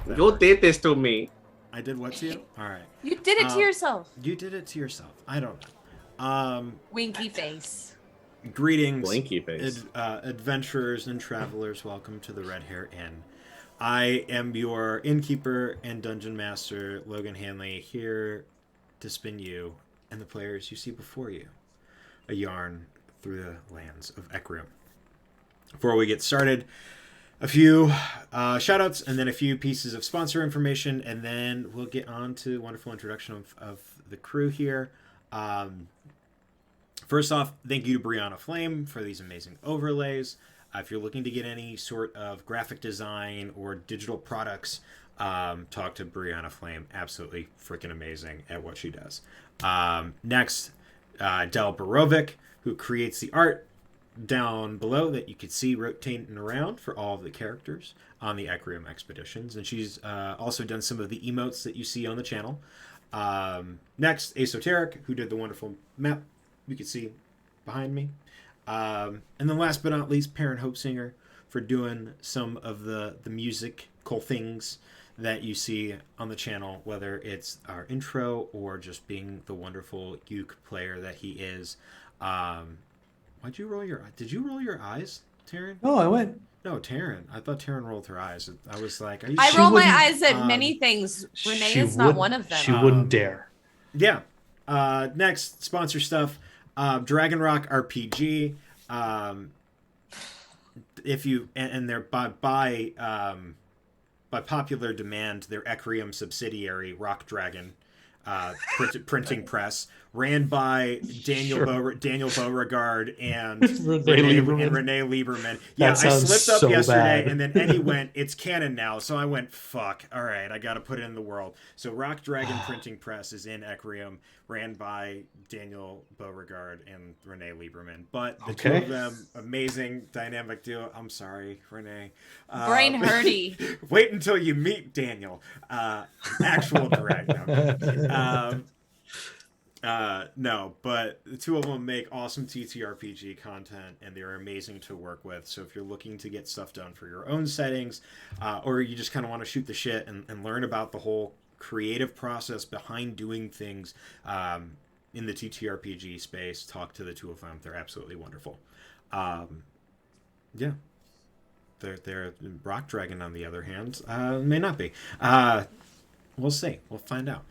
You did this to me. I did what to you? All right. You did it to yourself. You did it to yourself. I don't know. Winky face. Greetings, Blinky face. adventurers and travelers. Welcome to the Red Hare Inn. I am your innkeeper and dungeon master, Logan Hanley, here to spin you and the players you see before you a yarn through the lands of Ecriom. Before we get started, a few shoutouts and then a few pieces of sponsor information, and then we'll get on to wonderful introduction of the crew here. First off, thank you to Brianna Flame for these amazing overlays. If you're looking to get any sort of graphic design or digital products, talk to Brianna Flame. Absolutely freaking amazing at what she does. Next, Del Borovic, who creates the art down below that you can see rotating around for all of the characters on the Ecriom Expeditions. And she's also done some of the emotes that you see on the channel. Next, Esoteric, who did the wonderful map you can see behind me. And then last but not least, Perrin Hopesinger for doing some of the musical things that you see on the channel, whether it's our intro or just being the wonderful uke player that he is. Did you roll your eyes, Taryn? Oh, I went. No, Taryn. I thought Taryn rolled her eyes. I was like, are you I sure? roll my eyes at many things. Renee is not one of them. She wouldn't dare. Yeah. Next, sponsor stuff. Dragon Rock RPG. If you and they're by popular demand, their Ecriom subsidiary, Rock Dragon, printing press, ran by Daniel Beauregard and Renee Lieberman. Yeah, I slipped up yesterday, and then Eddie went, "It's canon now," so I went, "Fuck! All right, I got to put it in the world." So Rock Dragon printing press is in Ecriom, ran by Daniel Beauregard and Renee Lieberman. But the two of them, amazing dynamic duo. I'm sorry, Renee. Brain hurty. Wait until you meet Daniel, actual dragon. No, but the two of them make awesome TTRPG content, and they're amazing to work with. So if you're looking to get stuff done for your own settings, or you just kind of want to shoot the shit and learn about the whole creative process behind doing things in the TTRPG space, talk to the two of them. They're absolutely wonderful. Yeah. They're Rock Dragon, on the other hand, may not be. We'll see. We'll find out.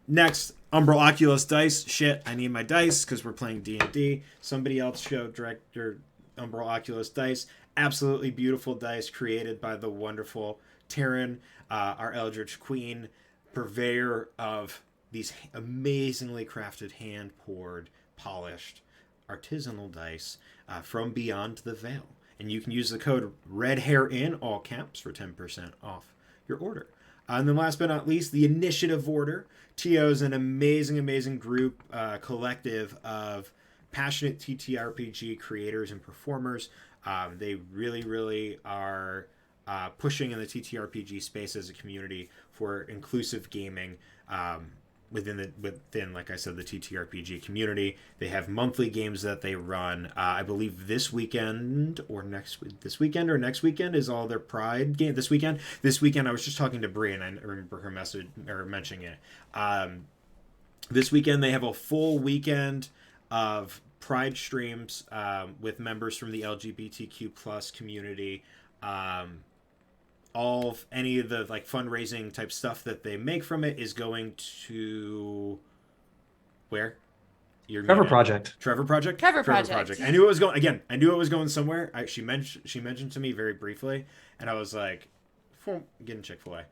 Next, Umbral Oculus dice. Shit, I need my dice because we're playing D&D. Somebody else showed director Umbral Oculus dice. Absolutely beautiful dice created by the wonderful Taryn, our Eldritch Queen, purveyor of these amazingly crafted, hand-poured, polished, artisanal dice from beyond the veil. And you can use the code Red Hare Inn, all caps, for 10% off your order. And then last but not least, the Initiative Order. TO is an amazing group, collective of passionate TTRPG creators and performers. They really are pushing in the TTRPG space as a community for inclusive gaming within, like I said, the TTRPG community. They have monthly games that they run. I believe this weekend or next weekend is all their Pride game. This weekend I was just talking to Brie, and I remember her message or mentioning it. This weekend they have a full weekend of Pride streams with members from the LGBTQ plus community. All of any of the like fundraising type stuff that they make from it is going to where? Trevor Project. Trevor Project. I knew it was going again. I knew it was going somewhere. She mentioned to me very briefly, and I was like, getting Chick-fil-A.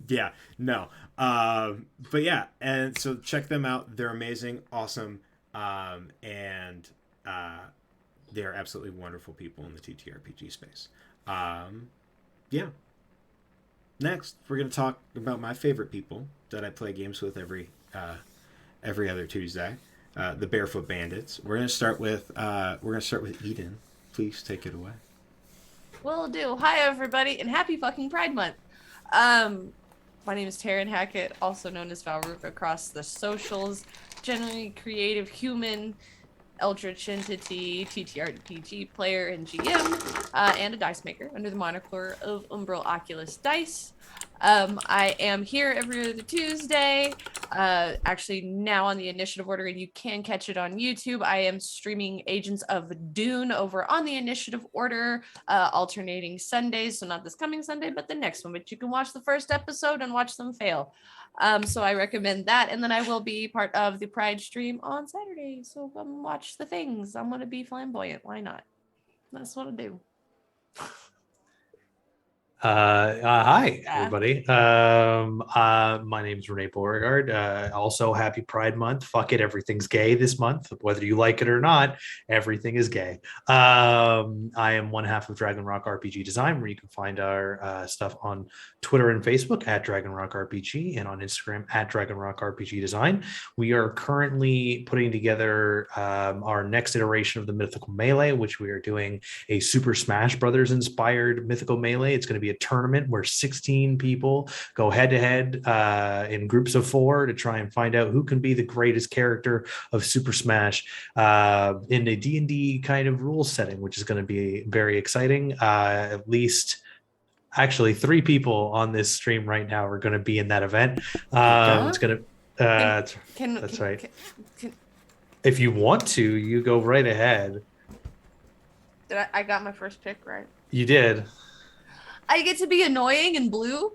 Yeah, no. But yeah, and so check them out. They're amazing, awesome, and they're absolutely wonderful people in the TTRPG space. Yeah. Next, we're going to talk about my favorite people that I play games with every other Tuesday, the Barefoot Bandits. We're going to start with Eden. Please take it away. Will do. Hi everybody, and happy fucking Pride Month. My name is Taryn Hackett, also known as Valruka across the socials. Generally creative human, Eldritch Entity, TTRPG player and GM, and a dice maker under the moniker of Umbral Oculus Dice. I am here every other Tuesday, actually now on the initiative order, and you can catch it on YouTube. I am streaming Agents of Dune over on the initiative order, alternating Sundays, so not this coming Sunday, but the next one, but you can watch the first episode and watch them fail. So I recommend that, and then I will be part of the Pride stream on Saturday, so come watch the things. I'm going to be flamboyant, why not? That's what I do. Hi, everybody. My name is Renee Beauregard. Also, happy Pride Month. Fuck it, everything's gay this month. Whether you like it or not, everything is gay. I am one half of Dragon Rock RPG Design, where you can find our stuff on Twitter and Facebook at Dragon Rock RPG and on Instagram at Dragon Rock RPG Design. We are currently putting together our next iteration of the Mythical Melee, which we are doing a Super Smash Brothers inspired Mythical Melee. It's going to be a tournament where 16 people go head to head in groups of 4 to try and find out who can be the greatest character of Super Smash in a D&D kind of rule setting, which is going to be very exciting. At least actually 3 people on this stream right now are going to be in that event. It's going to that's right. If you want to, you go right ahead. Did I got my first pick right? You did. I get to be annoying and blue.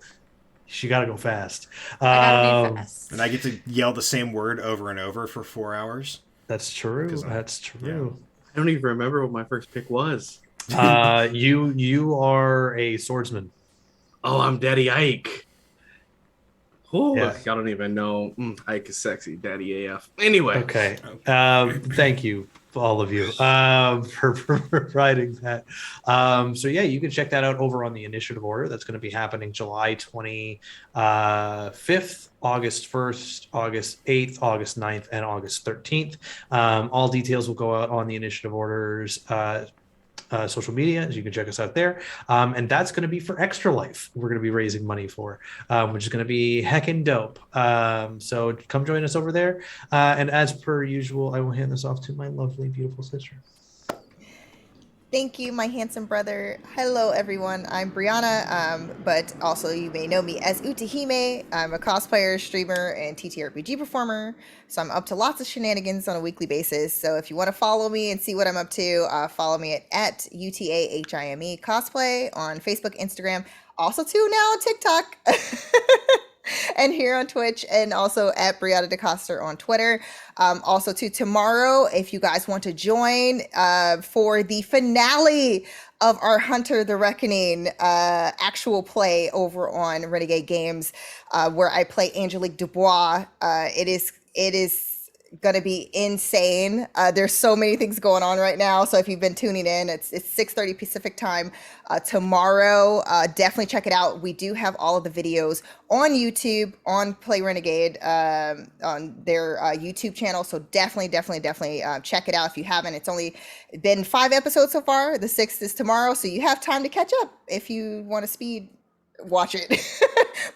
She got to go fast. I gotta be fast. And I get to yell the same word over and over for 4 hours. That's true. That's true. Yeah. I don't even remember what my first pick was. You are a swordsman. Oh, I'm Daddy Ike. Oh, Yeah. I don't even know. Ike is sexy, Daddy AF. Anyway. Okay. Thank you, all of you, for providing that. So yeah, you can check that out over on the initiative order. That's going to be happening July 25th, August 1st, August 8th, August 9th, and August 13th. All details will go out on the initiative orders social media, as you can check us out there. And that's going to be for Extra Life. We're going to be raising money for, which is going to be heckin' dope. So come join us over there. And as per usual, I will hand this off to my lovely, beautiful sister. Thank you, my handsome brother. Hello, everyone. I'm Brianna, but also you may know me as Utahime. I'm a cosplayer, streamer, and TTRPG performer. So I'm up to lots of shenanigans on a weekly basis. So if you want to follow me and see what I'm up to, follow me at UTAHIME Cosplay on Facebook, Instagram, also too now on TikTok. And here on Twitch, and also at Brianna DeCoster on Twitter. Also to tomorrow, if you guys want to join for the finale of our Hunter the Reckoning actual play over on Renegade Games, where I play Angelique Dubois. It is gonna be insane. There's so many things going on right now, so if you've been tuning in, it's 6:30 Pacific time tomorrow. Definitely check it out. We do have all of the videos on YouTube on Play Renegade on their YouTube channel, so definitely check it out if you haven't. It's only been 5 episodes so far. The 6th is tomorrow, so you have time to catch up if you want to speed watch it.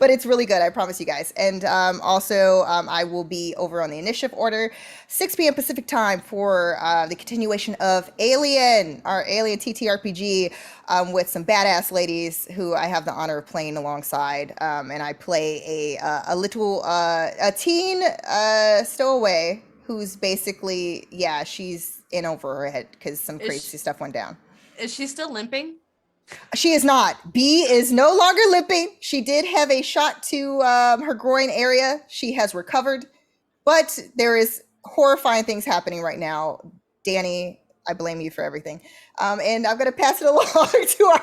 But it's really good, I promise you guys. And also I will be over on the initiative order 6 p.m. Pacific time for the continuation of Alien, our Alien TTRPG, with some badass ladies who I have the honor of playing alongside. And I play a little a teen stowaway who's basically, yeah, she's in over her head because some crazy stuff went down. Is she still limping? She is not. B is no longer limping. She did have a shot to her groin area. She has recovered, but there is horrifying things happening right now. Danny, I blame you for everything. And I'm going to pass it along to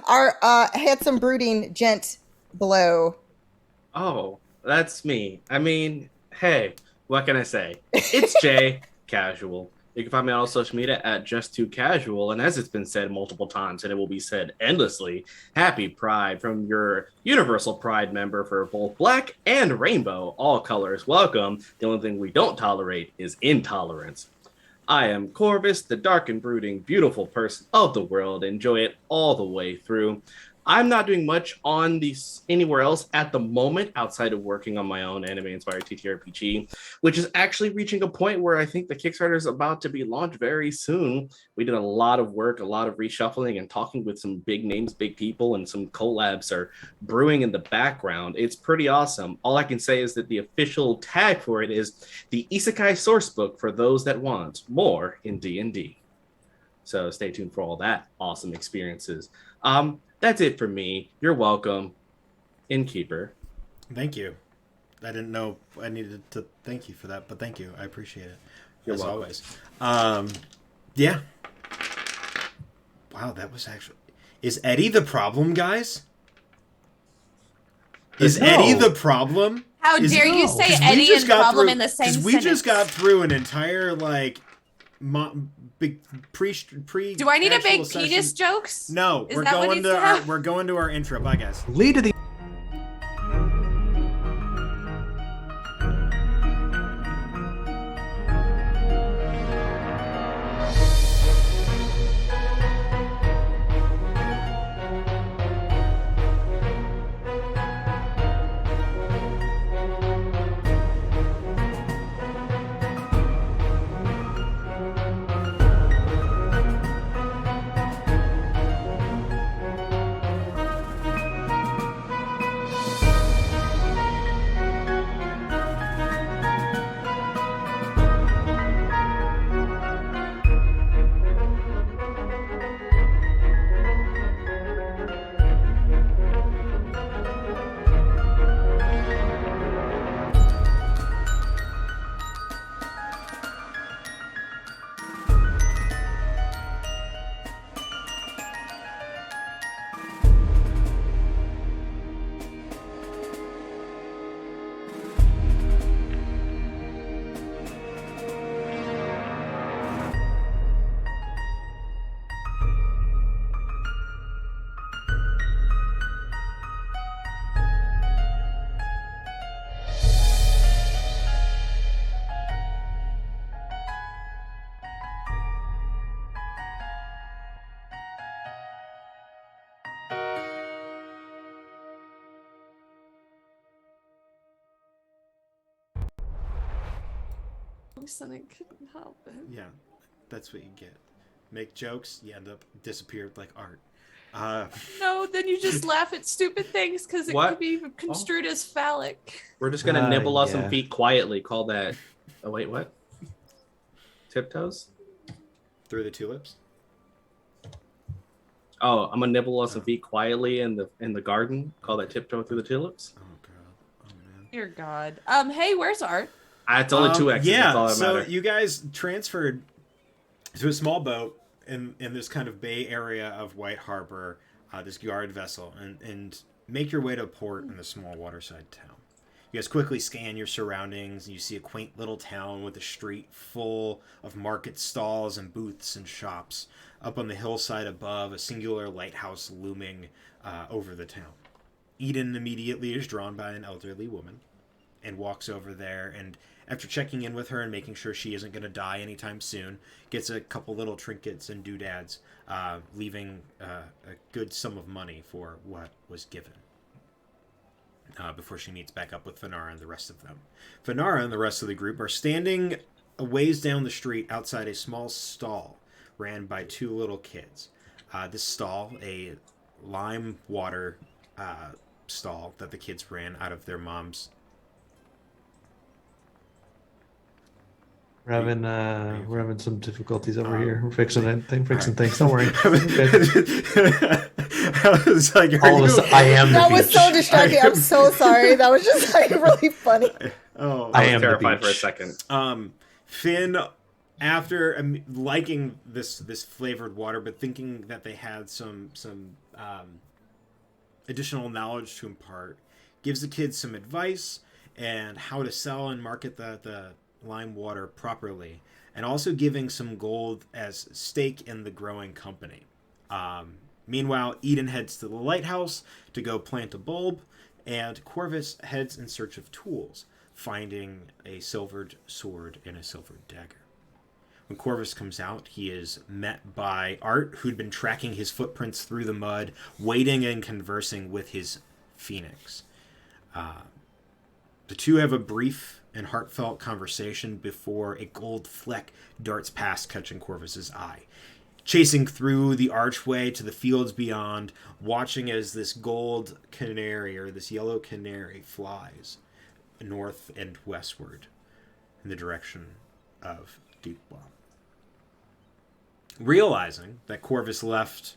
our handsome brooding gent below. Oh, that's me. I mean, hey, what can I say? It's Jay, casual. You can find me on all social media at Just2Casual, and as it's been said multiple times, and it will be said endlessly, happy Pride from your Universal Pride member for both Black and Rainbow, all colors welcome. The only thing we don't tolerate is intolerance. I am Corvus, the dark and brooding, beautiful person of the world. Enjoy it all the way through. I'm not doing much on these anywhere else at the moment outside of working on my own anime-inspired TTRPG, which is actually reaching a point where I think the Kickstarter is about to be launched very soon. We did a lot of work, a lot of reshuffling, and talking with some big names, big people, and some collabs are brewing in the background. It's pretty awesome. All I can say is that the official tag for it is the Isekai Sourcebook for those that want more in D&D. So stay tuned for all that awesome experiences. That's it for me. You're welcome, Innkeeper. Thank you. I didn't know I needed to thank you for that, but thank you. I appreciate it. You're as welcome. Always. Yeah. Wow, that was actually... Is Eddie the problem, guys? Is No. Eddie the problem? How dare you say 'Cause we Eddie just and got problem through- in the same 'cause sentence? we just got through an entire, like, big pre. Do I need to actual make session. penis jokes? No, Is we're that what going needs to to our, happen? we're going to our intro. Bye, guys. Lead to the And I couldn't help it. Yeah, that's what you get. Make jokes, you end up disappeared like art. No, then you just laugh at stupid things because it What? could be construed as phallic. We're just gonna nibble on some yeah. feet quietly. Call that. Oh wait, what? Tiptoes? Through the tulips. Oh, I'm gonna nibble on some feet quietly in the garden. Call that tiptoe through the tulips. Oh god. Oh man. Dear God. Hey, where's Art? It's only two X's. Yeah, That's all that so matter. you guys transferred to a small boat in this kind of bay area of White Harbor, this yard vessel, and make your way to a port in the small waterside town. You guys quickly scan your surroundings, and you see a quaint little town with a street full of market stalls and booths and shops. Up on the hillside above, a singular lighthouse looming over the town. Eden immediately is drawn by an elderly woman and walks over there, and after checking in with her and making sure she isn't going to die anytime soon, gets a couple little trinkets and doodads, leaving a good sum of money for what was given. Before she meets back up with Finara and the rest of them. Finara and the rest of the group are standing a ways down the street outside a small stall ran by two little kids. This stall, a lime water stall that the kids ran out of their mom's. We're having some difficulties over here. We're fixing things. right. Don't worry. I was like, All of a sudden, I am the That was beach. so distracting. I'm so sorry. That was just like really funny. Oh, I I am was the terrified for a beach. second. Finn, after liking this flavored water, but thinking that they had some additional knowledge to impart, gives the kids some advice and how to sell and market the lime water properly, and also giving some gold as stake in the growing company. Meanwhile, Eden heads to the lighthouse to go plant a bulb, and Corvus heads in search of tools, finding a silvered sword and a silvered dagger. When Corvus comes out, he is met by Art, who'd been tracking his footprints through the mud, waiting and conversing with his phoenix. The two have a brief and heartfelt conversation before a gold fleck darts past, catching Corvus's eye. Chasing through the archway to the fields beyond, watching as this gold canary, or this yellow canary, flies north and westward in the direction of Deepwell. Realizing that Corvus left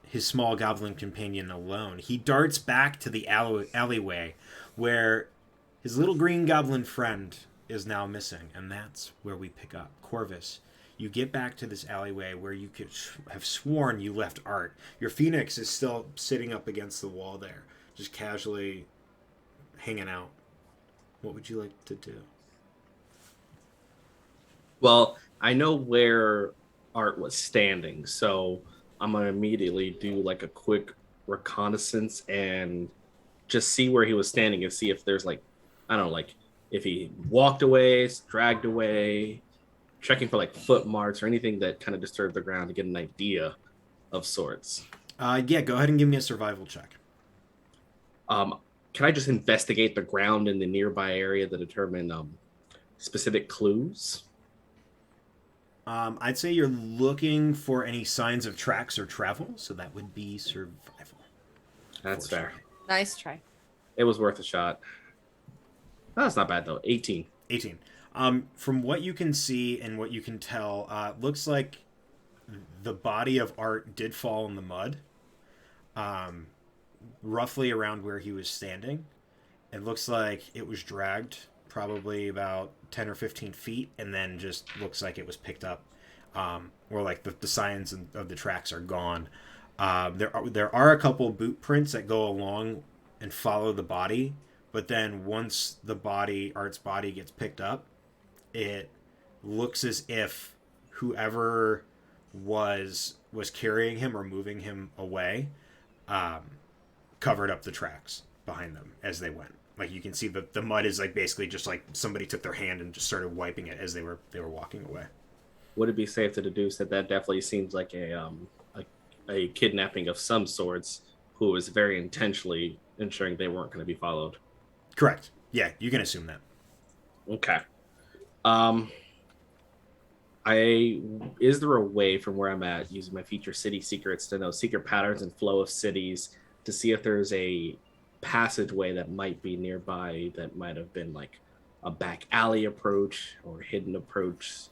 his small goblin companion alone, he darts back to the alleyway where his little green goblin friend is now missing, and that's where we pick up. Corvus, you get back to this alleyway where you could have sworn you left Art. Your phoenix is still sitting up against the wall there, just casually hanging out. What would you like to do? Well, I know where Art was standing, so I'm gonna immediately do like a quick reconnaissance and just see where he was standing and see if there's like, I don't know, like if he walked away, dragged away, checking for like footmarks or anything that kind of disturbed the ground to get an idea of sorts. Yeah, go ahead and give me a survival check. Can I just investigate the ground in the nearby area to determine specific clues? I'd say you're looking for any signs of tracks or travel, so that would be survival. That's fair. Nice try. It was worth a shot. Oh, that's not bad though. 18. 18. From what you can see and what you can tell, looks like the body of Art did fall in the mud, roughly around where he was standing. It looks like it was dragged probably about 10 or 15 feet, and then just looks like it was picked up, or like the signs of the tracks are gone. There are a couple boot prints that go along and follow the body, but then once Art's body gets picked up, it looks as if whoever was carrying him or moving him away covered up the tracks behind them as they went. Like you can see the mud is like basically just like somebody took their hand and just started wiping it as they were walking away. Would it be safe to deduce that definitely seems like a kidnapping of some sorts, who was very intentionally ensuring they weren't going to be followed? Correct. Yeah, you can assume that. Okay. Is there a way from where I'm at, using my feature city secrets, to know secret patterns and flow of cities, to see if there's a passageway that might be nearby that might have been like a back alley approach or hidden approach,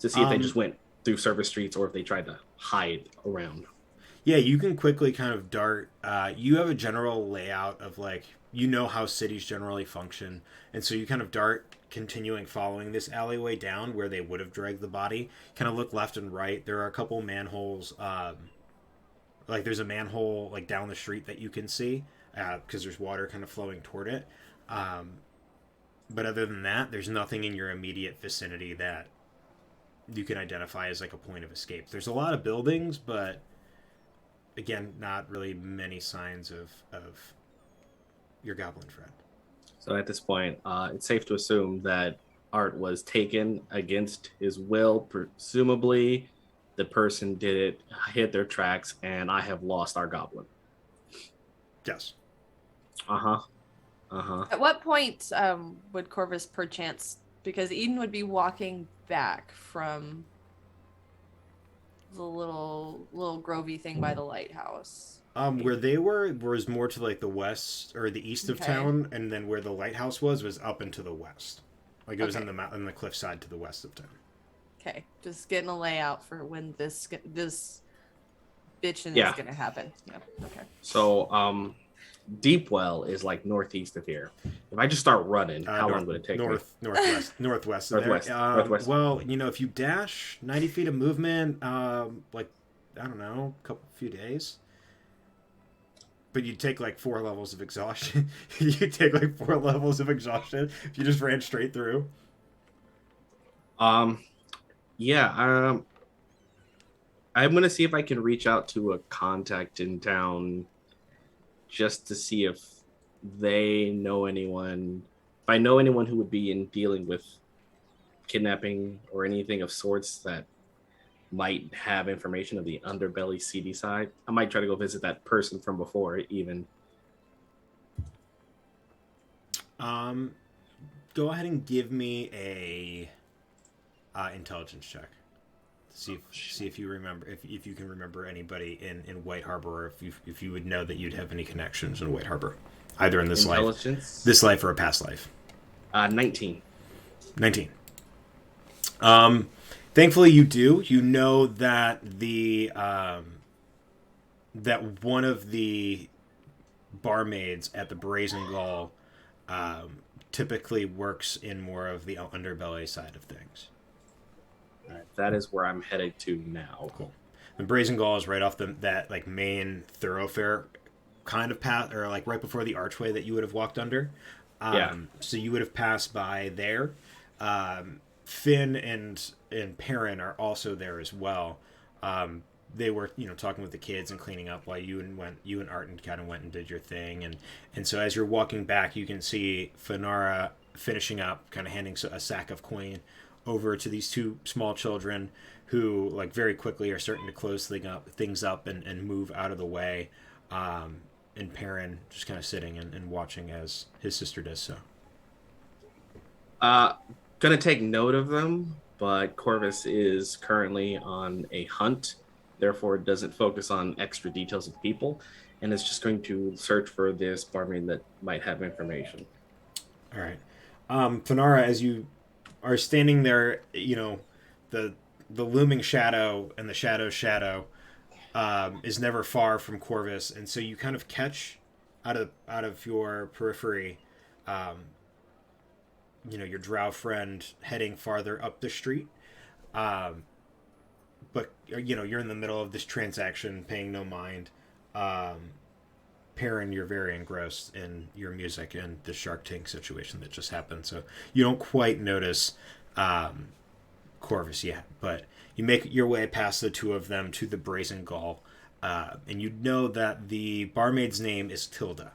to see if they just went through service streets or if they tried to hide around? Yeah, you can quickly kind of dart. You have a general layout of like, you know how cities generally function, and so you kind of dart continuing following this alleyway down where they would have dragged the body. Kind of look left and right. There are a couple manholes. Like there's a manhole like down the street that you can see because there's water kind of flowing toward it. But other than that, there's nothing in your immediate vicinity that you can identify as like a point of escape. There's a lot of buildings, but again, not really many signs of your goblin friend. So at this point, it's safe to assume that Art was taken against his will. Presumably, the person did it, hit their tracks, and I have lost our goblin. Yes. At what point would Corvus perchance, because Eden would be walking back from the little grovey thing by the lighthouse. Where they were was more to like the west or the east of Okay. town, and then where the lighthouse was up into the west. Like it was on the cliffside to the west of town. Okay, just getting a layout for when this bitching Yeah. is gonna happen. Yeah. Okay. So, Deepwell is like northeast of here. If I just start running, how long would it take me? Northwest of Northwest. there. Northwest. Well, if you dash 90 feet of movement, like I don't know, few days. But you'd take like 4 levels of exhaustion. You'd take like 4 levels of exhaustion if you just ran straight through. Yeah. I'm gonna see if I can reach out to a contact in town, just to see if they know anyone. If I know anyone who would be in dealing with kidnapping or anything of sorts that might have information of the underbelly seedy side. I might try to go visit that person from before even. Go ahead and give me a intelligence check. See if you remember if you can remember anybody in White Harbor, or if you would know that you'd have any connections in White Harbor, either in this life or a past life. 19. 19. Thankfully, you do. You know that the that one of the barmaids at the Brazen Gull typically works in more of the underbelly side of things. All right, that is where I'm headed to now. Cool. The Brazen Gull is right off that like main thoroughfare kind of path, or like right before the archway that you would have walked under. So you would have passed by there. Finn and Perrin are also there as well. They were, talking with the kids and cleaning up while you and Arton kind of went and did your thing. And so as you're walking back, you can see Finara finishing up, kind of handing a sack of coin over to these two small children who, like, very quickly are starting to close things up and move out of the way. And Perrin just kind of sitting and watching as his sister does so. Gonna take note of them, but Corvus is currently on a hunt, therefore doesn't focus on extra details of people, and is just going to search for this barmaid that might have information. All right. Finara, as you are standing there, the looming shadow and the shadow's shadow is never far from Corvus, and so you kind of catch out of your periphery your drow friend heading farther up the street. But you're in the middle of this transaction, paying no mind. Perrin, you're very engrossed in your music and the Shark Tank situation that just happened, so you don't quite notice Corvus yet. But you make your way past the two of them to the Brazen Gull, and you know that the barmaid's name is Tilda.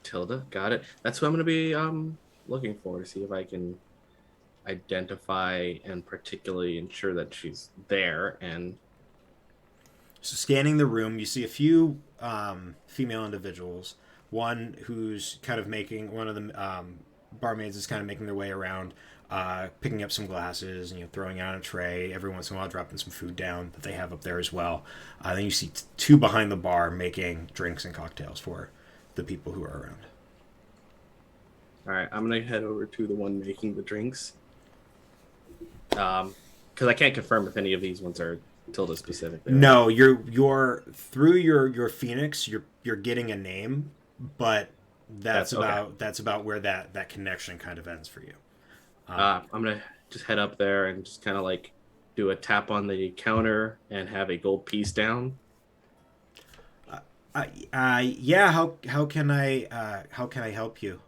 Tilda, got it. That's who I'm going to be looking for, to see if I can identify and particularly ensure that she's there. And so, scanning the room, you see a few female individuals. One who's kind of one of the barmaids is kind of making their way around, picking up some glasses and throwing it on a tray. Every once in a while, dropping some food down that they have up there as well. Then you see two behind the bar making drinks and cocktails for the people who are around. All right, I'm gonna head over to the one making the drinks, because I can't confirm if any of these ones are Tilda specific. No, you're through your Phoenix. You're getting a name, but that's about where that connection kind of ends for you. I'm gonna just head up there and just kind of like do a tap on the counter and have a gold piece down. Yeah. How can I help you?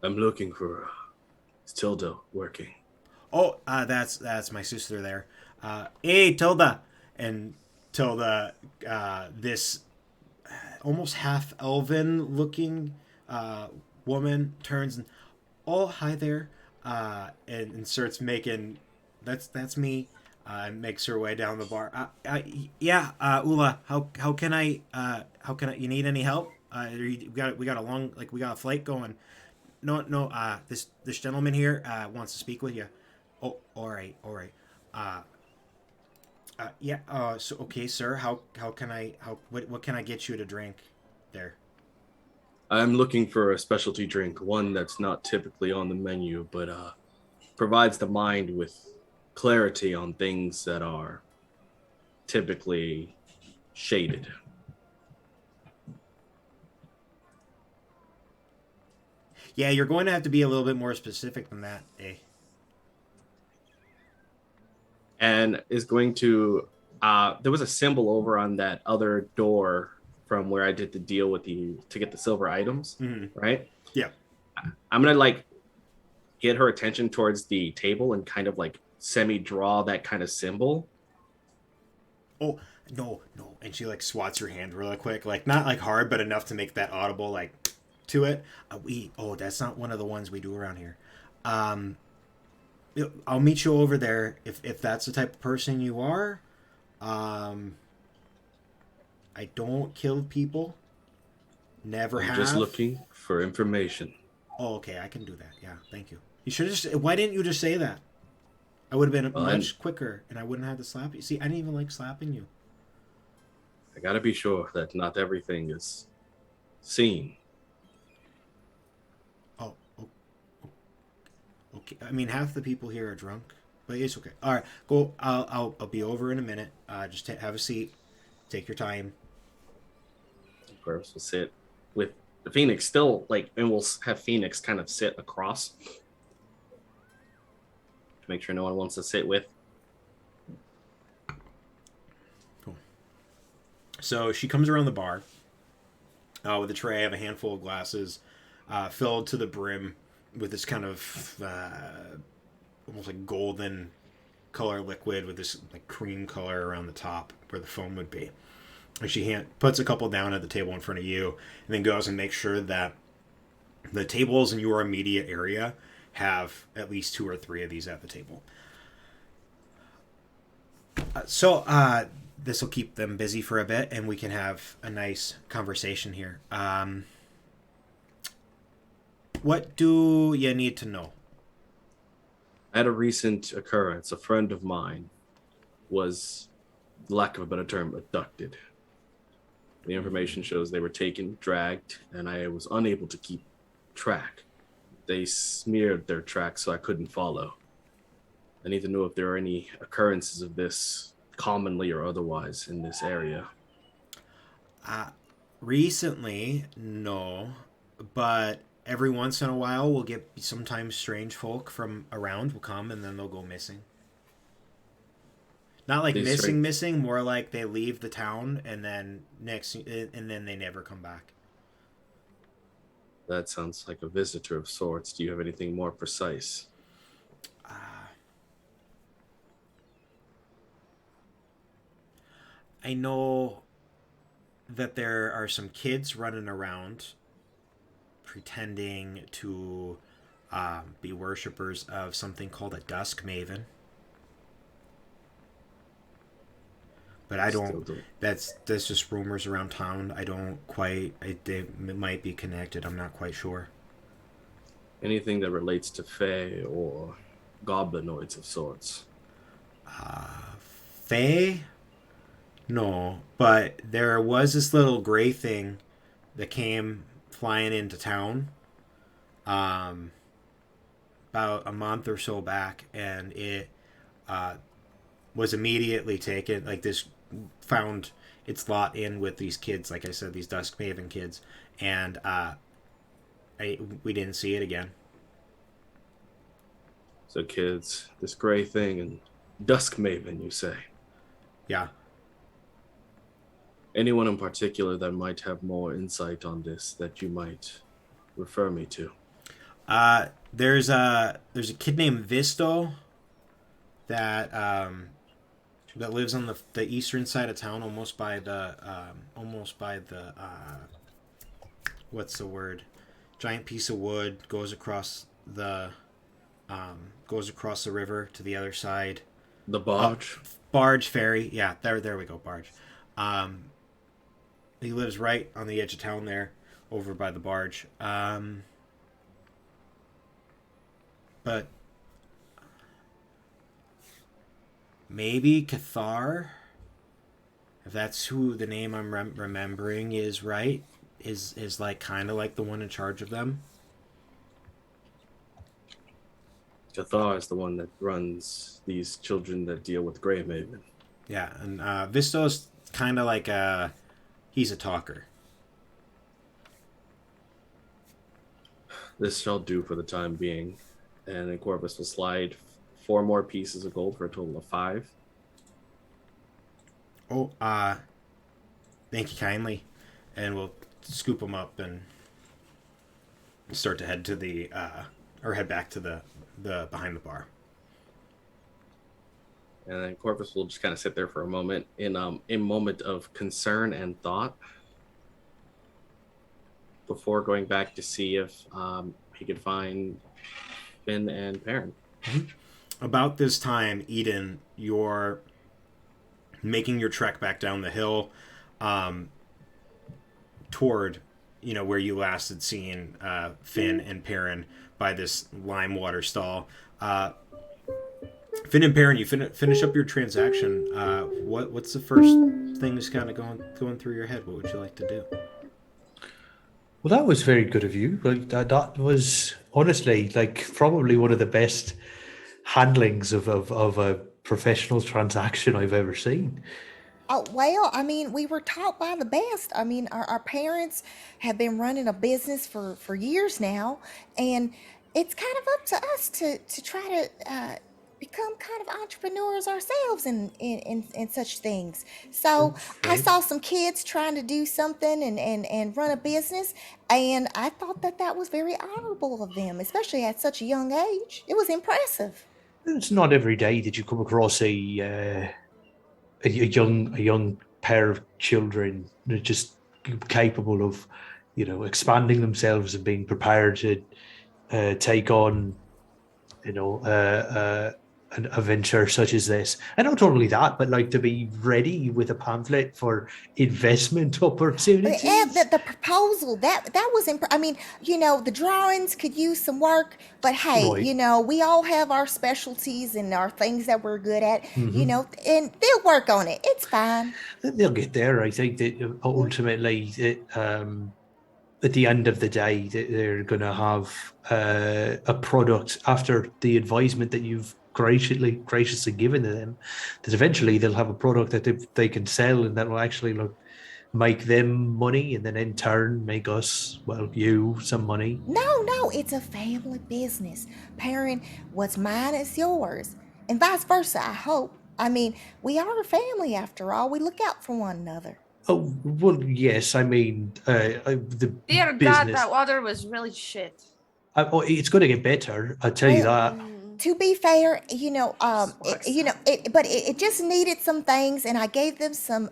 I'm looking for Tilda working. Oh, that's my sister there. Hey, Tilda. And Tilda, this almost half elven looking woman turns and, oh, hi there, and starts making that's me. Makes her way down the bar. Ula, how can I you need any help? We got a flight going. No, this gentleman here wants to speak with you. Oh, all right. So okay, sir, what can I get you to drink there? I'm looking for a specialty drink, one that's not typically on the menu, but provides the mind with clarity on things that are typically shaded. Yeah, you're going to have to be a little bit more specific than that, eh? And is going to there was a symbol over on that other door from where I did the deal with you to get the silver items, right? Yeah. I'm gonna get her attention towards the table and kind of semi-draw that kind of symbol. Oh, no. And she like swats your hand really quick, like not like hard, but enough to make that audible like to it. That's not one of the ones we do around here. I'll meet you over there if that's the type of person you are. I don't kill people. Never I'm have. just looking for information. Oh, okay, I can do that. Yeah, thank you. You should just. Why didn't you just say that? I would have been much quicker, and I wouldn't have to slap you. See, I didn't even like slapping you. I gotta be sure that not everything is seen. Oh, okay. I mean, half the people here are drunk, but it's okay. All right, go. I'll be over in a minute. Just have a seat. Take your time. Of course, we'll sit with the Phoenix still, like, and we'll have Phoenix kind of sit across to make sure no one wants to sit with. Cool. So she comes around the bar with a tray of a handful of glasses filled to the brim with this kind of almost like golden color liquid with this like cream color around the top where the foam would be. And she puts a couple down at the table in front of you and then goes and makes sure that the tables in your immediate area have at least 2 or 3 of these at the table. So this will keep them busy for a bit and we can have a nice conversation here. What do you need to know? At a recent occurrence, a friend of mine was, lack of a better term, abducted. The information shows they were taken, dragged, and I was unable to keep track. They smeared their tracks so I couldn't follow. I need to know if there are any occurrences of this, commonly or otherwise, in this area. Recently, no, but every once in a while we'll get sometimes strange folk from around will come and then they'll go missing. Not like missing, more like they leave the town and then they never come back. That sounds like a visitor of sorts. Do you have anything more precise? I know that there are some kids running around pretending to be worshippers of something called a Dusk Maven. But I don't. That's just rumors around town. I don't quite. They might be connected. I'm not quite sure. Anything that relates to fae or goblinoids of sorts? Fae? No, but there was this little gray thing that came flying into town about a month or so back, and it was immediately taken. Like this, found its lot in with these kids. Like I said, these Dusk Maven kids, and we didn't see it again. So kids, this gray thing, and Dusk Maven, you say? Yeah. Anyone in particular that might have more insight on this that you might refer me to? There's a kid named Visto that that lives on the eastern side of town, almost by the what's the word? Giant piece of wood goes across the river to the other side. The barge? Barge ferry. Yeah, there we go, barge. He lives right on the edge of town there, over by the barge. But maybe Cathar, if that's who the name I'm remembering is right, is like kind of like the one in charge of them. Cathar is the one that runs these children that deal with Grey Maven. Yeah, and Visto's kind of like he's a talker. This shall do for the time being, and then Corvus will slide 4 more pieces of gold for a total of 5. Oh, thank you kindly, and we'll scoop them up and start to head to head back to the behind the bar. And then Corvus will just kind of sit there for a moment in moment of concern and thought before going back to see if he could find Finn and Perrin. About this time, Eden, you're making your trek back down the hill toward, where you last had seen Finn and Perrin by this lime water stall. Finn and Perrin, you finish up your transaction. What's the first thing that's kind of going through your head? What would you like to do? Well, that was very good of you. Like that was honestly like probably one of the best handlings of a professional transaction I've ever seen. Oh, well, I mean, we were taught by the best. I mean, our parents have been running a business for years now, and it's kind of up to us to try to become kind of entrepreneurs ourselves in such things. So I saw some kids trying to do something and run a business, and I thought that was very honorable of them, especially at such a young age. It was impressive. It's not every day that you come across a young pair of children that are just capable of, expanding themselves and being prepared to take on, a venture such as this. And not only that, but like to be ready with a pamphlet for investment opportunities. Yeah, the proposal that was I mean, the drawings could use some work, but hey, Right. We all have our specialties and our things that we're good at, and they'll work on it. It's fine. They'll get there. I think that ultimately, at the end of the day, they're going to have a product after the advisement that you've graciously given to them, that eventually they'll have a product that they can sell and that will actually make them money, and then in turn make us, you, some money. No, it's a family business. Perrin, what's mine is yours, and vice versa, I hope. I mean, we are a family after all. We look out for one another. Oh, well, yes. I mean, the Dear business. God, that water was really shit. It's going to get better. I'll tell you that. To be fair, it just needed some things, and I gave them some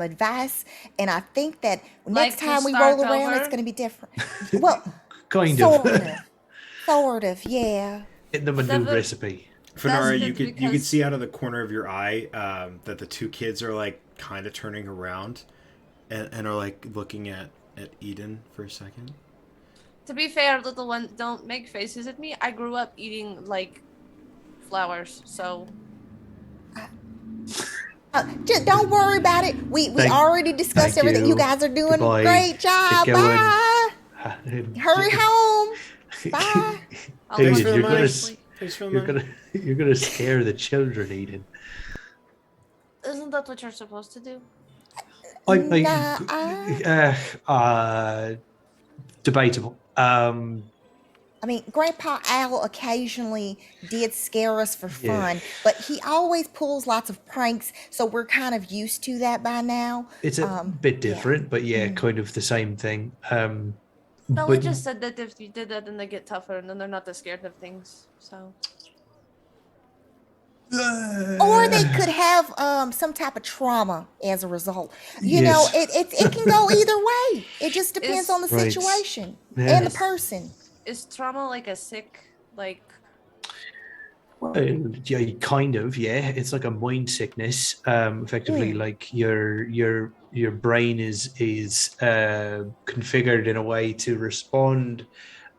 advice, and I think that next time we roll around, it's going to be different. Well, kind sort of, yeah. Get them a new recipe. Fenara, you could see out of the corner of your eye that the two kids are like kind of turning around and are like looking at Eden for a second. To be fair, little one, don't make faces at me. I grew up eating like flowers, so just don't worry about it. We already discussed everything. You guys are doing a great job. Bye. Hurry home. Bye. You're gonna scare the children, Eden. Isn't that what you're supposed to do? Debatable. I mean, Grandpa Al occasionally did scare us for fun, but he always pulls lots of pranks, so we're kind of used to that by now. It's a bit different, but kind of the same thing. We just said that if you did that, then they get tougher, and then they're not that scared of things. So, or they could have some type of trauma as a result. You know, it can go either way. It just depends on the situation and the person. Is trauma like a sick, like? Well, yeah, kind of. Yeah, it's like a mind sickness. Effectively, like your brain is configured in a way to respond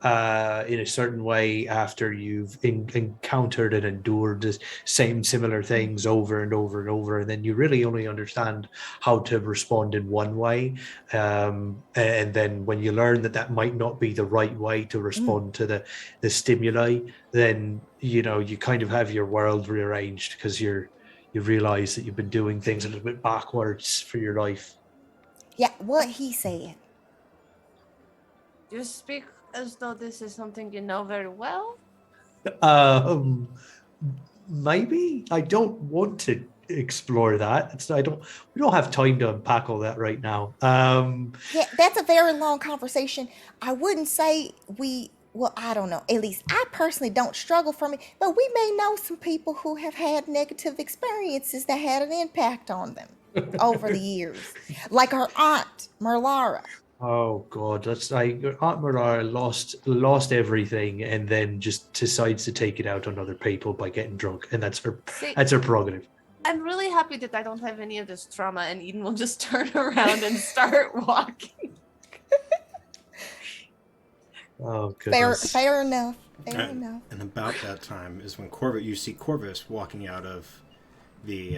in a certain way after you've encountered and endured the same similar things over and over and over, and then you really only understand how to respond in one way, and then when you learn that might not be the right way to respond to the stimuli, then you kind of have your world rearranged because you realize that you've been doing things a little bit backwards for your life. Yeah, what he said. You speak as though this is something you know very well. Maybe. I don't want to explore that. We don't have time to unpack all that right now. Yeah, that's a very long conversation. I wouldn't say we well, I don't know. At least I personally don't struggle from it, but we may know some people who have had negative experiences that had an impact on them over the years, like our aunt Merlara. Oh God, that's like Aunt Marar lost everything, and then just decides to take it out on other people by getting drunk, and that's her See, prerogative. I'm really happy that I don't have any of this trauma, and Eden will just turn around and start walking. Oh Fair, goodness. fair enough. Fair enough. And about that time is when you see Corvus walking out of the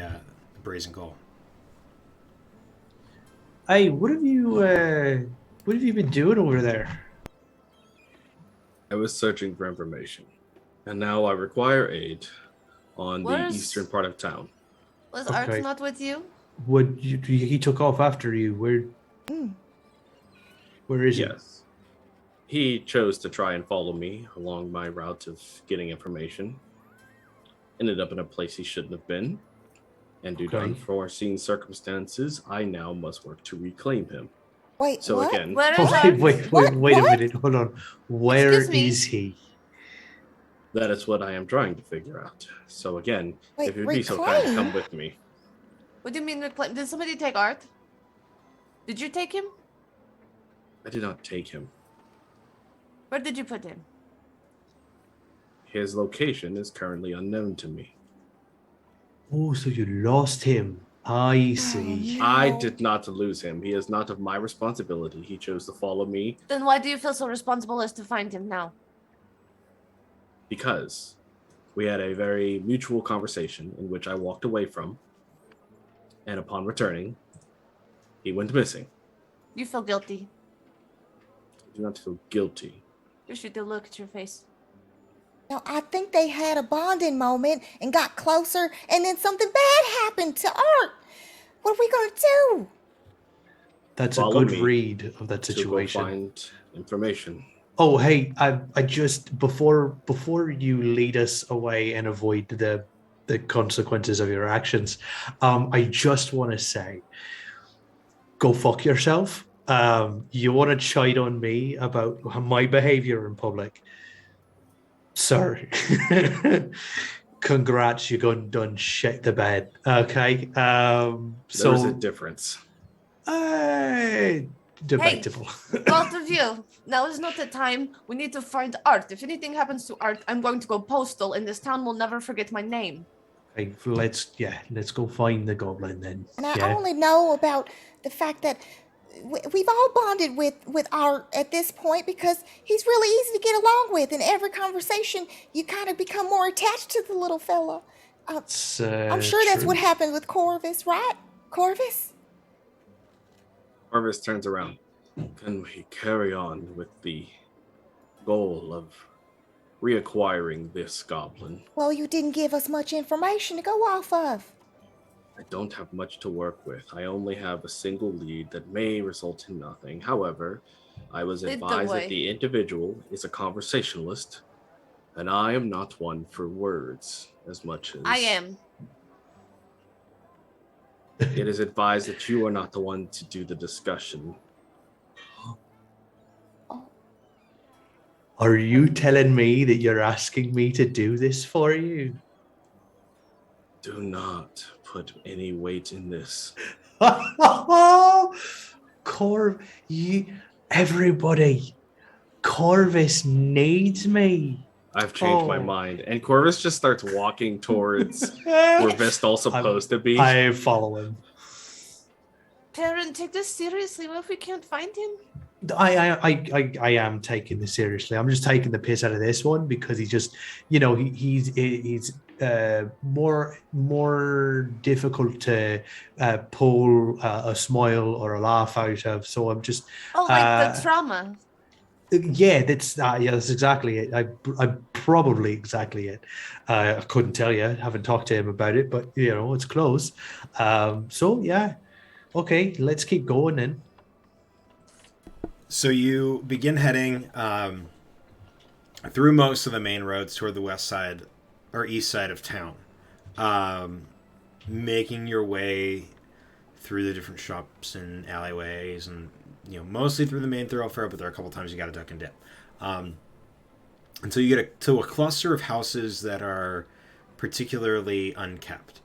Brazen Gull. Hey, what have you been doing over there? I was searching for information, and now I require aid on the eastern part of town. Was Okay. Art not with you? He took off after you? Where is he? Yes. He chose to try and follow me along my route of getting information. Ended up in a place he shouldn't have been. And due to Okay. unforeseen circumstances, I now must work to reclaim him. Wait, So what? again, Where is Oh, Art? wait What? a What? minute. Hold on. Where Excuse me? is he? that is what I am trying to figure out. So again, Wait, if you'd be so kind to reclaim? come with me. What do you mean reclaim? Did somebody take Art? Did you take him? I did not take him. Where did you put him? His location is currently unknown to me. Oh, so you lost him. I see. no. I did not lose him. He is not of my responsibility. He chose to follow me Then why do you feel so responsible as to find him now? because we had a very mutual conversation in which I walked away from. And upon returning, he went missing. You feel guilty. I do not feel guilty. You should look at your face. No, I think they had a bonding moment and got closer, and then something bad happened to Art. What are we gonna do? That's Follow a good me read of that To go situation. find information. Oh, hey, I just before you lead us away and avoid the consequences of your actions, I just want to say, go fuck yourself. You want to chide on me about my behavior in public, sir? Congrats, you done shit the bed. Okay. So There's a difference. debatable. Both of you, now is not the time. We need to find Art. If anything happens to Art, I'm going to go postal, and this town will never forget my name. Okay, let's go find the goblin then. And I Yeah. only know about the fact that we've all bonded with Art at this point because he's really easy to get along with. In every conversation, you kind of become more attached to the little fella. It's, I'm sure that's true. what happened with Corvus, right? Corvus? Corvus turns around. Can we carry on with the goal of reacquiring this goblin? Well, you didn't give us much information to go off of. I don't have much to work with. I only have a single lead that may result in nothing. However, I was Lead the advised way. that the individual is a conversationalist, and I am not one for words as much as I am. It is advised that you are not the one to do the discussion. Are you telling me that you're asking me to do this for you? Do not put any weight in this. Everybody, Corvus needs me. I've changed my Oh. mind. And Corvus just starts walking towards where Vestal's supposed to be. I follow him. Perrin, take this seriously. What if we can't find him? I am taking this seriously. I'm just taking the piss out of this one because he's just, he's more difficult to pull a smile or a laugh out of. So I'm just Oh, like the trauma. that's exactly it. I'm probably exactly it. I couldn't tell you. I haven't talked to him about it, but it's close. So yeah, okay, let's keep going then. So you begin heading through most of the main roads toward the west side or east side of town, making your way through the different shops and alleyways, and mostly through the main thoroughfare. But there are a couple times you got to duck and dip. until you get to a cluster of houses that are particularly unkept.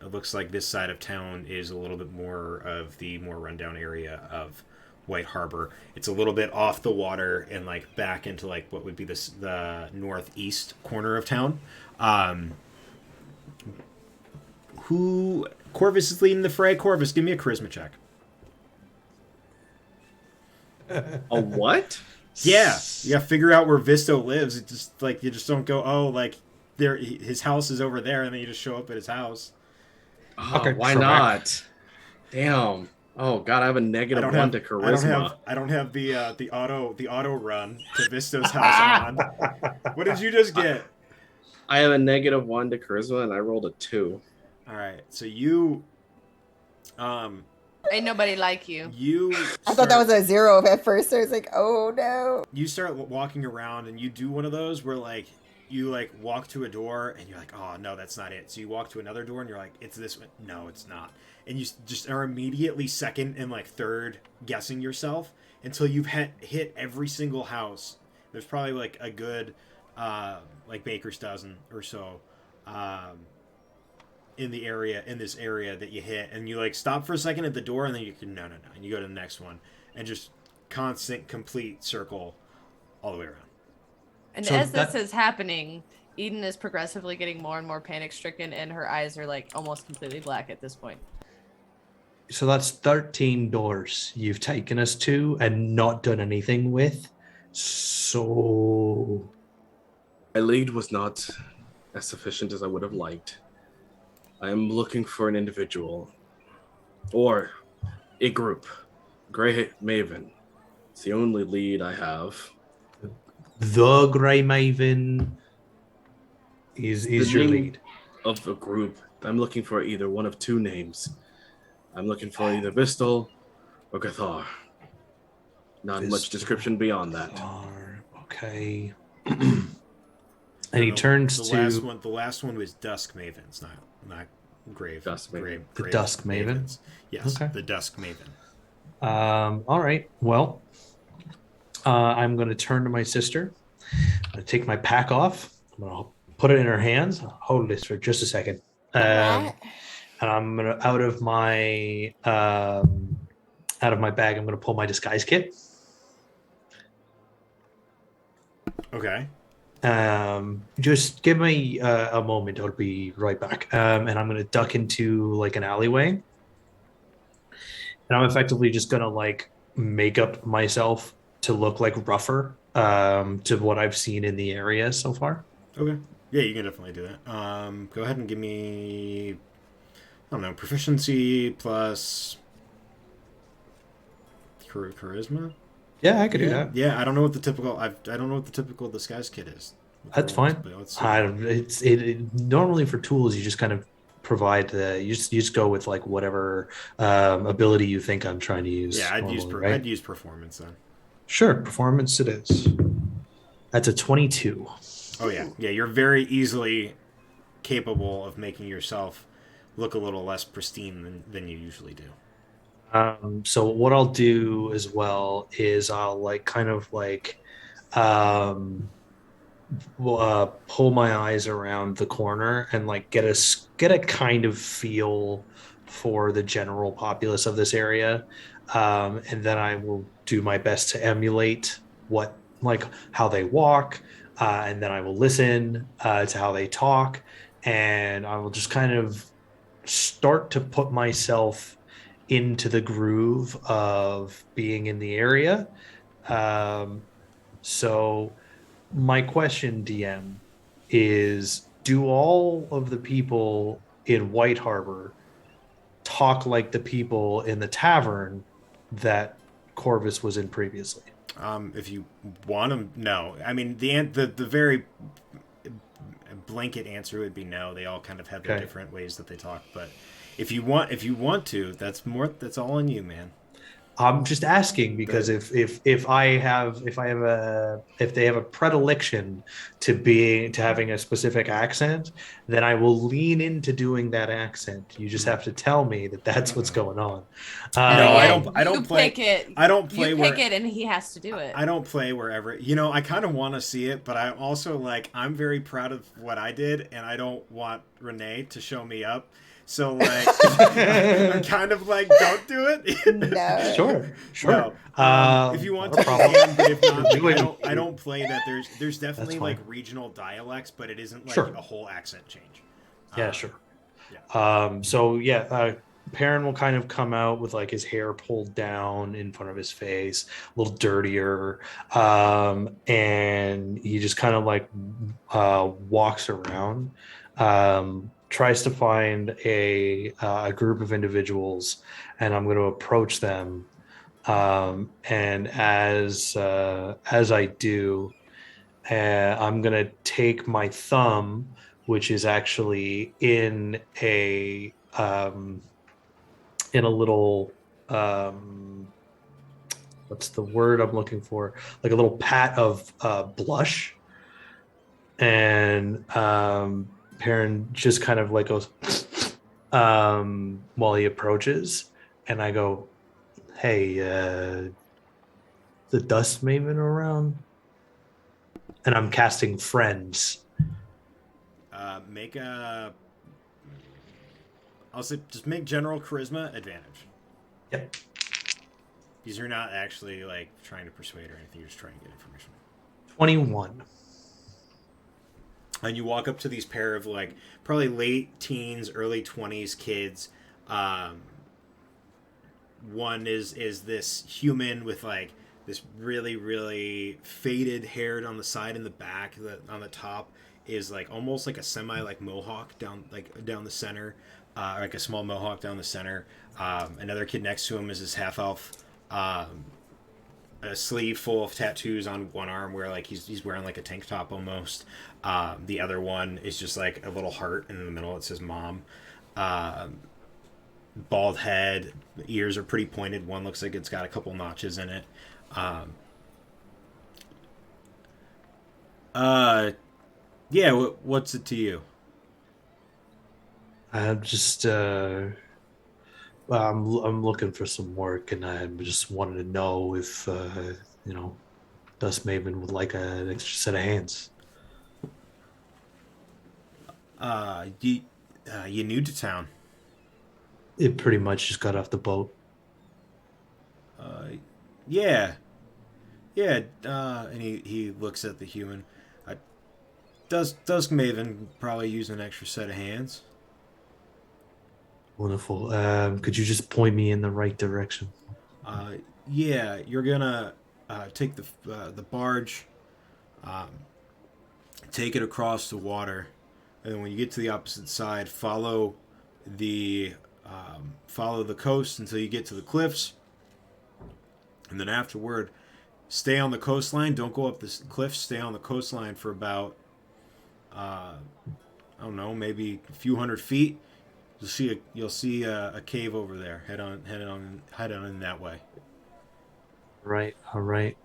It looks like this side of town is a little bit more of the more rundown area of White Harbor. It's a little bit off the water and like back into like what would be the northeast corner of town. Who Corvus is leading the fray? Corvus, give me a charisma check. A what? Yeah, you gotta figure out where Visto lives. It just like you just don't go, oh, like there his house is over there, and then you just show up at his house. Oh, Okay, why correct. not? Damn. Oh god, I have a -1 to charisma. I don't have the auto run to Visto's house on. What did you just get? I have a -1 to charisma, and I rolled a 2. All right, so you, Ain't nobody like you. I thought that was a 0 at first. So I was like, oh no. You start walking around and you do one of those where like you like walk to a door and you're like, oh no, that's not it. So you walk to another door and you're like, it's this one. No, it's not. And you just are immediately second and like third guessing yourself until you've hit every single house. There's probably like a good like baker's dozen or so in this area that you hit, and you like stop for a second at the door and then you can no, and you go to the next one and just constant complete circle all the way around. And So as that- this is happening, Eden is progressively getting more and more panic stricken, and her eyes are like almost completely black at this point. So that's 13 doors you've taken us to and not done anything with. So My lead was not as sufficient as I would have liked. I am looking for an individual or a group. Grey Maven. It's the only lead I have. the Grey Maven is The your name lead. Of a group. I'm looking for either one of two names. I'm looking for either Vistal or Gathar. Not much Vistal. description beyond that. Okay. And he turns the to last one was Dusk Mavens, not Grave. Dusk Maven. Grave, The Grave Dusk Maven? Mavens. Yes, Okay. the Dusk Maven. all right. Well, I'm going to turn to my sister. I'm going to take my pack off. I'm going to put it in her hands. Hold this for just a second. And I'm going to out of my bag. I'm going to pull my disguise kit. Okay. Just give me a moment. I'll be right back. And I'm going to duck into like an alleyway. And I'm effectively just going to like make up myself to look like rougher to what I've seen in the area so far. Okay. Yeah, you can definitely do that. Go ahead and give me, I don't know, proficiency plus charisma. Yeah, I could do that. Yeah, I don't know what the typical. I don't know what the typical disguise kit is. That's fine. Normally for tools, you just kind of provide you just go with like whatever ability you think I'm trying to use. Yeah, right? I'd use performance then. Sure, performance it is. That's a 22. Oh yeah, you're very easily capable of making yourself look a little less pristine than you usually do. So what I'll do as well is I'll like kind of like pull my eyes around the corner and like get a kind of feel for the general populace of this area, and then I will do my best to emulate how they walk, and then I will listen to how they talk, and I will just kind of start to put myself into the groove of being in the area. So my question, DM, is do all of the people in White Harbor talk like the people in the tavern that Corvus was in previously? If you want them, no. I mean, the very blanket answer would be no. They all kind of have their different ways that they talk, but if you want to, that's all on you, man. I'm just asking because if they have a predilection to having a specific accent, then I will lean into doing that accent. You just have to tell me that that's what's going on. No, I don't. I You don't play. pick it. I don't play You where. pick it, and he has to do it. I don't play wherever. I kind of want to see it, but I also like. I'm very proud of what I did, and I don't want Renee to show me up. So like, I'm kind of like, don't do it. No. Sure. No. If you want to, problem. but if not, I don't play that. There's definitely like regional dialects, but it isn't like a whole accent change. Yeah, sure. Yeah. Perrin will kind of come out with like his hair pulled down in front of his face, a little dirtier, and he just kind of like walks around. Tries to find a group of individuals, and I'm going to approach them. And as I do, I'm going to take my thumb, which is actually in a little what's the word I'm looking for? Like a little pat of blush, and Perrin just kind of like goes while he approaches, and I go, "Hey, the Dusk Maven around?" And I'm casting friends. Make a. I'll say just make general charisma advantage. Yep. Because you're not actually like trying to persuade or anything. You're just trying to get information. 21. And you walk up to these pair of like probably late teens, early 20s kids. One is this human with like this really, really faded hair on the side and the back. On the top is like almost like a semi like mohawk down the center, like a small mohawk down the center. Another kid next to him is this half elf. A sleeve full of tattoos on one arm where like he's wearing like a tank top almost. The other one is just like a little heart, and in the middle it says mom. Bald head, the ears are pretty pointed. One looks like it's got a couple notches in it. Yeah, what's it to you? I'm just I'm looking for some work, and I just wanted to know if Dusk Maven would like an extra set of hands. You new to town? It pretty much just got off the boat. Yeah. And he looks at the human. Dusk Maven probably use an extra set of hands. Wonderful. Could you just point me in the right direction? Yeah, you're gonna take the barge, take it across the water, and then when you get to the opposite side, follow the coast until you get to the cliffs, and then afterward, stay on the coastline. Don't go up the cliffs. Stay on the coastline for about I don't know, maybe a few hundred feet. You'll see a cave over there. Head on in that way. Right. All right.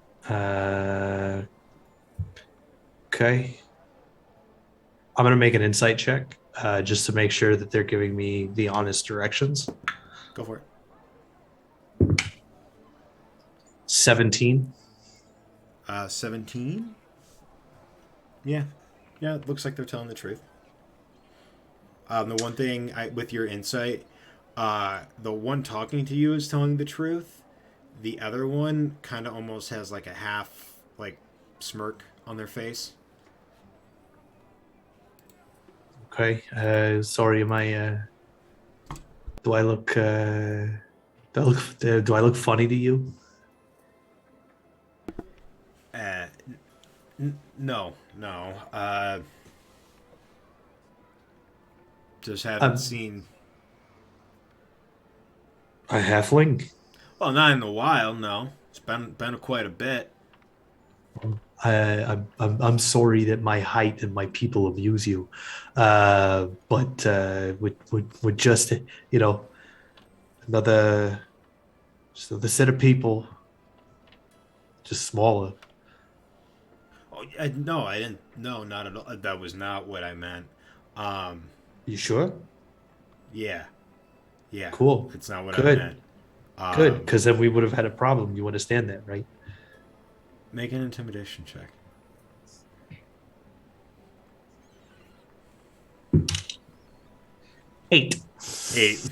Okay. I'm gonna make an insight check just to make sure that they're giving me the honest directions. Go for it. 17. 17. Yeah. It looks like they're telling the truth. The one thing with your insight, the one talking to you is telling the truth. The other one kind of almost has like a half like smirk on their face. Okay. Sorry, am I? Do I look funny to you? No. Just haven't seen a halfling. Well, not in a while. No, it's been quite a bit. I'm sorry that my height and my people abuse you, but would just another So the set of people, just smaller. Oh, no, I didn't. No, not at all. That was not what I meant. You sure? Yeah, yeah. Cool. It's not what I Good. meant. Good, because then we would have had a problem. You understand that, right? Make an intimidation check. 8. 8.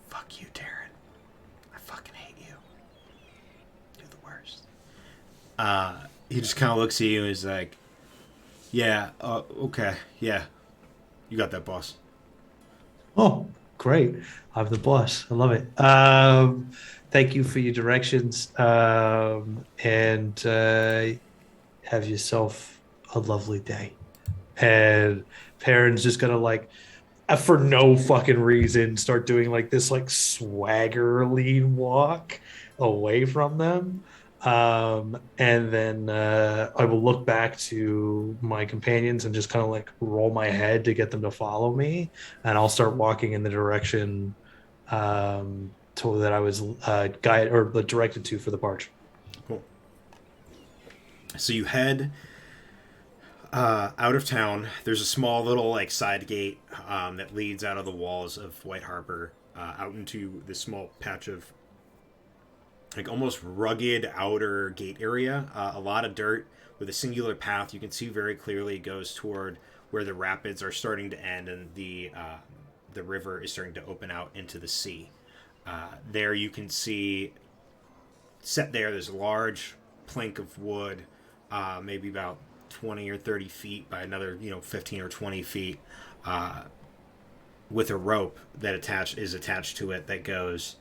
Fuck you, Darren. I fucking hate you. You're the worst. He just kind of looks at you and is like, yeah, okay, yeah. You got that, boss. Oh, great. I'm the boss. I love it. Thank you for your directions. And have yourself a lovely day. And Perrin's just gonna like for no fucking reason start doing like this like swagger lean walk away from them. And then I will look back to my companions and just kind of like roll my head to get them to follow me, and I'll start walking in the direction to that I was guided or directed to for the barge. Cool. So you head out of town. There's a small little like side gate that leads out of the walls of White Harbor out into this small patch of like almost rugged outer gate area. A lot of dirt with a singular path. You can see very clearly it goes toward where the rapids are starting to end and the river is starting to open out into the sea. There you can see set there's a large plank of wood, maybe about 20 or 30 feet by another 15 or 20 feet, with a rope that is attached to it that goes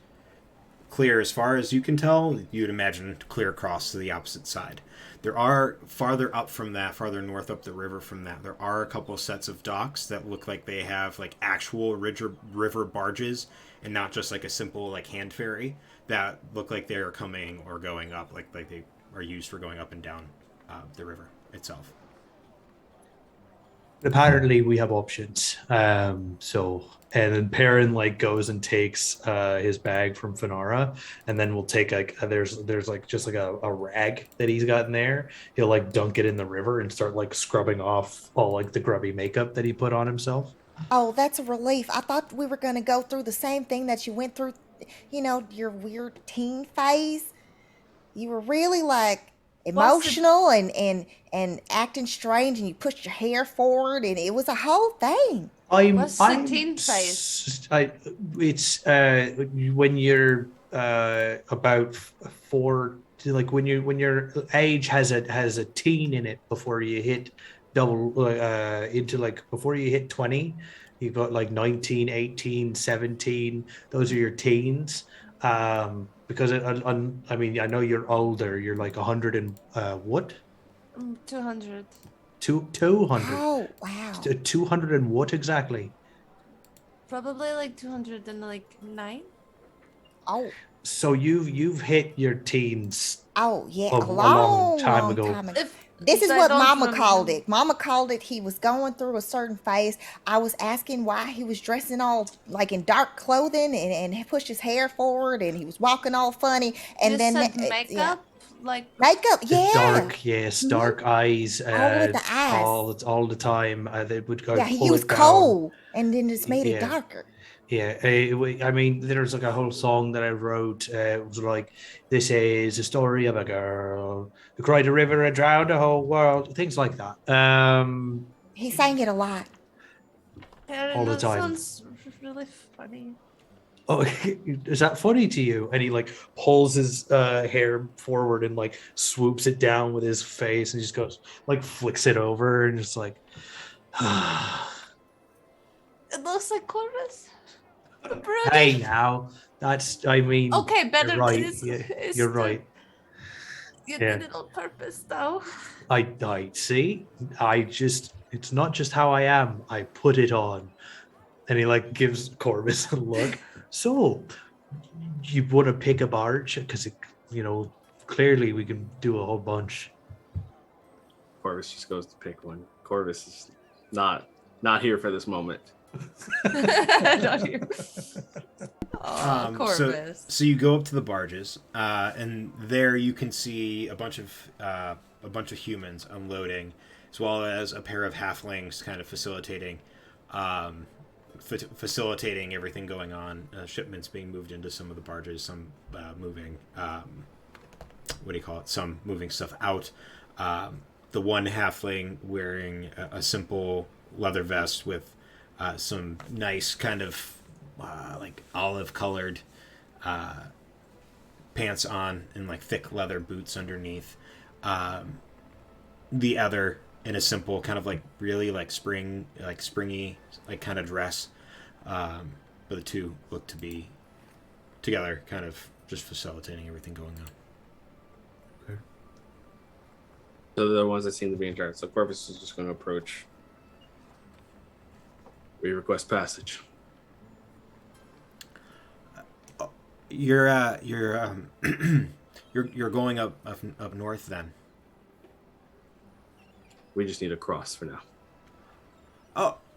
clear as far as you can tell. You'd imagine clear across to the opposite side. There are farther north up the river from that, there are a couple of sets of docks that look like they have like actual river barges and not just like a simple like hand ferry that look like they're coming or going up, like they are used for going up and down the river itself. Apparently we have options. And then Perrin like goes and takes his bag from Finara, and then we'll take like there's like just like a rag that he's got in there. He'll like dunk it in the river and start like scrubbing off all like the grubby makeup that he put on himself. Oh, that's a relief. I thought we were going to go through the same thing that you went through, your weird teen phase. You were really like emotional and acting strange, and you pushed your hair forward, and it was a whole thing. What's the teen phase? It's when you're about 4, like when your age has a teen in it before you hit into like before you hit 20. You've got like 19, 18, 17. Those are your teens. Because I mean, I know you're older. You're like 100 and what? 200. 200. Oh, wow. 200 and what exactly? Probably like 209. Oh. So you've hit your teens. Oh, yeah, a long time ago. This is what Mama called it. Mama called it he was going through a certain phase. I was asking why he was dressing all like in dark clothing and pushed his hair forward, and he was walking all funny. And You then said makeup, like makeup, yeah, Dark, yes, dark eyes. With the eyes. all the time. They would go. Yeah, he was cold, and then just made it darker. Yeah, I mean, there's like a whole song that I wrote. It was like, "This is a story of a girl who cried a river and drowned a whole world." Things like that. He sang it a lot. All the time. Sounds really funny. Oh, is that funny to you? And he like pulls his hair forward and like swoops it down with his face, and just goes like flicks it over and just like. It looks like Corvus. Hey, now I mean. Okay, better. You're right. You're right. You did it on purpose, though. I see. It's not just how I am. I put it on, and he like gives Corvus a look. So, you want to pick a barge because clearly we can do a whole bunch. Corvus just goes to pick one. Corvus is not here for this moment. Not you. Oh, Corvus. So you go up to the barges, and there you can see a bunch of humans unloading, as well as a pair of halflings kind of facilitating everything going on. Shipments being moved into some of the barges, some moving. What do you call it? Some moving stuff out. The one halfling wearing a simple leather vest with some nice kind of like olive colored pants on and like thick leather boots underneath. The other in a simple kind of like really like springy like kind of dress. But the two look to be together, kind of just facilitating everything going on. So they're the ones that seem to be in charge. So Corvus is just going to approach. We request passage. You're going up north then. We just need a cross for now.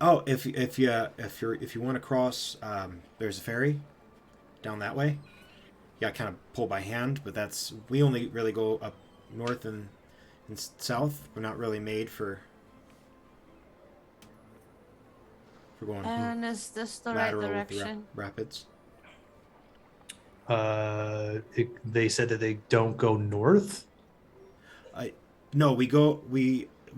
Oh, if you want to cross, there's a ferry down that way. You got kind of pull by hand, but we only really go up north and south. We're not really made for going And is this the right lateral with the direction? rapids. They said that they don't go north. No, we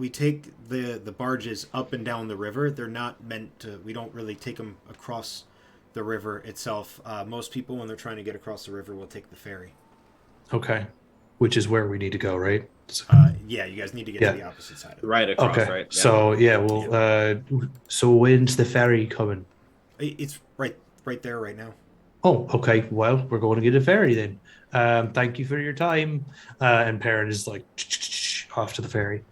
take the barges up and down the river. They're not meant to. We don't really take them across the river itself. Most people, when they're trying to get across the river, will take the ferry. Okay, which is where we need to go, right? Yeah, you guys need to get to the opposite side of it. Right across, Okay. right? Yeah. So yeah, well, so when's the ferry coming? It's right there right now. Oh, okay. Well, we're going to get a ferry then. Thank you for your time. And Perrin is like off to the ferry.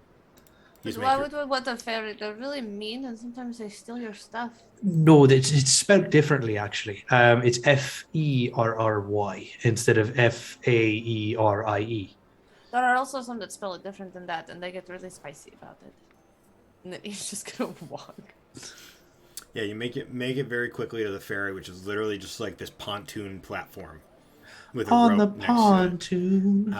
Why would we want a ferry? They're really mean, and sometimes they steal your stuff. No, it's spelled differently actually. It's Ferry instead of Faerie. There are also some that spell it different than that, and they get really spicy about it. And then he's just gonna walk. Yeah, you make it very quickly to the ferry, which is literally just like this pontoon platform with a On the rope next pontoon. to it.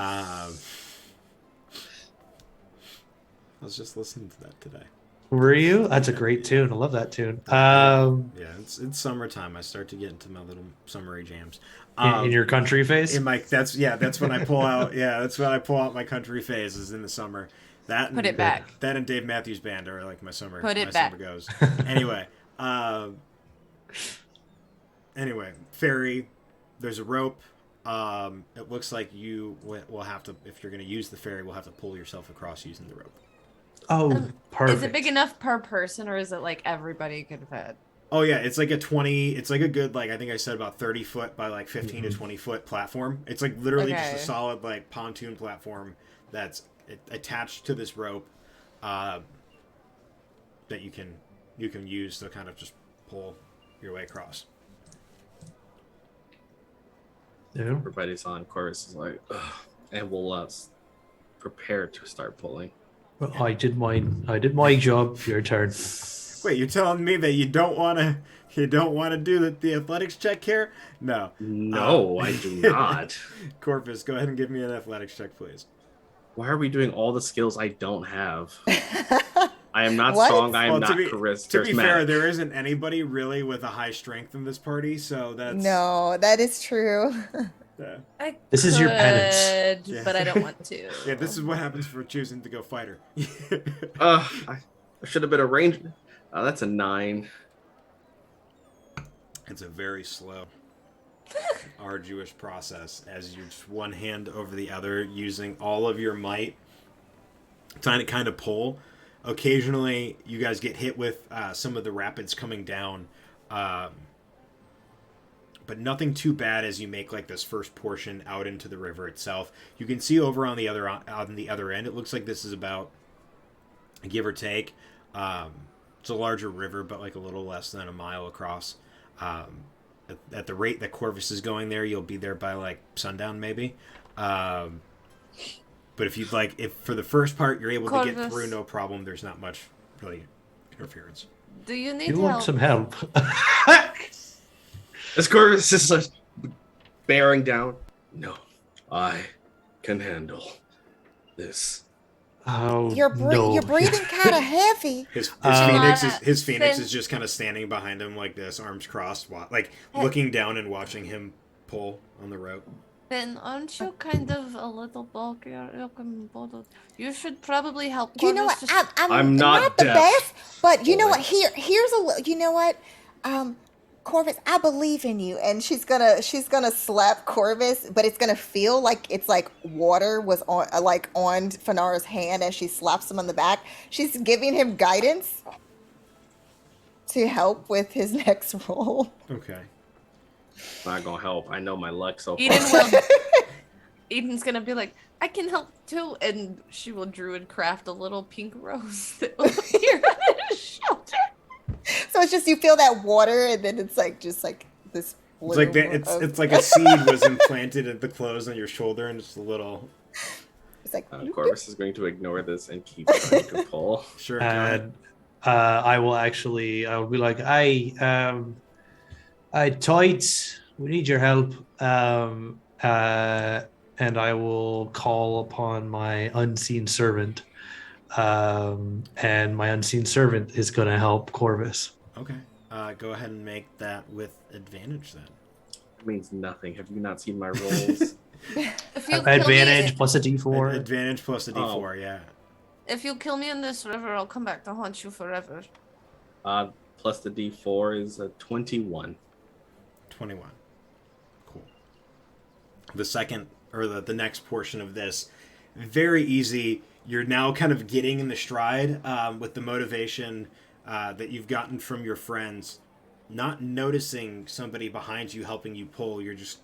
I was just listening to that today. Were you? That's a great tune. I love that tune. Yeah, it's summertime. I start to get into my little summery jams. In your country phase? That's when I pull out. Yeah, that's when I pull out my country phase is in the summer. That Put it back. That and Dave Matthews Band are like my summer. Put it my back. Summer goes. Anyway, ferry. There's a rope. It looks like you will have to, if you're going to use the ferry, will have to pull yourself across using the rope. Oh, perfect. Is it big enough per person, or is it like everybody could fit? Oh yeah, it's like a good, like I think I said about 30 foot by like 15 to 20 foot platform. It's like literally just a solid like pontoon platform that's attached to this rope that you can use to kind of just pull your way across. Yeah. Everybody's on. Chorus is like, ugh. And we'll prepare to start pulling. Well, I did my job. Your turn. Wait, you're telling me that you don't want to do the athletics check here? No. No, I do not. Corvus, go ahead and give me an athletics check, please. Why are we doing all the skills I don't have? I am not What? strong. I am not To be charismatic. fair, there isn't anybody really with a high strength in this party, so that's... No, that is true. Yeah. This is your penance. Yeah. But I don't want to. Yeah, this is what happens for choosing to go fighter. I should have been a ranger. That's a 9. It's a very slow, arduous process as you just one hand over the other, using all of your might, trying to kind of pull. Occasionally, you guys get hit with some of the rapids coming down, but nothing too bad as you make like this first portion out into the river itself. You can see over on the other end, it looks like this is about, give or take, it's a larger river, but like a little less than a mile across. At the rate that Corvus is going there, you'll be there by like sundown maybe. But if for the first part you're able to get through, no problem. There's not much really interference. Do you need You help? want some help? As Corvus is like bearing down. No, I can handle this. Oh, You're no. breathing kind of heavy. His Uh, Phoenix Finn. is just kind of standing behind him like this, arms crossed, like looking down and watching him pull on the rope. Ben, aren't you kind of a little bulkier? You should probably help. You know what? Corvus just- I'm not the deaf, best, but you know boy. what? Here's you know what? Corvus, I believe in you, and she's gonna slap Corvus, but it's gonna feel like it's like water was on on Fanara's hand as she slaps him on the back. She's giving him guidance to help with his next roll. Okay. Not gonna help. I know my luck so far. Eden will. Eden's gonna be like, I can help too, and she will druid craft a little pink rose that will appear in his shelter. So it's just you feel that water, and then it's like just like this. It's like it's like a seed was implanted at the clothes on your shoulder, and just a little. It's like Corvus is going to ignore this and keep trying to pull. Sure. And I will be like, Tights, we need your help. And I will call upon my unseen servant. And my unseen servant is going to help Corvus. Okay. Go ahead and make that with advantage then. It means nothing. Have you not seen my rolls? If you Advantage kill plus a d4. Advantage plus a d4, Oh. yeah. if you kill me in this river, I'll come back to haunt you forever. Plus the D4 is a 21. 21. Cool. The second, or the next portion of this, very easy. You're now kind of getting in the stride with the motivation that you've gotten from your friends. Not noticing somebody behind you helping you pull. You're just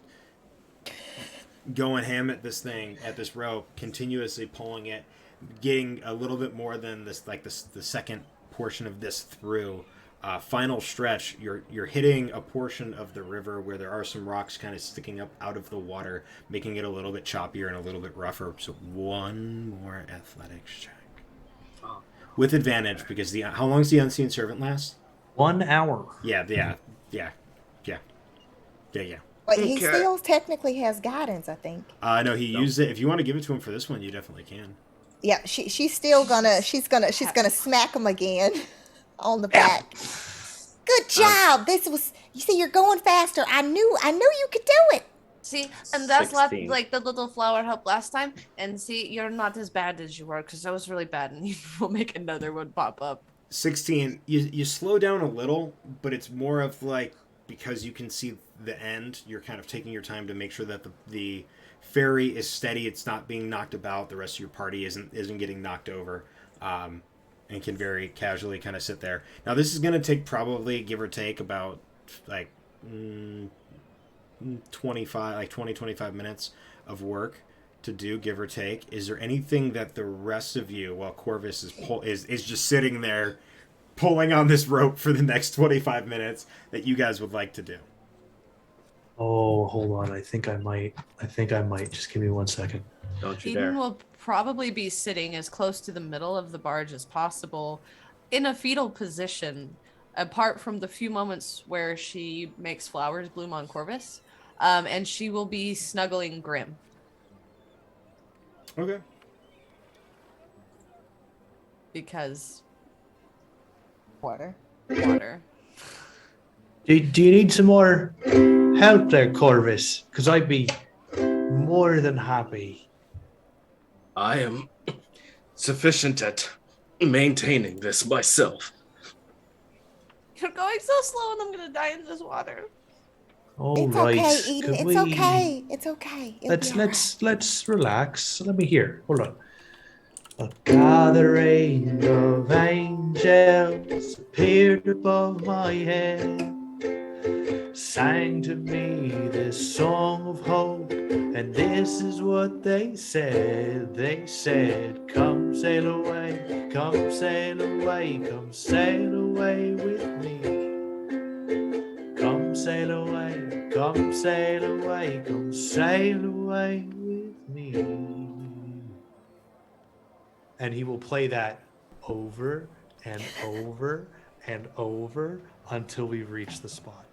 going ham at this thing, at this rope, continuously pulling it, getting a little bit more than the second portion of this through. Final stretch, you're hitting a portion of the river where there are some rocks kind of sticking up out of the water, making it a little bit choppier and a little bit rougher. So one more athletics check. With advantage, because how long does the unseen servant last? 1 hour. Yeah. But he Okay. still technically has guidance, I think. No, he used it. If you want to give it to him for this one, you definitely can. Yeah, she's still gonna smack him again on the back. Good job. This was, you see, you're going faster. I knew you could do it. See, and that's 16. like the little flower help last time. And see, you're not as bad as you were, because that was really bad, and we'll make another one pop up. 16. You slow down a little, but it's more of like, because you can see the end, you're kind of taking your time to make sure that the ferry is steady. It's not being knocked about. The rest of your party isn't getting knocked over, and can very casually kind of sit there. Now this is going to take probably, give or take, about like 25 minutes of work to do, give or take. Is there anything that the rest of you, while Corvus is just sitting there pulling on this rope for the next 25 minutes, that you guys would like to do? Oh, hold on. I think I might. Just give me 1 second. Don't you Eden dare. will probably be sitting as close to the middle of the barge as possible, in a fetal position, apart from the few moments where she makes flowers bloom on Corvus, and she will be snuggling Grim. Okay. Because Water. water. Do you need some more help there, Corvus? Because I'd be more than happy. I am sufficient at maintaining this myself. You're going so slow, and I'm gonna die in this water. All It's right. okay, Eden. Could It's we- okay. It's okay. It'll be all right. Let's relax. Let me hear. Hold on. A gathering of angels appeared above my head, sang to me this song of hope, and this is what they said. They said, "Come sail away, come sail away, come sail away with me. Come sail away, come sail away, come sail away with me." And he will play that over and over and over until we reach the spot.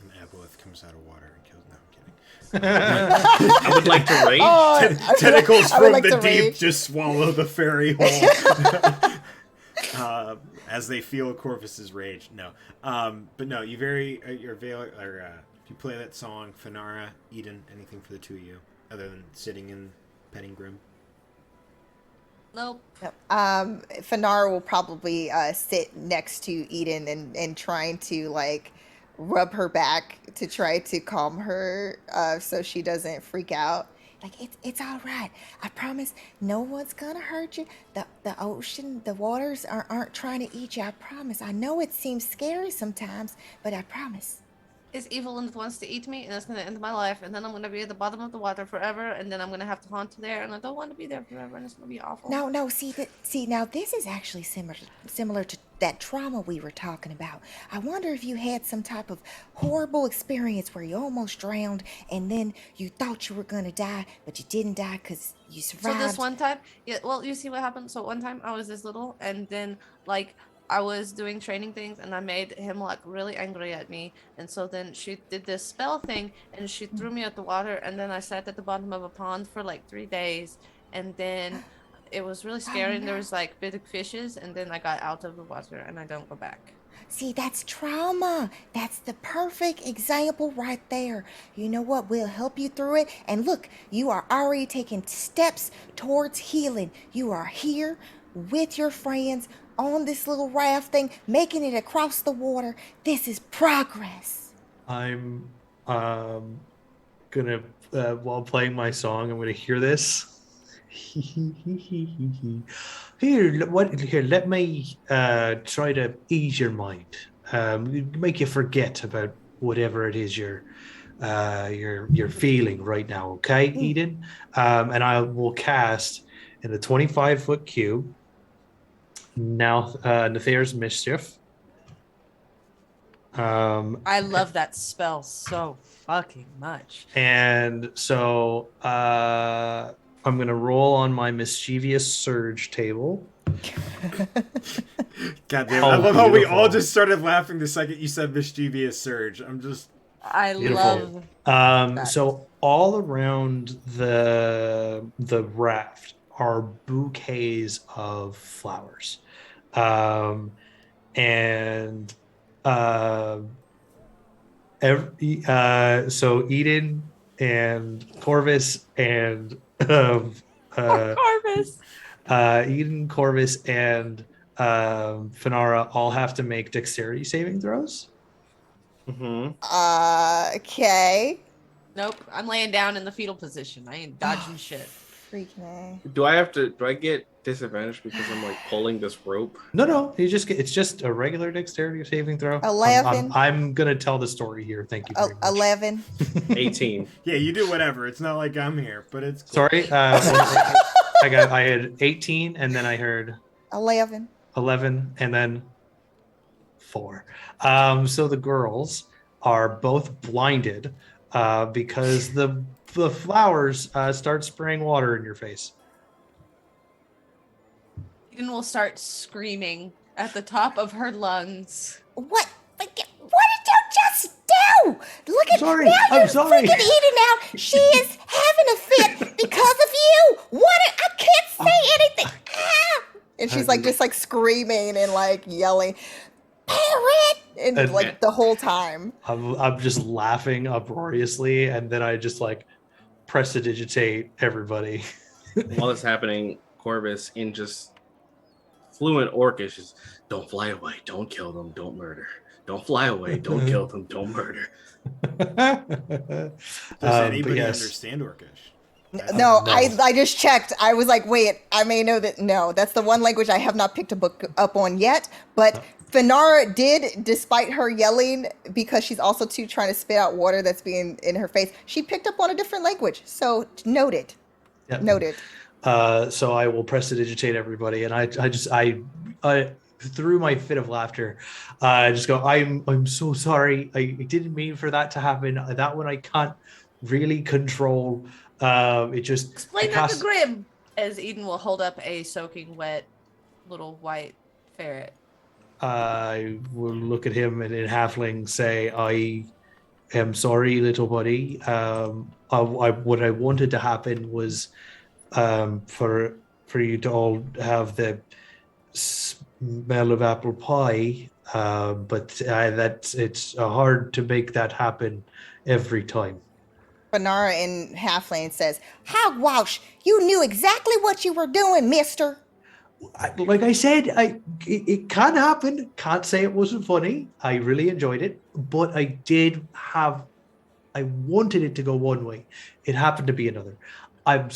An aboleth comes out of water and kills. No, I'm kidding. I would like to rage. Tentacles I would from like the to deep rage. just swallow the fairy whole. As they feel Corvus's rage. No, but no, you you play that song, Fenara, Eden, anything for the two of you other than sitting and petting Grim? Nope. Fanar will probably sit next to Eden and trying to like rub her back to try to calm her so she doesn't freak out. Like it's all right. I promise no one's gonna hurt you. The ocean, the waters aren't trying to eat you. I promise. I know it seems scary sometimes, but I promise. Is evil and wants to eat me, and it's gonna end my life, and then I'm gonna be at the bottom of the water forever, and then I'm gonna have to haunt there, and I don't want to be there forever, and it's gonna be awful. No. See, now this is actually similar to that trauma we were talking about. I wonder if you had some type of horrible experience where you almost drowned, and then you thought you were gonna die, but you didn't die because you survived. So this one time, yeah. Well, you see what happened. So one time I was this little, and then like I was doing training things, and I made him like really angry at me, and so then she did this spell thing, and she threw me at the water, and then I sat at the bottom of a pond for like 3 days, and then it was really scary, and there was like big fishes, and then I got out of the water, and I don't go back. See, that's trauma. That's the perfect example right there. You know what? We'll help you through it. And look, you are already taking steps towards healing. You are here with your friends on this little raft thing, making it across the water. This is progress. I'm gonna while playing my song, I'm gonna hear this. Here, let me try to ease your mind, make you forget about whatever it is you're feeling right now. Okay, Eden, and I will cast in the 25-foot cube. Now, Nethair's Mischief. I love that spell so fucking much. And so I'm going to roll on my Mischievous Surge table. God damn, Oh, I love how we beautiful. all just started laughing the second you said Mischievous Surge. I'm just... I Beautiful. love that. So all around the raft are bouquets of flowers. And so Eden and Corvus and Corvus. Eden, Corvus, and Fenara all have to make dexterity saving throws. Mm-hmm. Okay. Nope, I'm laying down in the fetal position. I ain't dodging shit. Freaking A. Do I get disadvantage because I'm like pulling this rope? No, it's just a regular dexterity saving throw. 11. I'm gonna tell the story here. Thank you very much. 11. 18. Yeah, you do whatever. It's not like I'm here, but it's cool. Sorry, I had 18, and then I heard 11. 11, and then 4. So the girls are both blinded because the flowers start spraying water in your face. Eden will start screaming at the top of her lungs. What? What did you just do? Look at Sorry, now I'm you're sorry. freaking Eden out. She is having a fit because of you. I can't say anything. Ah! And she's like just like screaming and like yelling, "Parrot!" and like the whole time. I'm just laughing uproariously, and then I just like prestidigitate everybody. While this happening, Corvus in just fluent Orcish is, don't fly away, don't kill them, don't murder. Don't fly away, don't kill them, don't murder. Does anybody yes. understand Orcish? No, No. I just checked. I was like, wait, I may know that. No, that's the one language I have not picked a book up on yet. But Fenara did, despite her yelling, because she's also too trying to spit out water that's being in her face, she picked up on a different language. So noted. Yep. Noted. So I will prestidigitate everybody, and I through my fit of laughter, I just go, I'm so sorry. I didn't mean for that to happen. That one I can't really control. It just Explain that to Grim. As Eden will hold up a soaking wet little white ferret. I will look at him and in halfling say, I am sorry, little buddy. What I wanted to happen was for you to all have the smell of apple pie, but that's it's hard to make that happen every time. Fanara in Halfling says, "Hogwash, you knew exactly what you were doing, mister." Like I said, it can happen. Can't say it wasn't funny. I really enjoyed it, but I wanted it to go one way. It happened to be another. I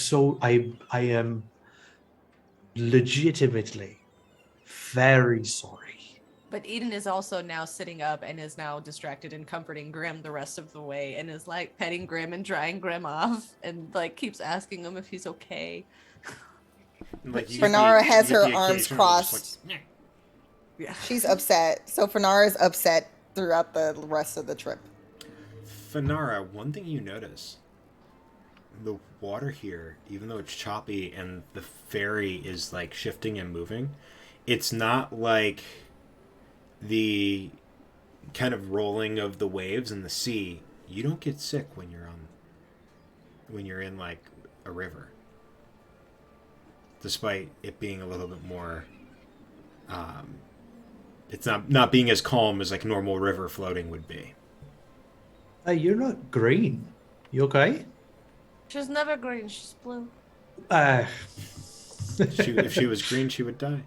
am legitimately very sorry. But Eden is also now sitting up and is now distracted and comforting Grim the rest of the way and is like petting Grim and drying Grim off and like keeps asking him if he's okay. Like Fanara has her arms occasional crossed. just like, Yeah. She's upset. So Fanara is upset throughout the rest of the trip. Fanara, one thing you notice, the water here, even though it's choppy and the ferry is like shifting and moving, it's not like the kind of rolling of the waves in the sea. You don't get sick when you're in like a river, despite it being a little bit more it's not being as calm as like normal river floating would be. You're not green. You okay? She's never green, she's blue. If she was green, she would die.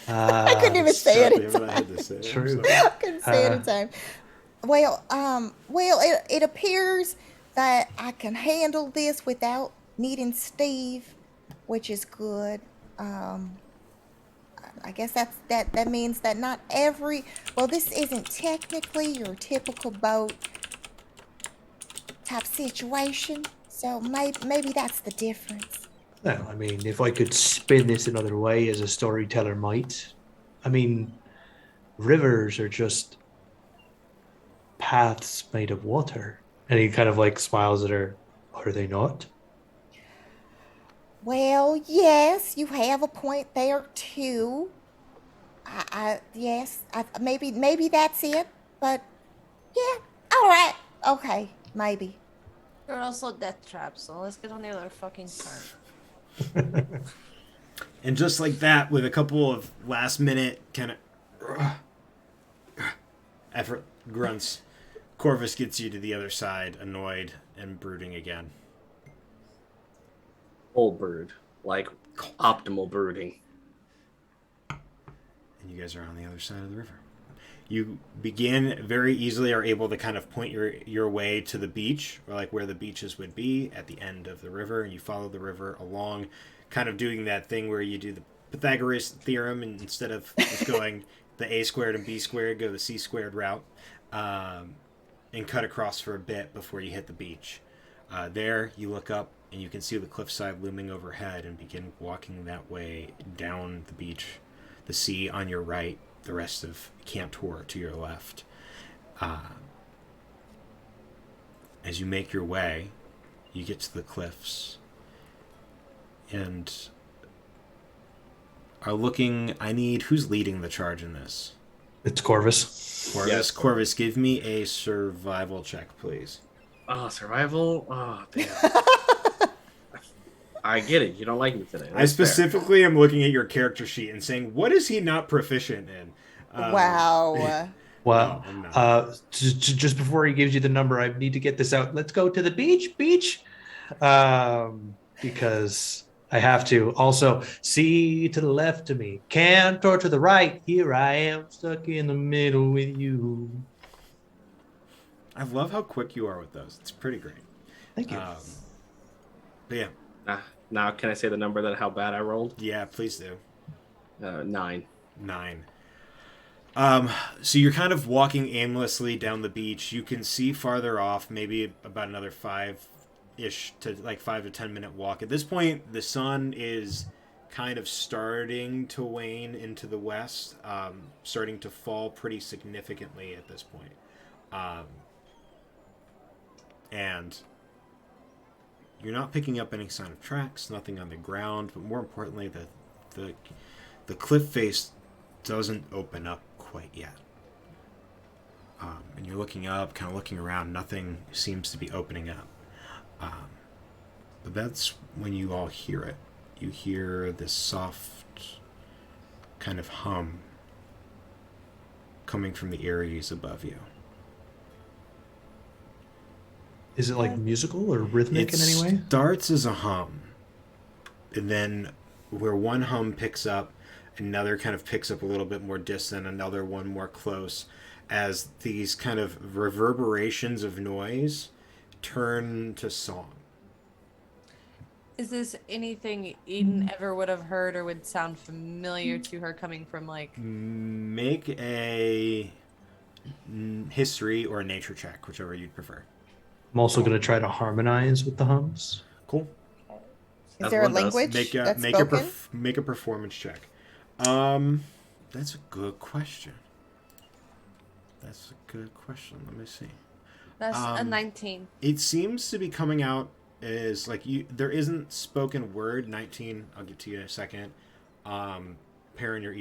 I couldn't even say it in Damn it, I time. had to say it. I'm True. sorry. I couldn't say it in time. Well, it appears that I can handle this without needing Steve, which is good. I guess that means that not every, well, this isn't technically your typical boat type situation, so maybe that's the difference. Well, I mean, if I could spin this another way as a storyteller might, I mean, rivers are just paths made of water. And he kind of like smiles at her. Are they not? Well, yes, you have a point there too. Maybe that's it, but yeah, all right, okay, maybe. They're also death traps, so let's get on the other fucking part. And just like that, with a couple of last minute kind of effort grunts, Corvus gets you to the other side, annoyed and brooding again. Full brood, like optimal brooding. And you guys are on the other side of the river. You very easily are able to kind of point your way to the beach, or like where the beaches would be at the end of the river, and you follow the river along, kind of doing that thing where you do the Pythagoras theorem, and instead of just going the a squared and b squared, go the c squared route, and cut across for a bit before you hit the beach. There, you look up and you can see the cliffside looming overhead and begin walking that way down the beach, the sea on your right, the rest of Camp Tour to your left. As you make your way, you get to the cliffs and are looking. Who's leading the charge in this? It's Corvus. Corvus. Yes. Corvus, give me a survival check, please. Oh, survival? Oh, damn. I get it. You don't like me today. I That's fair. specifically am looking at your character sheet and saying, what is he not proficient in? Wow. Well, No, I'm not. just before he gives you the number, I need to get this out. Let's go to the beach, because I have to. Also, see to the left of me, Cantor to the right. Here I am, stuck in the middle with you. I love how quick you are with those. It's pretty great. Thank you. But yeah. Now, can I say the number that how bad I rolled? Yeah, please do. 9. 9. So you're kind of walking aimlessly down the beach. You can see farther off, maybe about another 5-ish to 5 to 10 minute walk. At this point, the sun is kind of starting to wane into the west, starting to fall pretty significantly at this point. And you're not picking up any sign of tracks, nothing on the ground, but more importantly, the cliff face doesn't open up quite yet. And you're looking up, kind of looking around. Nothing seems to be opening up. But that's when you all hear it. You hear this soft kind of hum coming from the areas above you. Is it like musical or rhythmic in any way? It starts as a hum, and then where one hum picks up, another kind of picks up a little bit more distant, another one more close, as these kind of reverberations of noise turn to song. Is this anything Eden ever would have heard or would sound familiar to her coming from, like... Make a history or a nature check, whichever you'd prefer. I'm also going to try to harmonize with the hums. Cool. Is there a Everyone does. language that's Make spoken? make a performance check. That's a good question. Let me see. That's a 19. It seems to be coming out as like there isn't spoken word. 19. I'll get to you in a second. Perrin, you're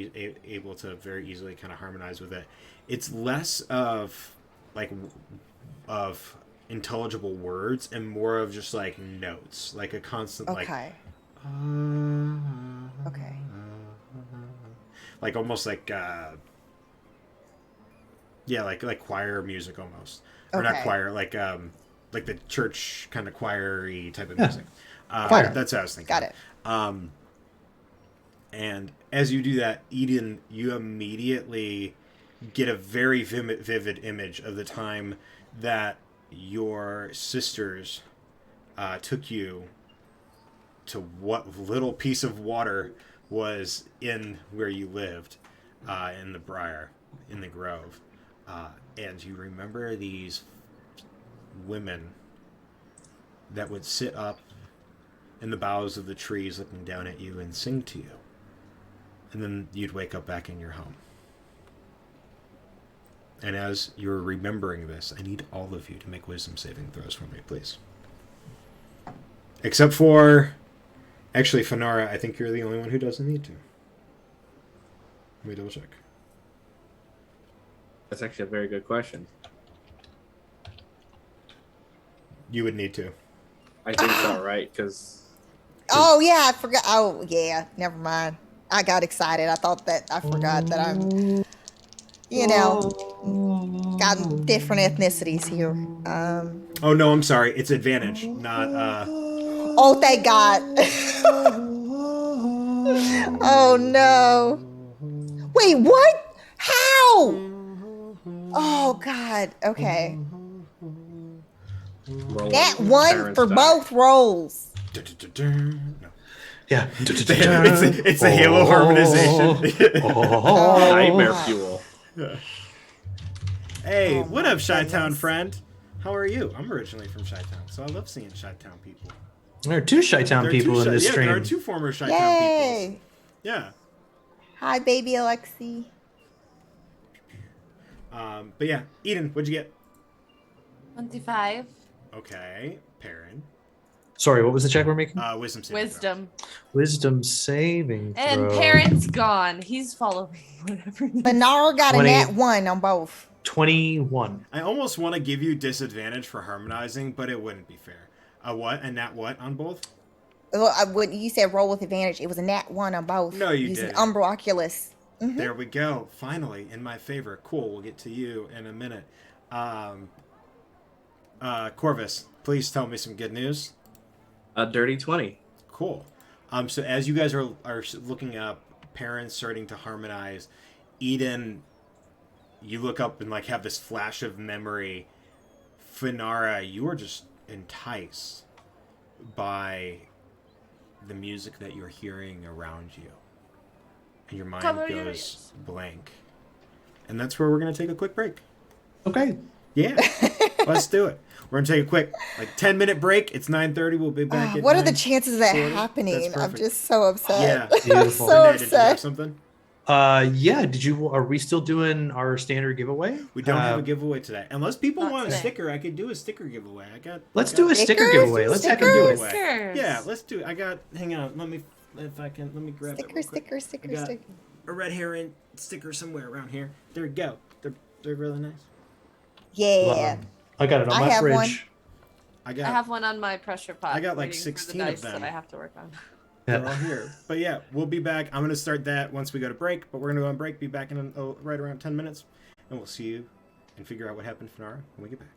able to very easily kind of harmonize with it. It's less of intelligible words and more of just like notes, like a constant Okay. Okay. like almost like like choir music almost, or not Okay. choir, like the church kind of choir-y type of music. Choir. That's what I was thinking. Got it. And as you do that, Eden, you immediately get a very vivid image of the time that your sisters took you to what little piece of water was in where you lived, in the briar, in the grove. And you remember these women that would sit up in the boughs of the trees looking down at you and sing to you. And then you'd wake up back in your home. And as you're remembering this, I need all of you to make wisdom saving throws for me, please. Except for... Actually, Fanara, I think you're the only one who doesn't need to. Let me double check. That's actually a very good question. You would need to. I think so, right? Because Oh yeah, I forgot. Oh yeah, never mind. I got excited. I thought that I forgot that I'm, got different ethnicities here. Oh, no, I'm sorry. It's advantage, not... Oh, thank God. Oh no. Wait, what? How? Oh God. Okay. That one for both roles. No. Yeah. It's a Halo harmonization. nightmare fuel. Hey, Oh what my up, Chi-Town goodness. friend? How are you? I'm originally from Chi-Town, so I love seeing Chi-Town people. There are two Chi-Town people in this stream. There are two former Chi-Town Yay. peoples. Yeah. Hi, baby Alexi. But yeah, Eden, what'd you get? 25. Okay, Perrin. Sorry, what was the check we're making? Wisdom saving throw. Wisdom. Wisdom saving throw. And Perrin's gone. He's following whatever. Lenara got 20. a nat 1 on both. 21. I almost want to give you disadvantage for harmonizing, but it wouldn't be fair. A what? A nat what on both? Well, you said roll with advantage. It was a nat 1 on both. No, you using didn't. Umbral Oculus. Mhm. There we go. Finally, in my favor. Cool. We'll get to you in a minute. Corvus, please tell me some good news. A dirty 20. Cool. So as you guys are looking up, parents starting to harmonize, Eden, you look up and like have this flash of memory. Finara, you are just enticed by the music that you're hearing around you. And your mind Cover your goes ears. blank. And that's where we're going to take a quick break. Okay. Yeah, let's do it. We're going to take a quick 10-minute break. It's 9:30. We'll be back at What are the 9. chances of that 40? happening? That's I'm perfect. just so upset. Yeah. I'm Beautiful. so Renee, did you have upset. something? Yeah, are we still doing our standard giveaway? We don't have a giveaway today. Unless people Not want a today. sticker, I could do a sticker giveaway. Let's do a sticker Stickers? giveaway. Let's have him do it. Stickers? Stickers. Yeah, let's do it. Hang on. Let me grab Sticker, that real quick. sticker, sticker, I got- sticker. a Red Hare Inn sticker somewhere around here. There we go. They're really nice. Yeah. I got it on I my have fridge. one. I have one on my pressure pot. I got like waiting for 16 the of dice them. that I have to work on. They're all here. But yeah, we'll be back. I'm going to start that once we go to break, but we're going to go on break, be back in right around 10 minutes, and we'll see you and figure out what happened for Nara when we get back.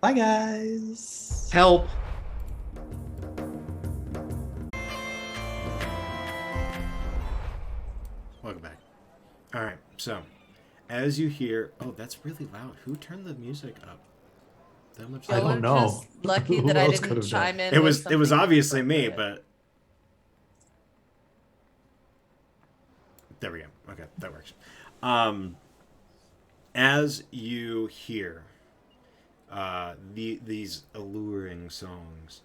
Bye, guys. Help. Welcome back. All right, so as you hear, oh, that's really loud. Who turned the music up that much? I Y'all don't are know. just lucky Who that I else didn't could have done chime in. It with was something obviously me, appropriate. but there we go. Okay, that works. As you hear these alluring songs,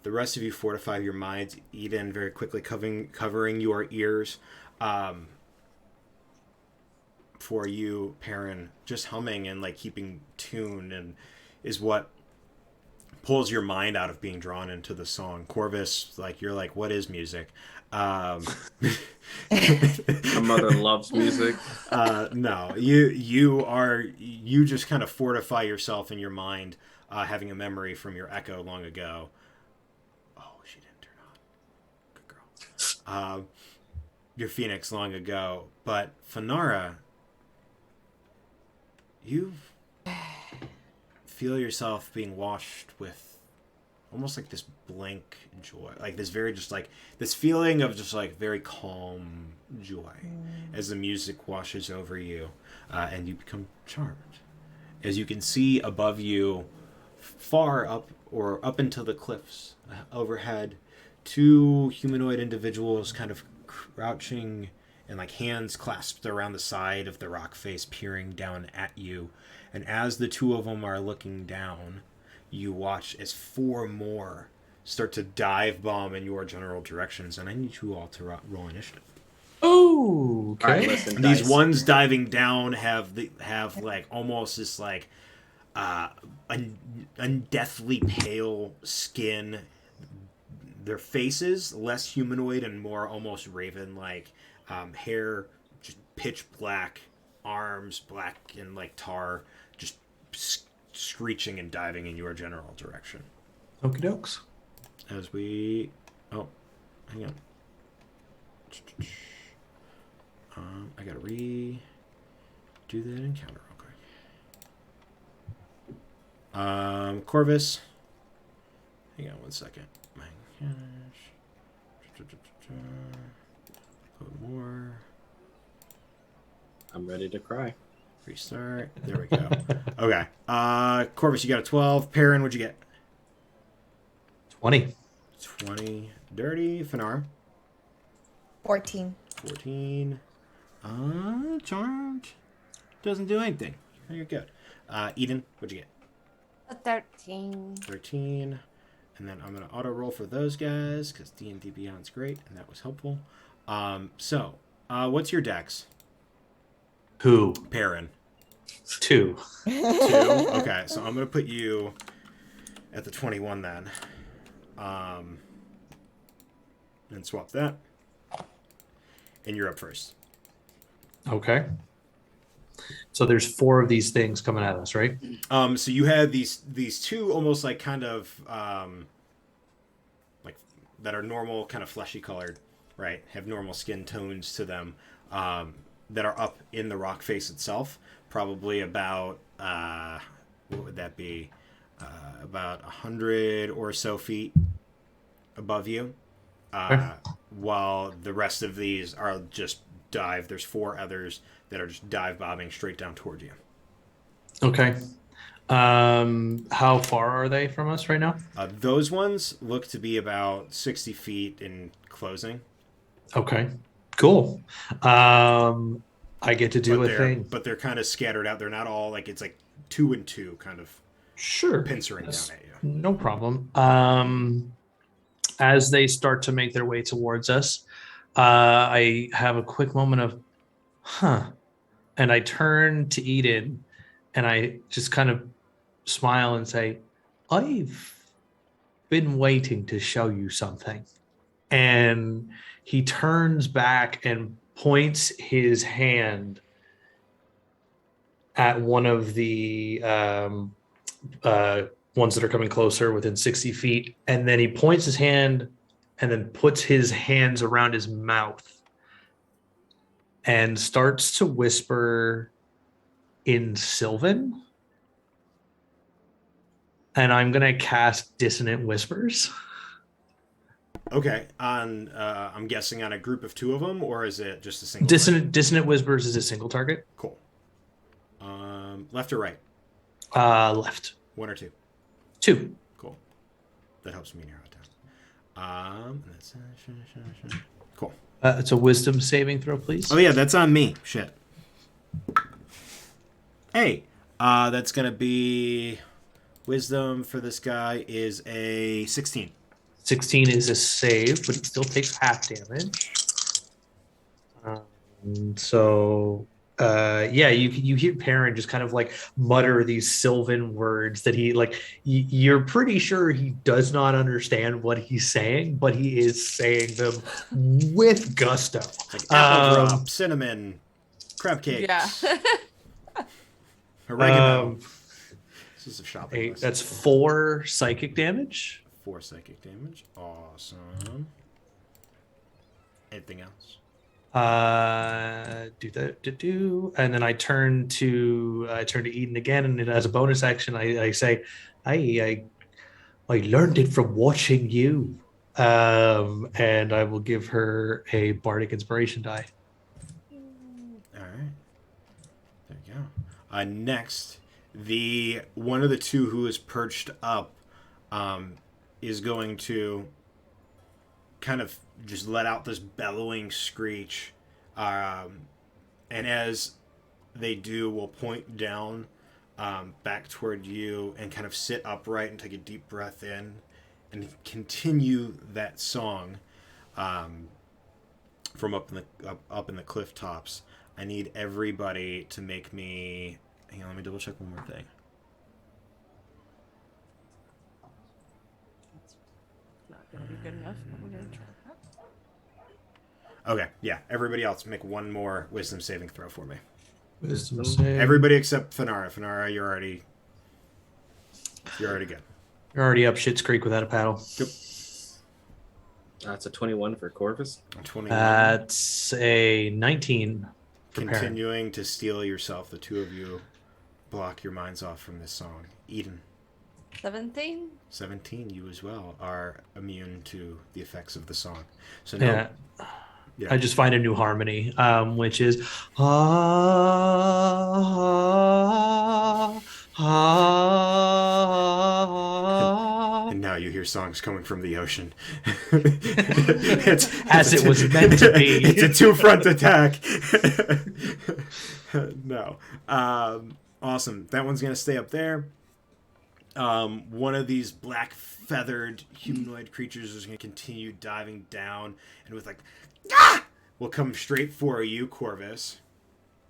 the rest of you fortify your minds. Eden very quickly covering your ears. For you, Perrin, just humming and like keeping tune and is what pulls your mind out of being drawn into the song. Corvus, like you're like, what is music? My mother loves music. No, you just kind of fortify yourself in your mind, having a memory from your echo long ago. Oh, she didn't turn on. Good girl. Your Phoenix long ago, but Fanara, you feel yourself being washed with almost like this blank joy, like this very just like this feeling of just like very calm joy as the music washes over you, and you become charmed. As you can see above you, far up or up into the cliffs overhead, two humanoid individuals kind of crouching and like hands clasped around the side of the rock face, peering down at you. And as the two of them are looking down, you watch as four more start to dive bomb in your general directions. And I need you all to roll initiative. Oh, okay. All right, listen, These dice. ones diving down have like almost this like undeathly pale skin. Their faces less humanoid and more almost raven like. Hair just pitch black, arms black and like tar, just screeching and diving in your general direction. Okie dokes. As we, oh, hang on. I gotta do that encounter real quick. Corvus. Hang on one second. My gosh. More. I'm ready to cry. Restart. There we go. Okay. Corvus, you got a 12. Perrin, what'd you get? 20. 20. Dirty. Fanar. 14. 14. Charmed. Doesn't do anything. You're good. Eden, what'd you get? A 13. 13. And then I'm going to auto roll for those guys because D&D Beyond's great and that was helpful. So, what's your dex? Who? Perrin. 2. 2. Okay, so I'm going to put you at the 21 then. And swap that. And you're up first. Okay. So there's 4 of these things coming at us, right? So you have these two almost like kind of like that are normal, kind of fleshy colored, right? Have normal skin tones to them, that are up in the rock face itself. Probably about what would that be? About 100 or so feet above you. While the rest of these are just dive. There's 4 others that are just dive bombing straight down toward you. Okay. How far are they from us right now? Those ones look to be about 60 feet in closing. Okay. Cool. I get to do a thing. But they're kind of scattered out. They're not all like, it's like 2 and 2 kind of Sure. pincering That's down at you. No problem. As they start to make their way towards us, I have a quick moment of, and I turn to Eden and I just kind of smile and say, I've been waiting to show you something. And he turns back and points his hand at one of the ones that are coming closer within 60 feet. And then he points his hand and then puts his hands around his mouth and starts to whisper in Sylvan. And I'm going to cast Dissonant Whispers. Okay. On, I'm guessing on a group of 2 of them, or is it just a single? Dissonant Whispers is a single target. Cool. Left or right? Left. 1 or 2? 2. Cool. That helps me narrow it down. That's cool. It's a Wisdom saving throw, please. Oh yeah, that's on me. Shit. Hey, that's gonna be Wisdom for this guy is a 16. 16 is a save, but he still takes half damage. You hear Perrin just kind of like mutter these Sylvan words that he like. You're pretty sure he does not understand what he's saying, but he is saying them with gusto. Like apple drop, cinnamon, crab cakes. Yeah. Oregano. This is a shopping list. That's 4 psychic damage. 4 psychic damage. Awesome. Anything else? And then I turn to Eden again, and as a bonus action, I say, I learned it from watching you, and I will give her a bardic inspiration die. All right, there you go. Next, the one of the 2 who is perched up, is going to kind of just let out this bellowing screech, and as they do, will point down back toward you and kind of sit upright and take a deep breath in and continue that song from up in the cliff tops. I need everybody to make me. Hang on, let me double check one more thing. Not gonna be good enough, but we're gonna try that. Okay, yeah. Everybody else make one more wisdom saving throw for me. Wisdom save. Everybody except Finara. Finara, you're already good. You're already up Shit's Creek without a paddle. Yep. That's a 21 for Corvus. 21. That's a 19 for Perrin. Continuing to steel yourself, the 2 of you block your minds off from this song. Eden. 17. 17, you as well are immune to the effects of the song. So now, Yeah. I just find a new harmony, which is and now you hear songs coming from the ocean. As it was meant to be. It's a 2-front attack. No. Awesome. That one's gonna stay up there. One of these black feathered humanoid creatures is going to continue diving down and with will come straight for you, Corvus,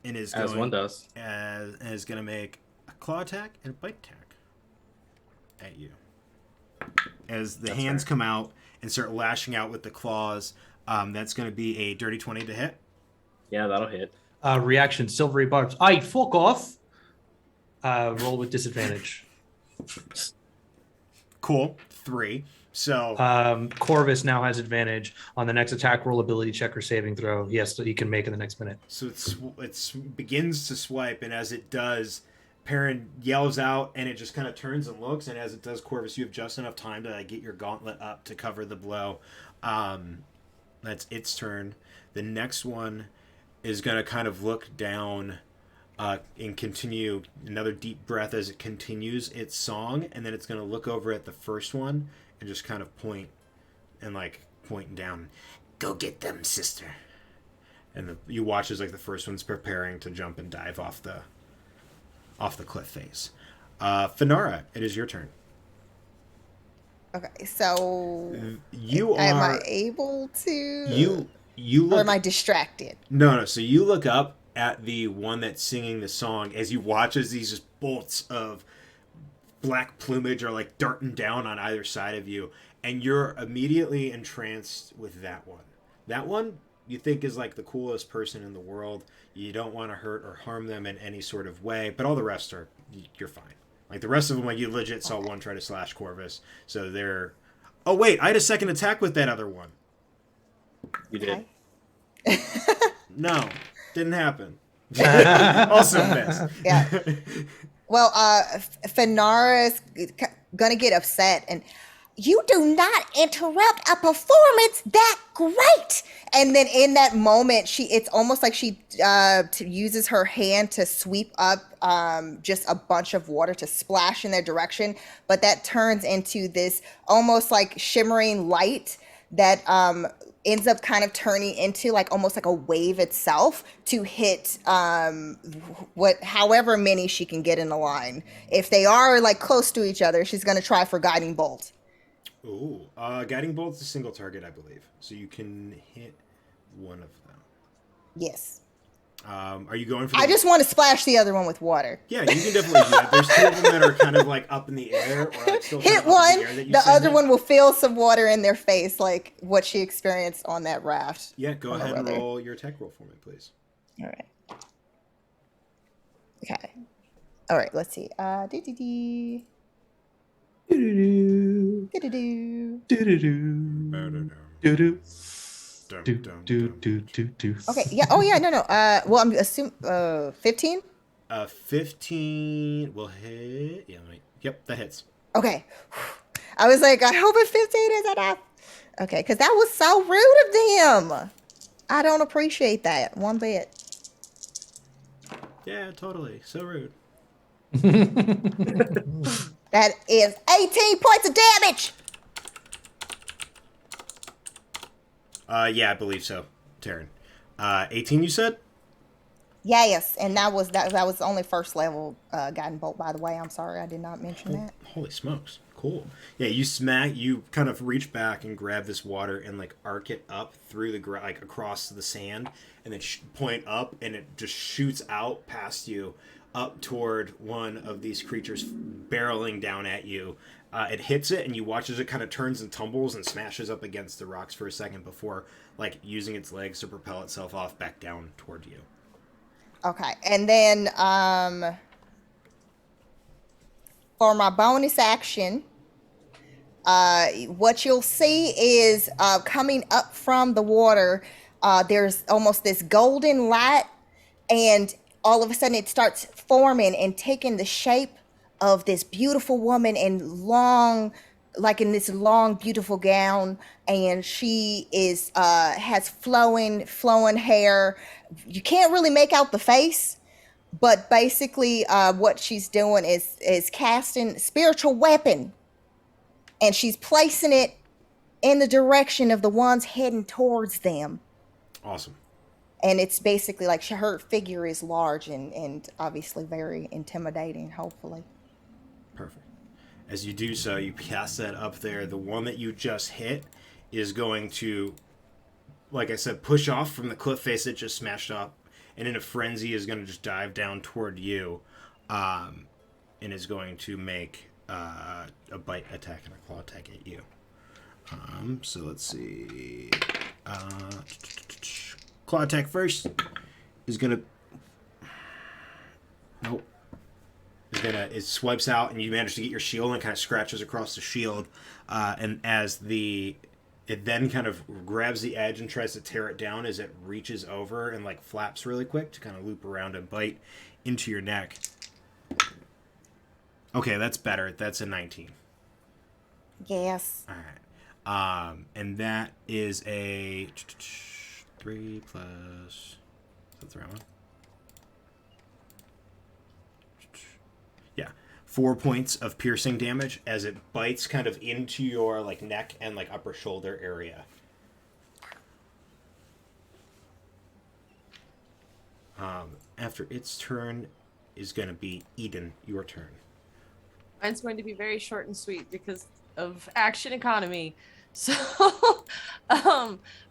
and is As one does. And is going to make a claw attack and a bite attack at you. As the hands come out and start lashing out with the claws, that's going to be a dirty 20 to hit. Yeah, that'll hit. Reaction, silvery barbs. Aye, fuck off. Roll with disadvantage. Cool. 3. So Corvus now has advantage on the next attack roll, ability check, or saving throw. He can make in the next minute. So it begins to swipe, and as it does, Perrin yells out, and it just kind of turns and looks. And as it does, Corvus, you have just enough time to get your gauntlet up to cover the blow. That's its turn. The next one is going to kind of look down and continue another deep breath as it continues its song, and then it's going to look over at the first one and just kind of point down. Go get them, sister. And you watch as the first one's preparing to jump and dive off the cliff face. Finara, it is your turn. Okay, so you am are. I able to? You look. Or am I distracted? No. So you look up at the one that's singing the song as you watch as these just bolts of black plumage are darting down on either side of you, and you're immediately entranced with that one. That one you think is like the coolest person in the world. You don't want to hurt or harm them in any sort of way, but all the rest are you're fine. Like the rest of them, like you legit saw one try to slash Corvus, so they're. Oh wait, I had a second attack with that other one. You did. No, didn't happen. Also missed. Yeah. Well, Fenara is gonna get upset, and you do not interrupt a performance that great. And then in that moment, it's almost like she uses her hand to sweep up just a bunch of water to splash in their direction, but that turns into this almost like shimmering light that ends up kind of turning into like almost like a wave itself to hit however many she can get in a line. If they are like close to each other, she's going to try for guiding bolt. Ooh, guiding bolt's a single target, I believe, so you can hit one of them. Yes. Are you going for? I just want to splash the other one with water. Yeah, you can definitely do that. There's two of them that are kind of like up in the air, or like still Hit kind of up one, in the air that you the send other it. one will feel some water in their face, like what she experienced on that raft. Yeah, go on her ahead and brother. roll your tech roll for me, please. All right. Okay. All right. Let's see. Dee-dee-dee. Do-do-do. Dee-dee-doo. Do-do-do. Do-do. Dum, Do, dum, do, dum. do, do, do. Okay. Yeah. Oh yeah. No. Well, I'm assuming 15. 15 will hit. Yeah, yep, that hits. Okay. I was like, I hope a 15 is enough. Okay, because that was so rude of them. I don't appreciate that one bit. Yeah, totally. So rude. That is 18 points of damage. Yeah, I believe so, Taryn. 18, you said? Yes, and that was only first level guiding bolt. By the way, I'm sorry I did not mention that. Holy smokes. Cool. Yeah, you kind of reach back and grab this water and like arc it up through the like across the sand, and then point up, and it just shoots out past you up toward one of these creatures barreling down at you. It hits it, and you watch as it kind of turns and tumbles and smashes up against the rocks for a second before like using its legs to propel itself off back down toward you. Okay, and then for my bonus action, what you'll see is coming up from the water, there's almost this golden light, and all of a sudden it starts forming and taking the shape of this beautiful woman in this long, beautiful gown, and she is has flowing hair. You can't really make out the face, but basically what she's doing is casting spiritual weapon, and she's placing it in the direction of the ones heading towards them. Awesome. And it's basically like her figure is large and obviously very intimidating, hopefully. Perfect. As you do so, you cast that up there. The one that you just hit is going to, like I said, push off from the cliff face that just smashed up, and in a frenzy is going to just dive down toward you, and is going to make a bite attack and a claw attack at you. So let's see. Claw attack first is going to... Nope. It swipes out, and you manage to get your shield, and kind of scratches across the shield, and it then kind of grabs the edge and tries to tear it down as it reaches over and like flaps really quick to kind of loop around and bite into your neck. Okay, that's better. That's a 19. Yes. All right. And that is a 3 plus. Is that the right one? Yeah, 4 points of piercing damage as it bites kind of into your like neck and like upper shoulder area. After its turn is going to be Eden, your turn. Mine's going to be very short and sweet because of action economy. So,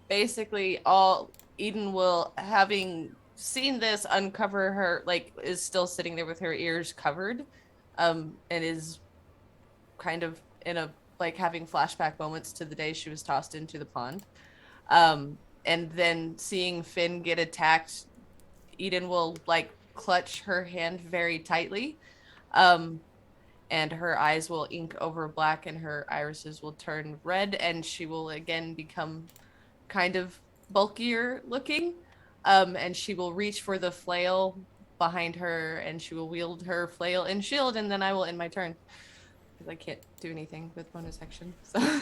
basically, all Eden will, having seen this, uncover her, like, is still sitting there with her ears covered, and is kind of in a, like, having flashback moments to the day she was tossed into the pond. And then seeing Finn get attacked, Eden will like clutch her hand very tightly. And her eyes will ink over black and her irises will turn red and she will again become kind of bulkier looking. And she will reach for the flail behind her and she will wield her flail and shield, and then I will end my turn because I can't do anything with bonus action. So.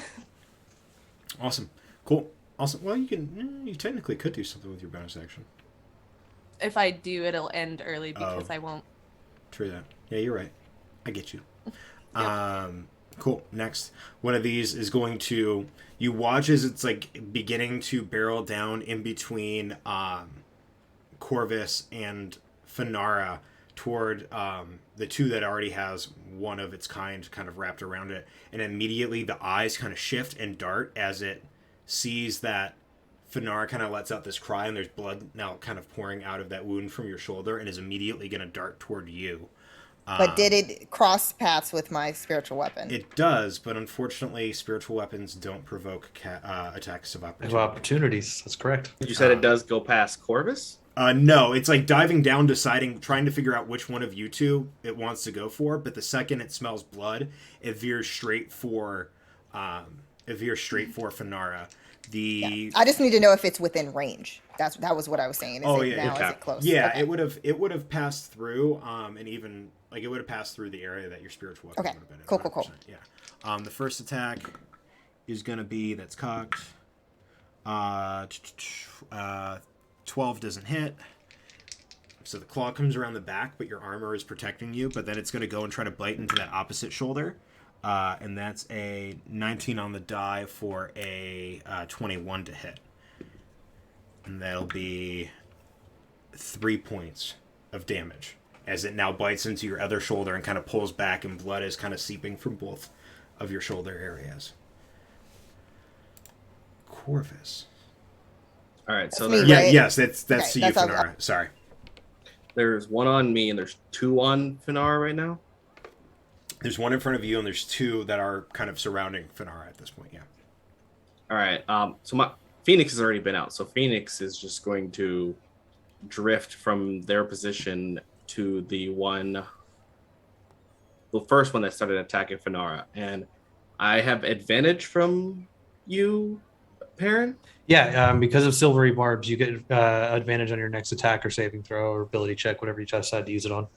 Awesome. Cool. Awesome. Well, you technically could do something with your bonus action. If I do, it'll end early because I won't. True that. Yeah, you're right. I get you. Yep. Cool. Next, one of these is going to, you watch as it's like beginning to barrel down in between Corvus and Finara toward the two that already has one of its kind of wrapped around it, and immediately the eyes kind of shift and dart as it sees that Finara kind of lets out this cry and there's blood now kind of pouring out of that wound from your shoulder and is immediately going to dart toward you. But did it cross paths with my spiritual weapon? It does, but unfortunately, spiritual weapons don't provoke attacks of opportunity. Opportunities. That's correct. You said it does go past Corvus? No, it's like diving down, trying to figure out which one of you two it wants to go for. But the second it smells blood, it veers straight for Finara. I just need to know if it's within range. That was what I was saying. Is it close? Yeah, okay. it would have passed through, and even like it would have passed through the area that your spiritual weapon would have been in. Cool. Yeah. The first attack is gonna be that's cocked. 12 doesn't hit. So the claw comes around the back, but your armor is protecting you. But then it's gonna go and try to bite into that opposite shoulder. And that's a 19 on the die for a 21 to hit. And that'll be 3 points of damage as it now bites into your other shoulder and kind of pulls back, and blood is kind of seeping from both of your shoulder areas. Corvus. All right, so That's me, there's, right? Yes, that's Okay, to you, that's Finara. Sorry. there's one on me and there's two on Finara right now. There's one in front of you, and there's two that are kind of surrounding Finara at this point. Yeah. All right. So my Phoenix has already been out, so Phoenix is just going to drift from their position to the first one that started attacking Finara, and I have advantage from you, Perrin. Yeah, because of silvery barbs, you get advantage on your next attack or saving throw or ability check, whatever you decide to use it on.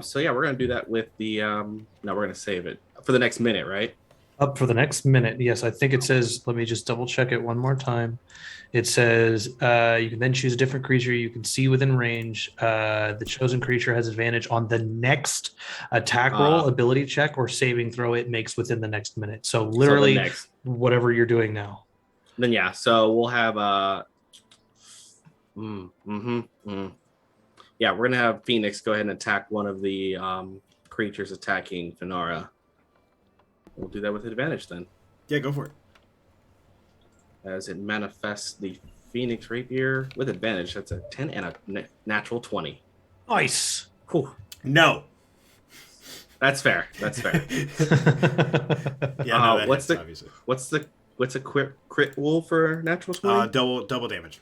So yeah, we're gonna do that with the no, we're gonna save it for the next minute, right? Up for the next minute. Yes, I think it says, let me just double check it one more time. It says you can then choose a different creature you can see within range. The chosen creature has advantage on the next attack roll, ability check, or saving throw it makes within the next minute. So literally whatever you're doing now. Then yeah, so we'll have yeah, we're gonna have Phoenix go ahead and attack one of the creatures attacking Finara. We'll do that with advantage then. Yeah, go for it. As it manifests the Phoenix Rapier with advantage. That's a 10 and a natural 20. Nice. Cool. No. That's fair. That's fair. Yeah, no, what's hits, the obviously. what's a crit roll for natural 20? Double damage.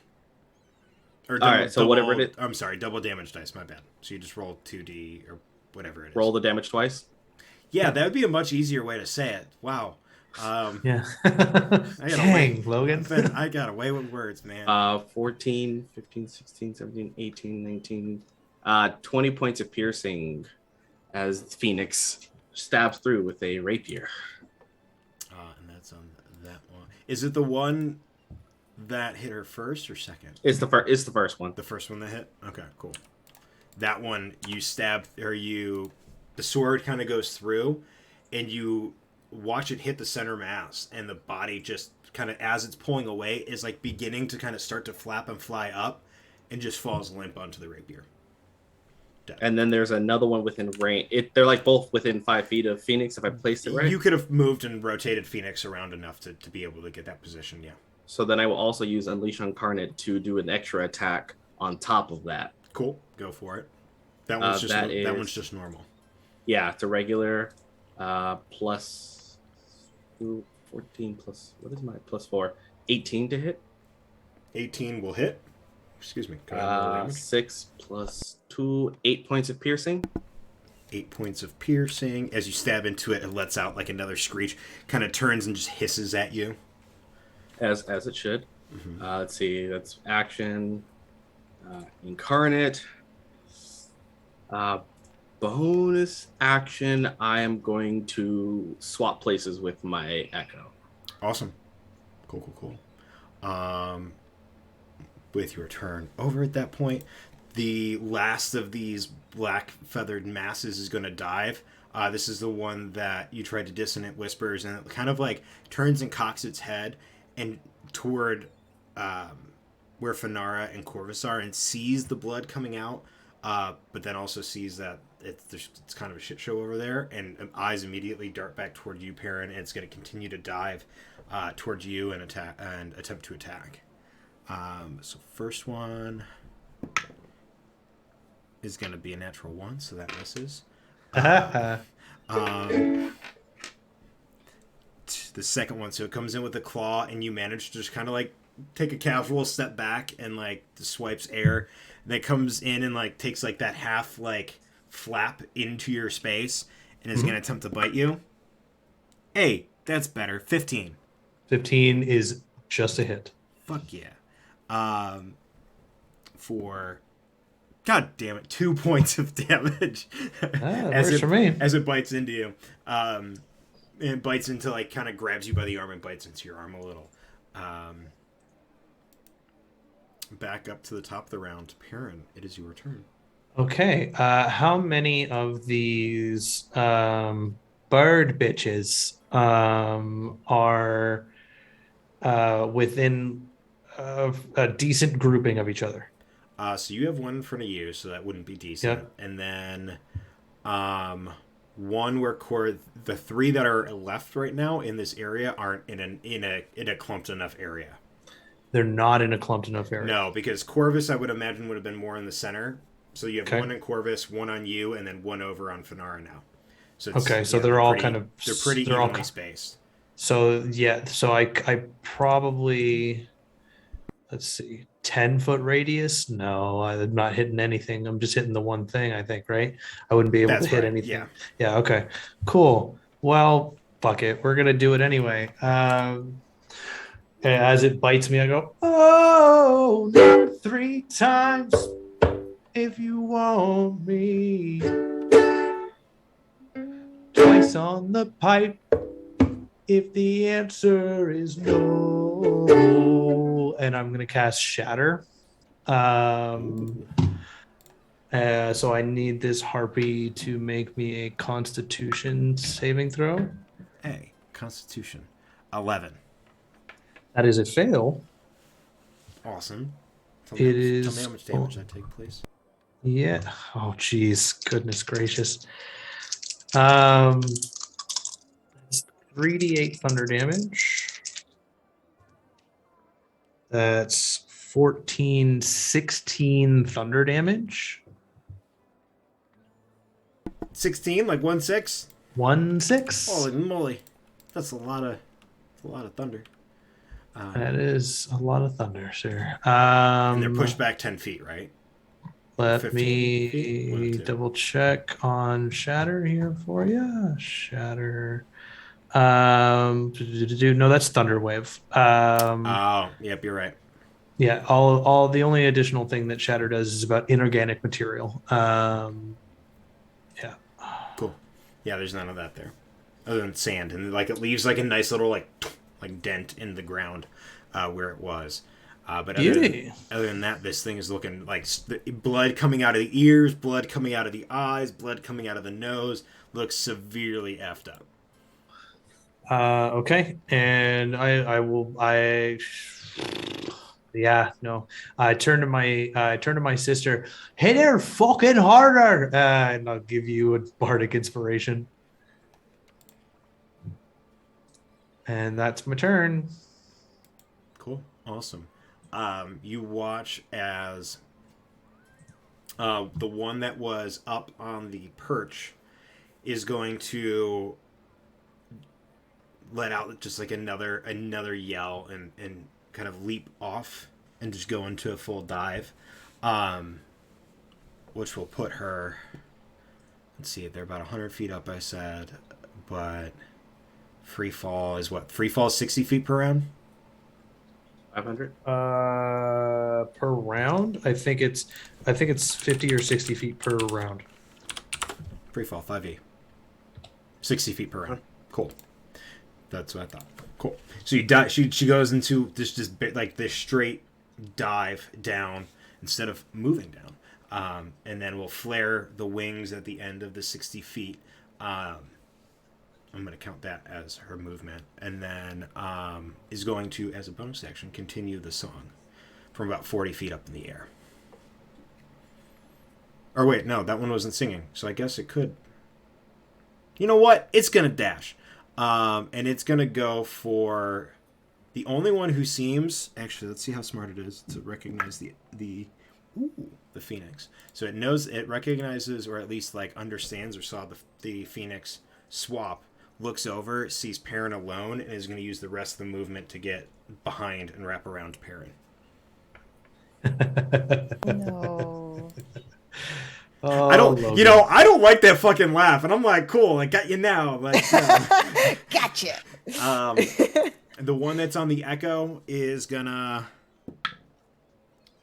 Or all right, so whatever it is. I'm sorry, double damage dice. My bad. So you just roll 2d or whatever it is. Roll the damage twice. Yeah, that would be a much easier way to say it. Wow. Yeah. Dang, Logan. I got away with words, man. 14, 15, 16, 17, 18, 19, 20 points of piercing as Phoenix stabs through with a rapier. And that's on that one. Is it the one that hit her first or second? It's the first one. The first one that hit? Okay, cool. That one, you stab, the sword kind of goes through, and you watch it hit the center mass, and the body just kind of, as it's pulling away, is like beginning to kind of start to flap and fly up, and just falls limp onto the rapier. Dead. And then there's another one within range. They're like both within 5 feet of Phoenix if I placed it right. You could have moved and rotated Phoenix around enough to be able to get that position, yeah. So then I will also use Unleash Incarnate to do an extra attack on top of that. Cool, go for it. That one's just normal. Yeah, it's a regular plus 14 plus, what is my plus 4? 18 to hit. 18 will hit. Excuse me. Go ahead and roll the damage. 6 plus 2, 8 points of piercing. 8 points of piercing. As you stab into it, it lets out like another screech. Kind of turns and just hisses at you. As it should. Let's see. That's action. Incarnate. Bonus action. I am going to swap places with my Echo. Awesome. Cool. With your turn over at that point, the last of these black feathered masses is going to dive. This is the one that you tried to dissonant whispers, and it kind of like turns and cocks its head and toward where Fenara and Corvus are, and sees the blood coming out, but then also sees that it's kind of a shit show over there, and eyes immediately dart back toward you, Perrin, and it's going to continue to dive towards you and attempt to attack. So first one is going to be a natural 1, so that misses. The second one, so it comes in with a claw, and you manage to just kind of like take a casual step back and like swipes air, and it comes in and like takes like that half like flap into your space and is going to attempt to bite you. Hey, that's better. 15. 15 is just a hit. Fuck yeah. For God damn it, 2 points of damage. Works for me. As it bites into you. It bites into, like, kind of grabs you by the arm and bites into your arm a little. Back up to the top of the round. Perrin, it is your turn. Okay. How many of these bird bitches are within a decent grouping of each other? So you have one in front of you, so that wouldn't be decent. Yep. And then one where the 3 that are left right now in this area aren't in a clumped enough area. They're not in a clumped enough area. No, because Corvus, I would imagine, would have been more in the center. So you have Okay. one in Corvus, one on you, and then one over on Fenara now. So they're all kind of they're pretty evenly spaced. So yeah, so I probably, let's see, 10-foot radius. No, I'm not hitting anything. I'm just hitting the one thing, I think, right? I wouldn't be able to hit anything. Yeah. Okay. Cool. Well, fuck it. We're gonna do it anyway. As it bites me, I go, oh, not 3 times if you want me. Twice on the pipe if the answer is no. And I'm going to cast Shatter. So I need this harpy to make me a Constitution saving throw. Hey, Constitution. 11. That is a fail. Awesome. Tell It me is- how much damage that take, please. Yeah. Oh, geez. Goodness gracious. It's 3d8 thunder damage. That's 16 thunder damage. 16, like 1-6? 1-6. Holy moly. That's a lot of thunder. That is a lot of thunder, sir. And they're pushed back 10 feet, right? Let 15 me feet? 1 or 2? double check on Shatter here for you. Shatter. No, that's Thunderwave. Oh, yep, you're right. Yeah, all the only additional thing that Shatter does is about inorganic material. Yeah. Cool. Yeah, there's none of that there. Other than sand. And like it leaves like a nice little like dent in the ground where it was. But other than that, this thing is looking like blood coming out of the ears, blood coming out of the eyes, blood coming out of the nose. Looks severely effed up. Okay, and I turn to my sister. Hey there, fucking harder, and I'll give you a bardic inspiration. And that's my turn. Cool, awesome. You watch as the one that was up on the perch is going to let out just like another yell and kind of leap off and just go into a full dive, which will put her. Let's see, they're about 100 feet up, I said, but free fall is what? Free fall is 60 feet per round? 500. Per round, I think it's 50 or 60 feet per round. Free fall, 5e. 60 feet per round. Cool. That's what I thought. Cool. So she goes into this straight dive down instead of moving down. And then we'll flare the wings at the end of the 60 feet. I'm going to count that as her movement. And then is going to, as a bonus action, continue the song from about 40 feet up in the air. Or wait, no, that one wasn't singing. So I guess it could. You know what? It's going to dash. And it's going to go for the only one who seems... Actually, let's see how smart it is to recognize the Phoenix. So it recognizes, or at least like understands or saw the Phoenix swap, looks over, sees Perrin alone, and is going to use the rest of the movement to get behind and wrap around Perrin. No. Oh, I don't, Logan. I don't like that fucking laugh, and I'm like, cool, I got you now. Like, Gotcha. The one that's on the echo is gonna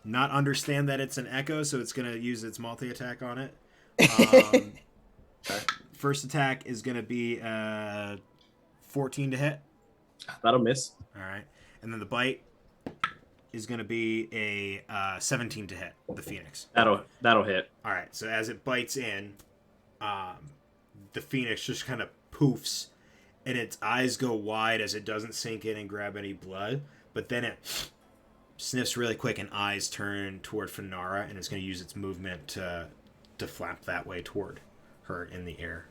not understand that it's an echo, so it's gonna use its multi-attack on it. First attack is gonna be 14 to hit. That'll miss. All right, and then the bite is gonna be a 17 to hit the Phoenix. That'll hit. All right, so as it bites in, the Phoenix just kind of poofs, and its eyes go wide as it doesn't sink in and grab any blood, but then it sniffs really quick and eyes turn toward Finara, and it's going to use its movement to flap that way toward her in the air.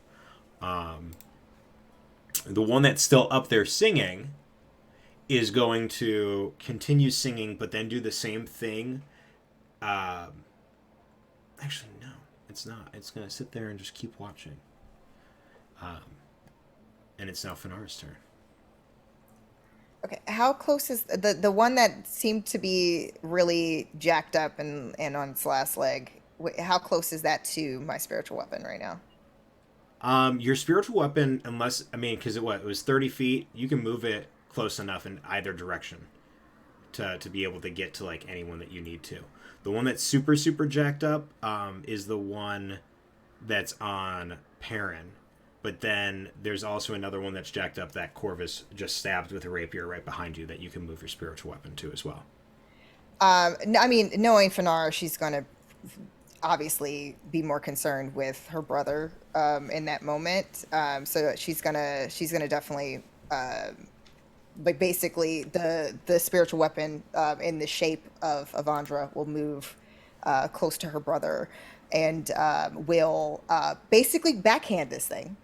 The one that's still up there singing is going to continue singing, but then do the same thing. Actually, no, it's not. It's going to sit there and just keep watching. And it's now Finara's turn. Okay, how close is the one that seemed to be really jacked up and on its last leg? How close is that to my spiritual weapon right now? Your spiritual weapon, because it was 30 feet, you can move it close enough in either direction to be able to get to like anyone that you need to. The one that's super, super jacked up is the one that's on Perrin. But then there's also another one that's jacked up that Corvus just stabbed with a rapier right behind you that you can move your spiritual weapon to as well. Knowing Finara, she's going to obviously be more concerned with her brother in that moment. So she's gonna definitely basically the spiritual weapon in the shape of Avandra will move close to her brother and will basically backhand this thing.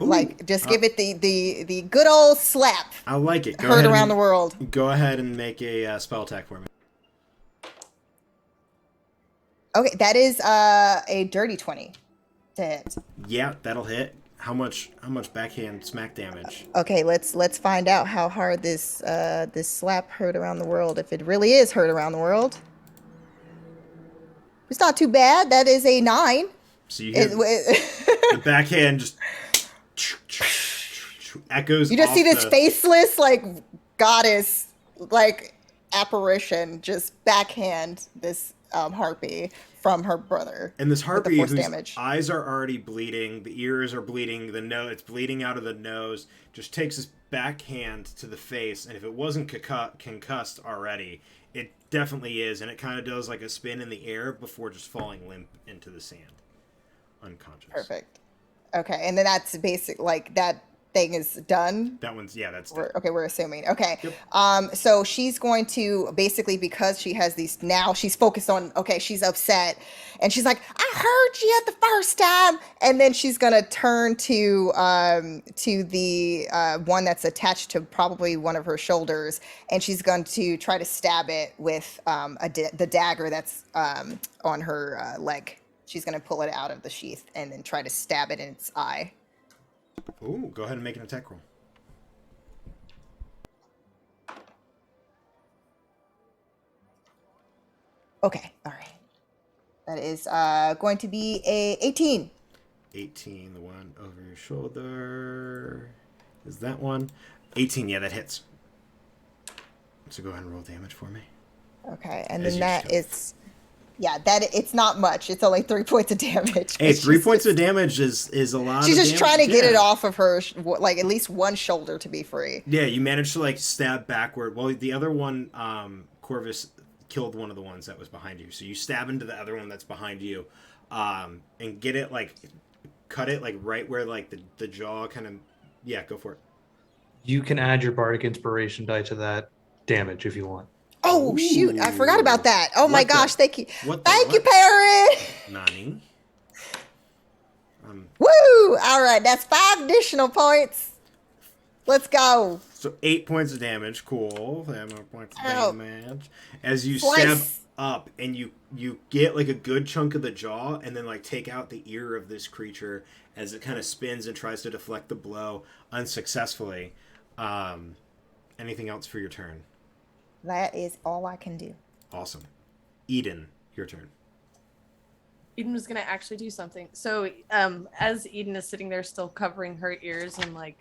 Ooh, just give it the good old slap. I like it. Heard around the world. Go ahead and make a spell attack for me. Okay, that is a dirty 20 to hit. Yeah, that'll hit. How much backhand smack damage? Okay, let's find out how hard this slap hurt around the world. If it really is hurt around the world, it's not too bad. That is a 9. So you hear the backhand just echoes. You just see this faceless goddess apparition just backhand this harpy from her brother. And this harpy, whose damage. Eyes are already bleeding, the ears are bleeding, it's bleeding out of the nose, just takes his backhand to the face, and if it wasn't concussed already, it definitely is, and it kind of does like a spin in the air before just falling limp into the sand. Unconscious. Perfect. Okay, and then that's basic, that thing is done. That one's, that's done. We're assuming. Okay. Yep. So she's going to basically, because she has these, now she's focused on, she's upset and she's like, I heard you the first time. And then she's going to turn to the one that's attached to probably one of her shoulders. And she's going to try to stab it with the dagger that's on her leg. She's going to pull it out of the sheath and then try to stab it in its eye. Ooh, go ahead and make an attack roll. Okay, all right. That is going to be a 18. 18, the one over your shoulder. Is that one? 18, yeah, that hits. So go ahead and roll damage for me. Okay, and As then you that shove. is, yeah, that it's not much. It's only 3 points of damage. Hey, But 3 she's points just- of damage is a lot She's of just damage. trying to get it Yeah. off of her, like at least one shoulder to be free. Yeah, you managed to like stab backward. Well, the other one, Corvus killed one of the ones that was behind you. So you stab into the other one that's behind you, and get it like, cut it like right where like the jaw kind of. Yeah, go for it. You can add your bardic inspiration die to that damage if you want. Oh shoot! I forgot about that. Oh my What the- gosh! Thank you. what the Thank you, what? Perrin. Nani? Woo! All right, that's 5 additional points. Let's go. So 8 points of damage. Cool. 5 more points of Ow. damage. As you Slice. stab up and you get like a good chunk of the jaw and then like take out the ear of this creature as it kind of spins and tries to deflect the blow unsuccessfully. Anything else for your turn? That is all I can do. Awesome. Eden, your turn. Eden was gonna actually do something. So, as Eden is sitting there, still covering her ears in like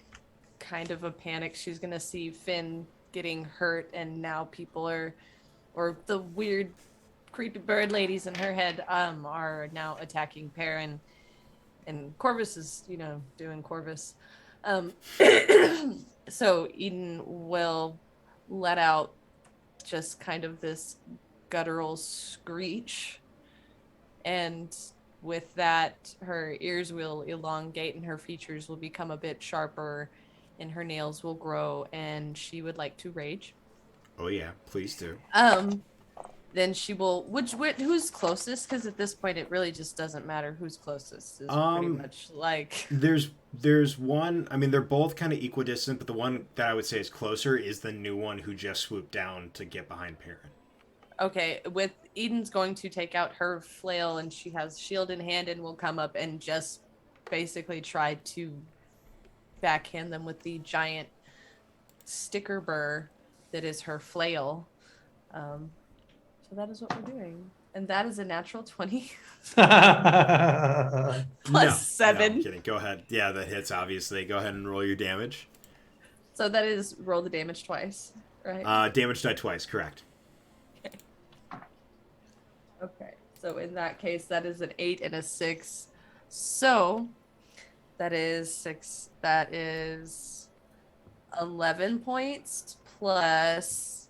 kind of a panic, she's gonna see Finn getting hurt, and now people are, or the weird, creepy bird ladies in her head, are now attacking Perrin, and Corvus is, doing Corvus. So Eden will let out just kind of this guttural screech. And with that, her ears will elongate and her features will become a bit sharper and her nails will grow, and she would like to rage. Oh yeah, please do. Then she will, who's closest? Because at this point it really just doesn't matter who's closest. Is pretty much like There's one, I mean they're both kind of equidistant, but the one that I would say is closer is the new one who just swooped down to get behind Perrin. Okay, with Eden's going to take out her flail, and she has shield in hand and will come up and just basically try to backhand them with the giant sticker burr that is her flail. So that is what we're doing. And that is a natural 20 plus No, 7. I'm kidding. Go ahead. Yeah, that hits, obviously. Go ahead and roll your damage. So that is roll the damage twice, right? Damage die twice, correct. Okay, so in that case, that is an 8 and a 6. So that is 6. That is 11 points plus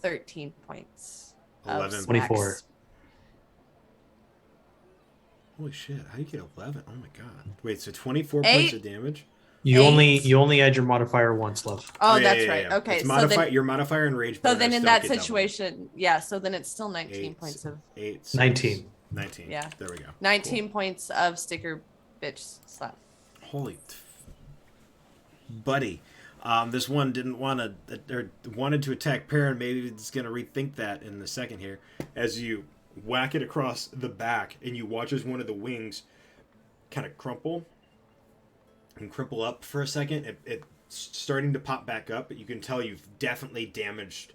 13 points. 11. 24. Holy shit, how do you get 11? Oh my god. Wait, so 24 8. points of damage? You 8. only add your modifier once, love. Oh, yeah, that's yeah, right. yeah. Okay, It's so then, your modifier and rage so bonus then in don't that get doubled. situation, yeah, so then it's still 19 points of 8, 19. 19. Yeah. There we go. 19 Cool. points of sticker bitch slap. Holy buddy. This one didn't want to, or wanted to attack Perrin. Maybe it's going to rethink that in the second here. As you whack it across the back, and you watch as one of the wings kind of crumple up for a second. It's starting to pop back up, but you can tell you've definitely damaged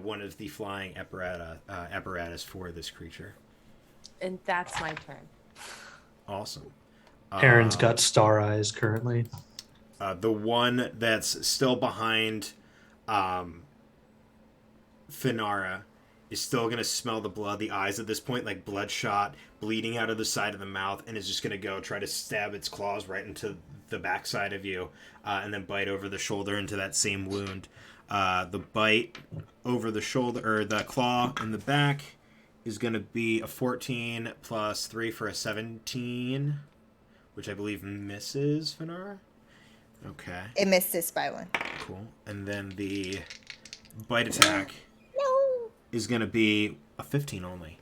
one of the flying apparatus for this creature. And that's my turn. Awesome. Perrin's got star eyes currently. The one that's still behind Finara is still going to smell the blood. The eyes at this point, like bloodshot, bleeding out of the side of the mouth, and is just going to go try to stab its claws right into the backside of you, and then bite over the shoulder into that same wound. The bite over the shoulder, or the claw in the back, is going to be a 14 plus 3 for a 17, which I believe misses Finara. Okay. It missed this by 1. Cool. And then the bite attack No. is going to be a 15 only.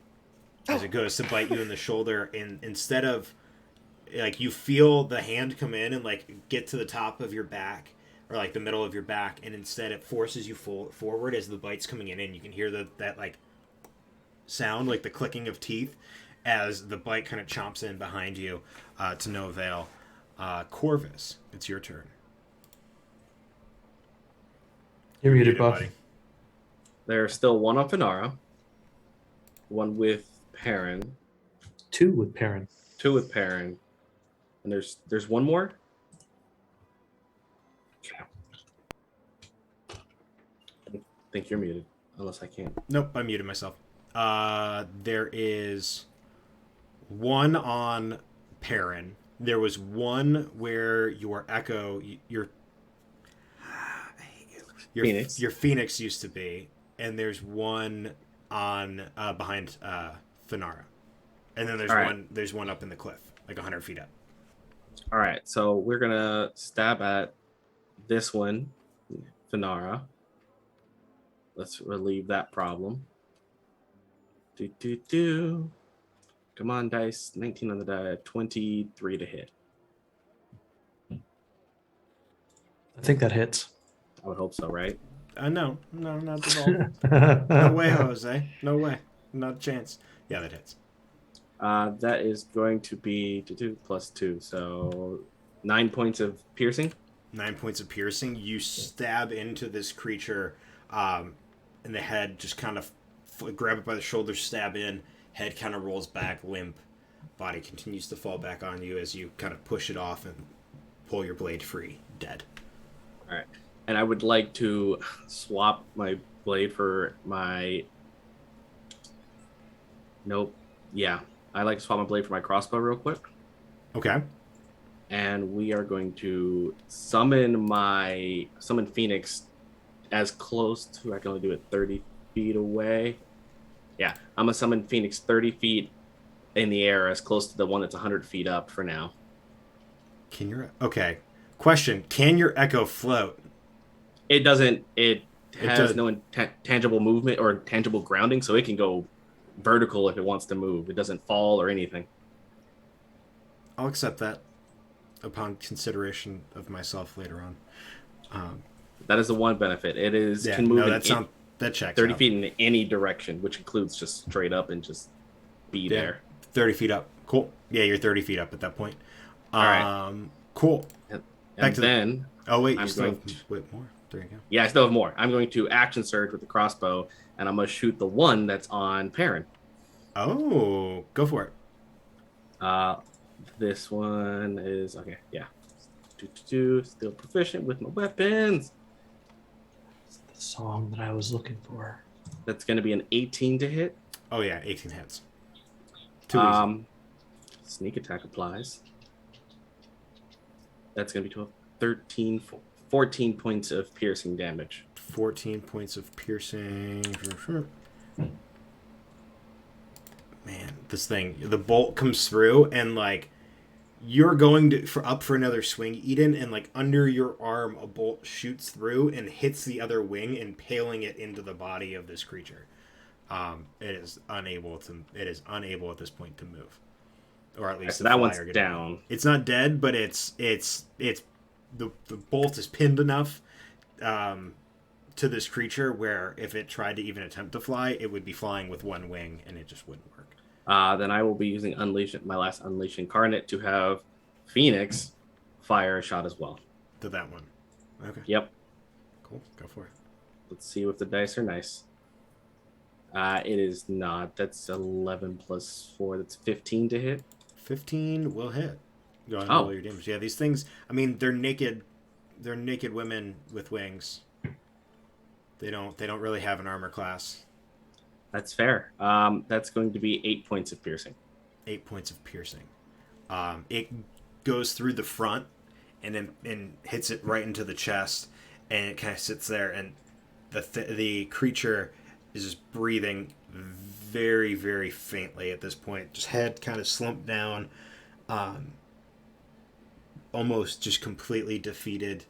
As it goes to bite you in the shoulder, and instead of, like, you feel the hand come in and, like, get to the top of your back, or, like, the middle of your back, and instead it forces you forward as the bite's coming in, and you can hear that, like, sound, like the clicking of teeth, as the bite kind of chomps in behind you, to no avail. Corvus, it's your turn. You're muted, Buff. buddy. There's still one on Finara. one with Perrin, 2 with Perrin. 2 with Perrin, and there's one more. I think you're muted, unless I can't. Nope, I muted myself. There is one on Perrin. There was one where your Echo, Phoenix. your Phoenix used to be, and there's one on behind Finara, and then there's one up in the cliff, like 100 feet up. All right, so we're gonna stab at this one, Finara. Let's relieve that problem. Come on, dice. 19 on the die. 23 to hit. I think that hits. I would hope so, right? No, not at all. No way, Jose. No way. Not a chance. Yeah, that hits. That is going to be 2 plus 2, so 9 points of piercing. 9 points of piercing. You stab into this creature in the head, just kind of grab it by the shoulder, stab in. Head kind of rolls back, limp. Body continues to fall back on you as you kind of push it off and pull your blade free. Dead. All right. And I would like to swap my blade for my... Nope. Yeah. I'd like to swap my blade for my crossbow real quick. Okay. And we are going to summon Phoenix as close to... I can only do it 30 feet away. Yeah. I'm going to summon Phoenix 30 feet in the air as close to the one that's 100 feet up for now. Okay. Question. Can your Echo float? It doesn't. It has no tangible movement or tangible grounding, so it can go vertical if it wants to move. It doesn't fall or anything. I'll accept that upon consideration of myself later on. That is the one benefit. It is can move that checks 30 out. feet in any direction, which includes just straight up and just be there. 30 feet up. Cool. Yeah, you're 30 feet up at that point. All right. Cool. And then... wait, I'm you still going wait, more. There you go. Yeah, I still have more. I'm going to action surge with the crossbow, and I'm going to shoot the one that's on Perrin. Oh, go for it. This one is... Okay, yeah. Still proficient with my weapons. That's the song that I was looking for. That's going to be an 18 to hit. Oh, yeah, 18 hits. Sneak attack applies. That's going to be 12, 13, 14 points of piercing damage. 14 points of piercing. Man, this thing, the bolt comes through and like you're going up for another swing, Eden, and like under your arm, a bolt shoots through and hits the other wing, impaling it into the body of this creature. It is unable at this point to move, or at least so that one's down. It's not dead, but it's the bolt is pinned enough to this creature where if it tried to even attempt to fly, it would be flying with one wing and it just wouldn't work. Then I will be using my last Unleash Incarnate to have Phoenix fire a shot as well. To that one. Okay. Yep. Cool. Go for it. Let's see if the dice are nice. It is not. That's 11 plus 4. That's 15 to hit. 15 will hit. Go ahead and roll your damage. Yeah, these things, I mean, they're naked women with wings. They don't really have an armor class. That's fair. That's going to be 8 points of piercing. 8 points of piercing. It goes through the front and then hits it right into the chest, and it kind of sits there, and the creature is just breathing very, very faintly at this point. Just head kind of slumped down, almost just completely defeated,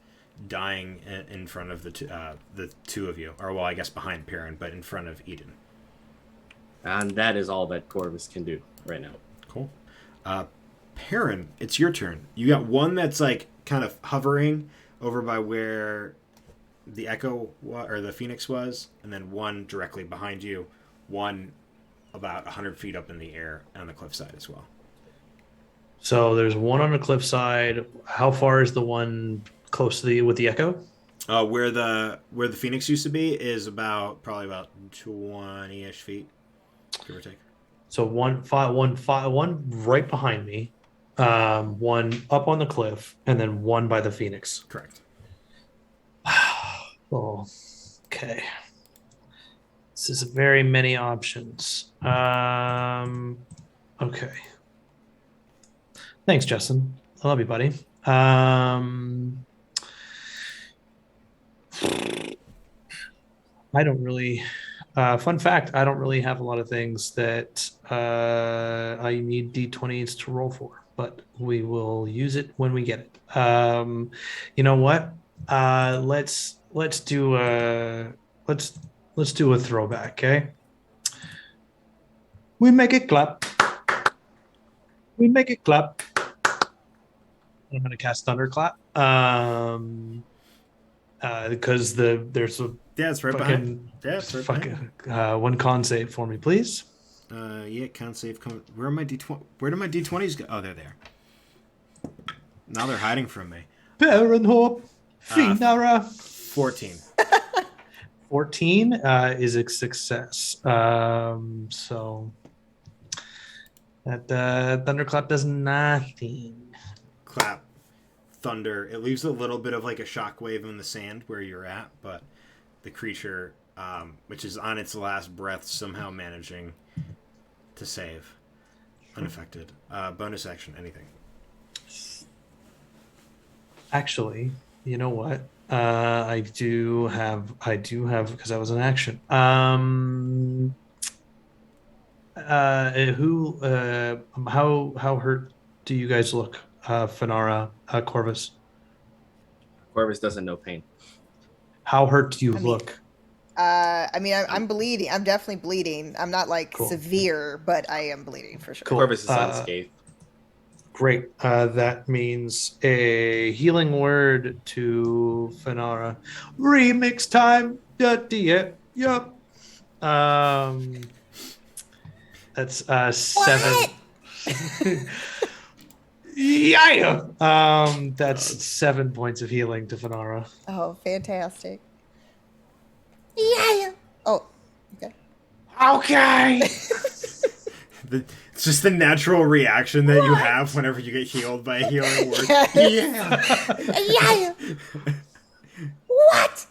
dying in front of the two of you, or well, I guess behind Perrin, but in front of Eden. And that is all that Corvus can do right now. Cool. Perrin, it's your turn. You got one that's like kind of hovering over by where the Echo or the Phoenix was, and then one directly behind you, one about 100 feet up in the air on the cliffside as well. So there's one on the cliffside. How far is the one close to with the Echo? Where the Phoenix used to be is probably about 20-ish feet. give or take. So one right behind me, one up on the cliff, and then one by the Phoenix. Correct. Oh, okay. This is very many options. Okay. Thanks, Justin. I love you, buddy. I don't really. Fun fact: I don't really have a lot of things that I need D20s to roll for, but we will use it when we get it. You know what? Let's do let's do a throwback. Okay. We make it clap. We make it clap. I'm gonna cast Thunderclap. Because there's a Yeah, it's right behind. Yeah, it's right behind. One con save for me, please. Yeah, con save. Where are my D20? Where do my D20s go? Oh, they're there. Now they're hiding from me. Baron Hope, Finara. 14. 14 is a success. So that Thunderclap does nothing. Clap. Thunder. It leaves a little bit of like a shockwave in the sand where you're at, but the creature, which is on its last breath, somehow managing to save. Unaffected. Bonus action, anything. Actually, you know what? I do have because that was an action. How hurt do you guys look, Finara, Corvus? Corvus doesn't know pain. How hurt do you look? I'm bleeding. I'm definitely bleeding. I'm not like Cool. severe, but I am bleeding for sure. Cool. Corvus is unscathed. Great. That means a healing word to Finara. Remix time. Yup. That's 7. Yeah. That's 7 points of healing to Finara. Oh, fantastic. Yeah. Oh, okay. Okay. It's just the natural reaction that you have whenever you get healed by a healing word. Yeah. Yeah. What?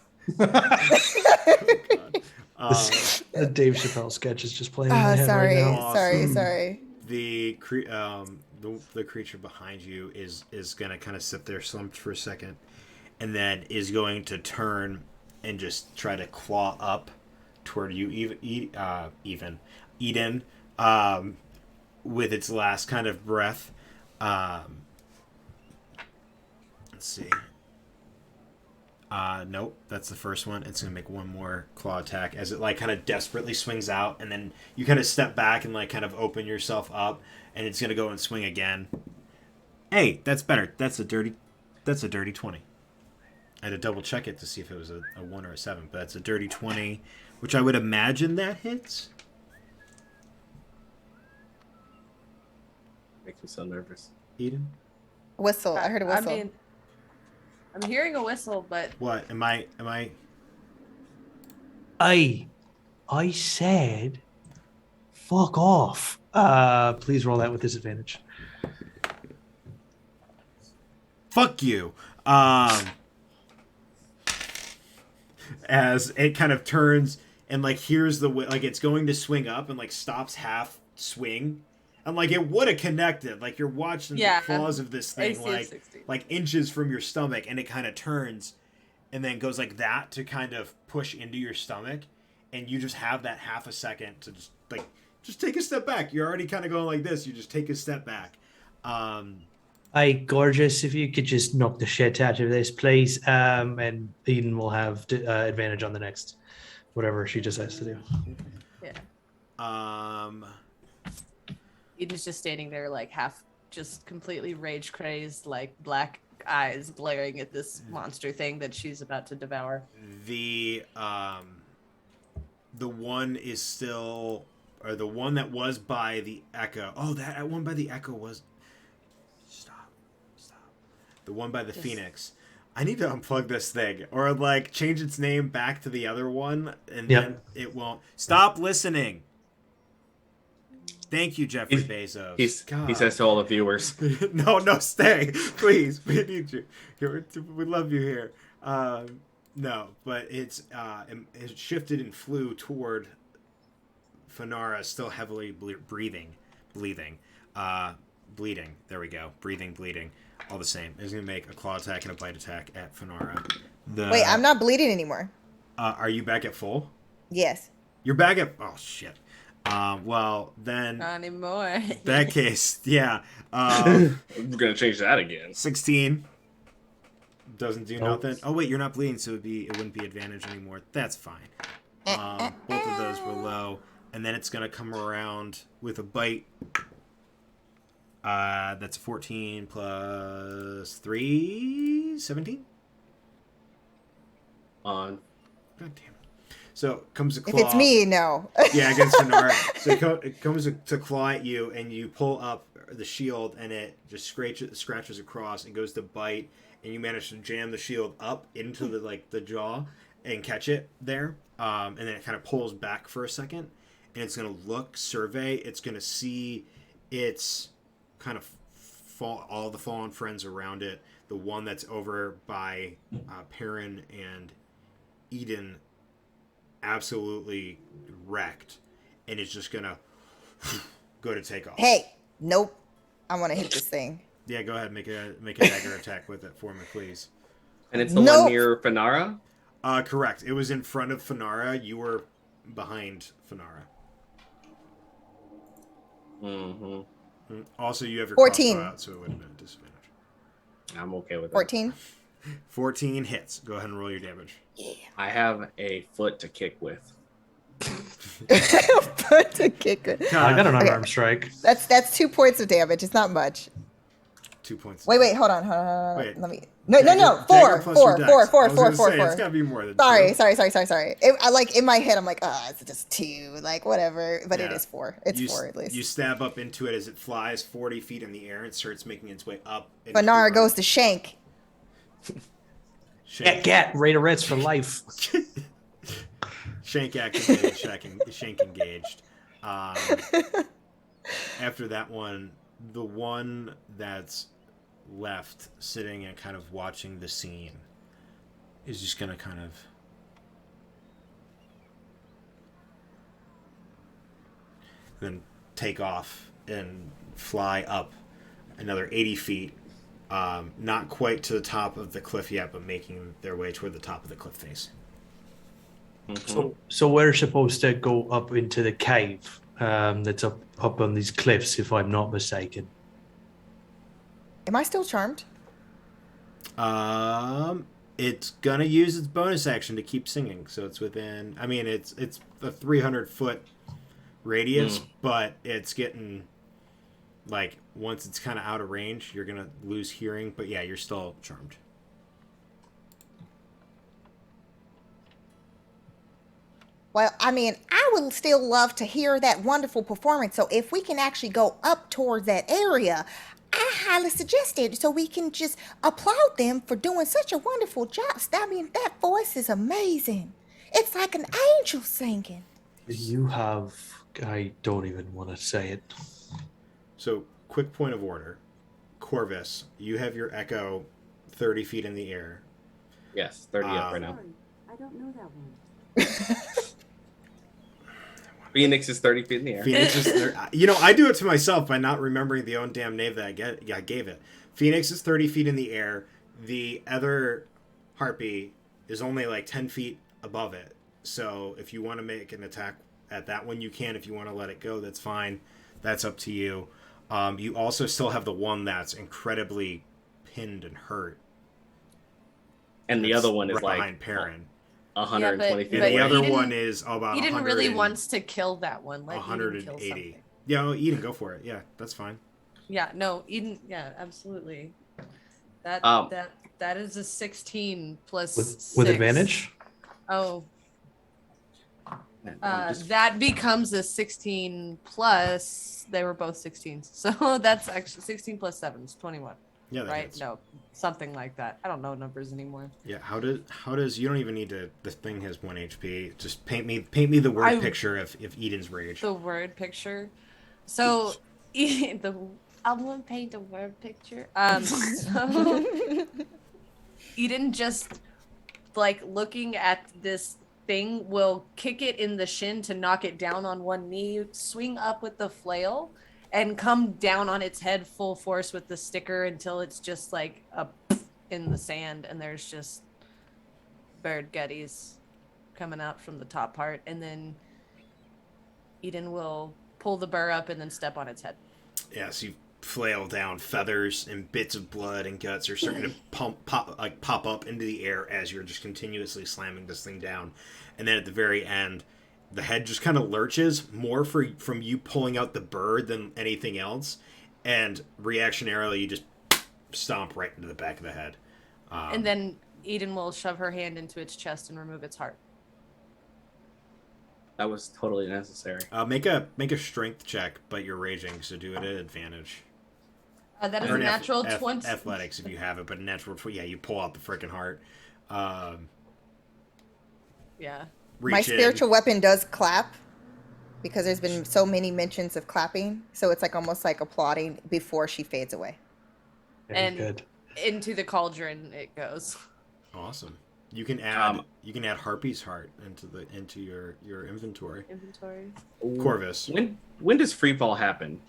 The Dave Chappelle sketch is just playing in my head sorry, right now. sorry. The creature behind you is gonna kind of sit there slumped for a second, and then is going to turn and just try to claw up toward you, Eden, with its last kind of breath. Let's see. Nope, that's the first one. It's gonna make one more claw attack as it like kind of desperately swings out, and then you kind of step back and like kind of open yourself up, and it's gonna go and swing again. Hey, that's better. That's a dirty 20. I had to double check it to see if it was a 1 or a 7, but that's a dirty 20, which I would imagine that hits. Makes me so nervous. Eden? Whistle. I heard a whistle. I mean, I'm hearing a whistle, but What? Am I I said fuck off. Please roll that with disadvantage. Fuck you. As it kind of turns and like hears the like it's going to swing up and like stops half swing, and like it would have connected. Like you're watching the claws of this thing like inches from your stomach, and it kind of turns and then goes like that to kind of push into your stomach, and you just have that half a second to just take a step back. You're already kind of going like this. You just take a step back. Hey, gorgeous, if you could just knock the shit out of this, please. And Eden will have advantage on the next, whatever she decides to do. yeah. Eden's just standing there, like half, just completely rage crazed, like black eyes glaring at this monster thing that she's about to devour. The one is still, or the one that was by the Echo. Oh, that one by the Echo was. Stop. The one by the Phoenix. I need to unplug this thing, or like change its name back to the other one, and then it won't. Stop listening. Thank you, Jeffrey Bezos. He says to all the viewers. No, stay, please. We need you. We love you here. No, but it shifted and flew toward Fanara, still heavily bleeding. There we go. Bleeding. All the same. It's going to make a claw attack and a bite attack at Fanara. Wait, I'm not bleeding anymore. Are you back at full? Yes. You're back at... Oh, shit. Well, then... Not anymore. That case, yeah. We're going to change that again. 16. Doesn't do nothing. Oh, wait, you're not bleeding, so it wouldn't be advantage anymore. That's fine. Both of those were low. And then it's going to come around with a bite. That's 14 plus 3, 17? On. God damn it. So comes a claw. If it's me, no. Yeah, against Fanara. So it comes to claw at you, and you pull up the shield, and it just scratches across and goes to bite, and you manage to jam the shield up into the jaw and catch it there. And then it kind of pulls back for a second, and it's going to survey. It's going to see its kind of all the fallen friends around it. The one that's over by Perrin and Eden, absolutely wrecked, and it's just going to go to take off. Hey, nope. I want to hit this thing. Yeah, go ahead. Make a dagger attack with it for me, please. And it's the one near Fanara? Correct. It was in front of Fanara. You were behind Fanara. Mm-hmm. Also, you have your 14 crossbow out, so it wouldn't have been a disadvantage. I'm okay with that. 14. 14 hits. Go ahead and roll your damage. Yeah. I have a foot to kick with. Put to kick it. I got an unarmed strike. That's 2 points of damage. It's not much. 2 points. Wait, hold on. Wait. Let me. No. Four. It's gotta be more than Sorry. two. I like in my head. I'm like, it's just 2. Like whatever. But it is 4. It's 4 at least. You stab up into it as it flies 40 feet in the air and starts making its way up. Fanara goes to Shank. Get Raider Ritz for life. Shank activated. Shank engaged. After that one, the one that's left sitting and kind of watching the scene is just going to kind of then take off and fly up another 80 feet. Not quite to the top of the cliff yet, but making their way toward the top of the cliff face. Mm-hmm. So we're supposed to go up into the cave that's up on these cliffs, if I'm not mistaken. Am I still charmed? It's gonna use its bonus action to keep singing, so it's within. I mean, it's a 300-foot radius, but it's getting like once it's kind of out of range, you're gonna lose hearing. But yeah, you're still charmed. Well, I mean, I would still love to hear that wonderful performance. So if we can actually go up towards that area, I highly suggest it so we can just applaud them for doing such a wonderful job. I mean, that voice is amazing. It's like an angel singing. You have... I don't even want to say it. So, quick point of order. Corvus, you have your echo 30 feet in the air. Yes, 30 up right now. Sorry, I don't know that one. Phoenix is 30 feet in the air. Phoenix is I do it to myself by not remembering the own damn name that I gave it. Phoenix is 30 feet in the air. The other harpy is only like 10 feet above it. So if you want to make an attack at that one, you can. If you want to let it go, that's fine. That's up to you. You also still have the one that's incredibly pinned and hurt. And the other one is right like behind Perrin. 120 feet And away. the other Eden- one is about Eden 100 really and- wants to kill that one. Let Eden kill 180. something. Yeah, well, Eden, go for it. Yeah, that's fine. Yeah, no, Eden. Yeah, absolutely. That is a 16 plus With 6. advantage? Oh, Man, I'm just- that becomes a 16 plus. They were both 16s, so that's actually 16 plus 7 is 21. Yeah, that Right? hits. No, something like that. I don't know numbers anymore. Yeah, how does you don't even need to. The thing has 1 HP. Just paint me the word picture of Eden's rage. The word picture. So I'm gonna paint a word picture. So Eden just like looking at this thing will kick it in the shin to knock it down on one knee, swing up with the flail, and come down on its head full force with the sticker until it's just like a in the sand, and there's just bird gutties coming out from the top part, and then Eden will pull the burr up and then step on its head. Yeah, so you flail down, feathers and bits of blood and guts are starting to pop up into the air as you're just continuously slamming this thing down. And then at the very end, the head just kind of lurches more from you pulling out the bird than anything else. And reactionarily, you just stomp right into the back of the head. And then Eden will shove her hand into its chest and remove its heart. That was totally necessary. Make a strength check, but you're raging, so do it at advantage. That is Or a an natural 20. Athletics if you have it, but a natural 20. Yeah, you pull out the freaking heart. Yeah. My Reach in. spiritual weapon does clap because there's been so many mentions of clapping. So it's like almost like applauding before she fades away. Very And good. into the cauldron it goes. Awesome. You can add Harpy's heart into your inventory. Corvus. When does free fall happen?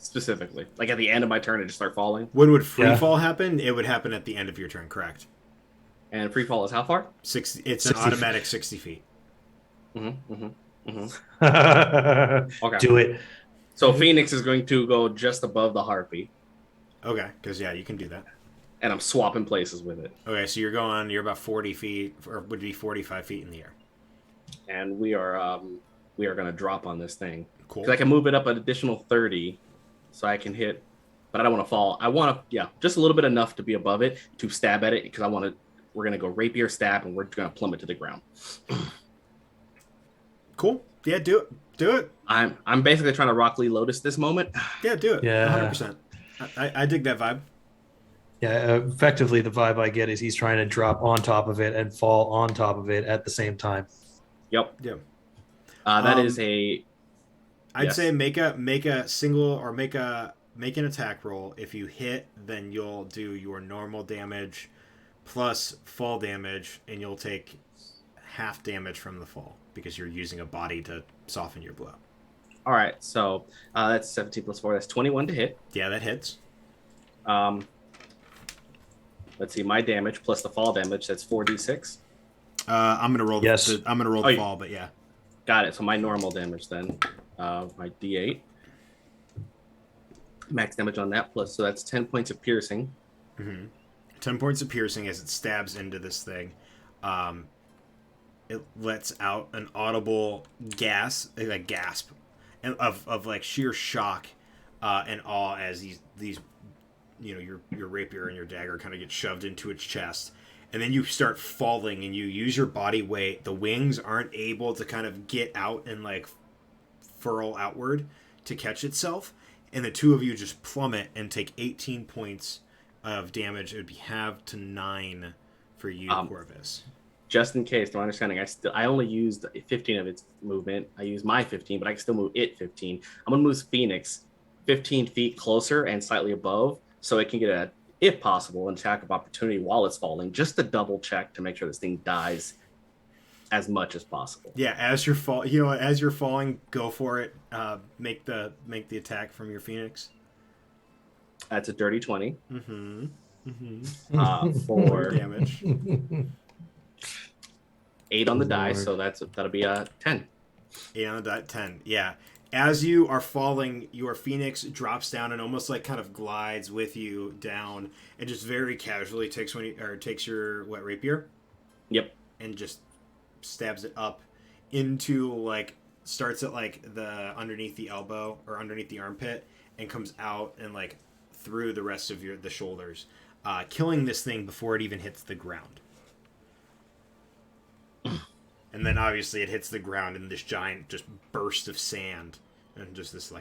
Specifically, like at the end of my turn, it just start falling. When would free fall happen? It would happen at the end of your turn, correct? And free fall is how far? 60. It's an 60 automatic 60 feet. Okay. Do it. So Phoenix is going to go just above the harpy, Okay, because yeah, you can do that. and I'm swapping places with it. Okay, so you're about 40 feet, or would be 45 feet in the air. And we are going to drop on this thing. Cool. 'Cause I can move it up an additional 30, so I can hit. But I don't want to fall. I want to, just a little bit enough to be above it to stab at it because we're going to go rapier stab and we're going to plummet to the ground. Cool. Yeah, do it. I'm basically trying to Rock Lee Lotus this moment. Yeah, do it. Yeah. 100%. I dig that vibe. Yeah, effectively, the vibe I get is he's trying to drop on top of it and fall on top of it at the same time. Yep. Yeah. That is a. I'd say make a single or make an attack roll. If you hit, then you'll do your normal damage plus fall damage, and you'll take half damage from the fall because you're using a body to soften your blow. All right, so that's 17 plus 4. That's 21 to hit. Yeah, that hits. Let's see, my damage plus the fall damage. That's 4d6. I'm gonna roll. Yes. I'm gonna roll the fall, but yeah. Got it. So my normal damage then, my d8. Max damage on that plus, so that's 10 points of piercing. 10 points of piercing as it stabs into this thing. It lets out an audible gasp, and of like sheer shock and awe as these your rapier and your dagger kind of get shoved into its chest. And then you start falling and you use your body weight. The wings aren't able to kind of get out and like furl outward to catch itself. And the two of you just plummet and take 18 points of damage. It would be halved to 9 for you, Corvus. Just in case, to my understanding, I only used 15 of its movement. I used my 15, but I can still move it 15. I'm going to move Phoenix 15 feet closer and slightly above so it can get if possible, an attack of opportunity while it's falling, just to double check to make sure this thing dies as much as possible. Yeah, as you're falling, go for it. Make the attack from your Phoenix. That's a dirty 20. For For damage. 8 on the die, so that'll be a 10. 8 on the die, 10. Yeah. As you are falling, your Phoenix drops down and almost like kind of glides with you down, and just very casually takes your wet rapier. Yep. And just stabs it up into starts at the underneath the elbow or underneath the armpit and comes out and through the rest of the shoulders, killing this thing before it even hits the ground. And then obviously it hits the ground in this giant just burst of sand and just this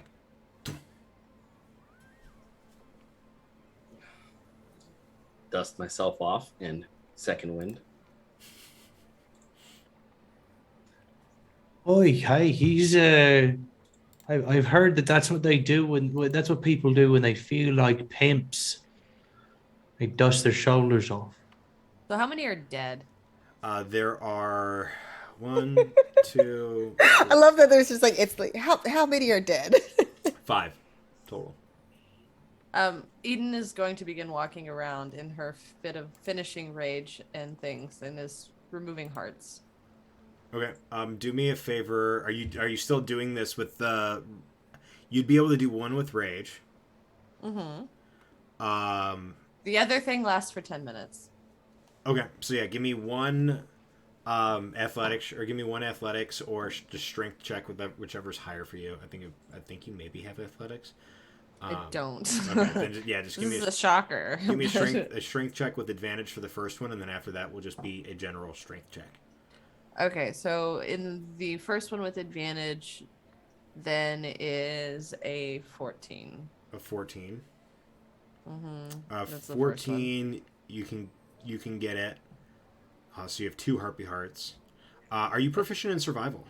Dust myself off in second wind. Oi, hey, he's I've heard that that's what they do when that's what people do when they feel like pimps. They dust their shoulders off. So how many are dead? There are 1, 2, I love that there's just like it's like how many are dead? 5 total. Eden is going to begin walking around in her fit of finishing rage and things, and is removing hearts. Okay. Do me a favor. Are you still doing this with the? You'd be able to do one with rage. Mm-hmm. The other thing lasts for 10 minutes. Okay. So yeah, give me one athletics, or give me one athletics, or just strength check with whichever's higher for you. I think you maybe have athletics. I don't. Okay, then just give me a shocker. Give me a strength check with advantage for the first one, and then after that will just be a general strength check. Okay, so in the first one with advantage, then is a 14. A 14. Mm-hmm. 14. You can get it. So you have 2 harpy hearts. Are you proficient in survival?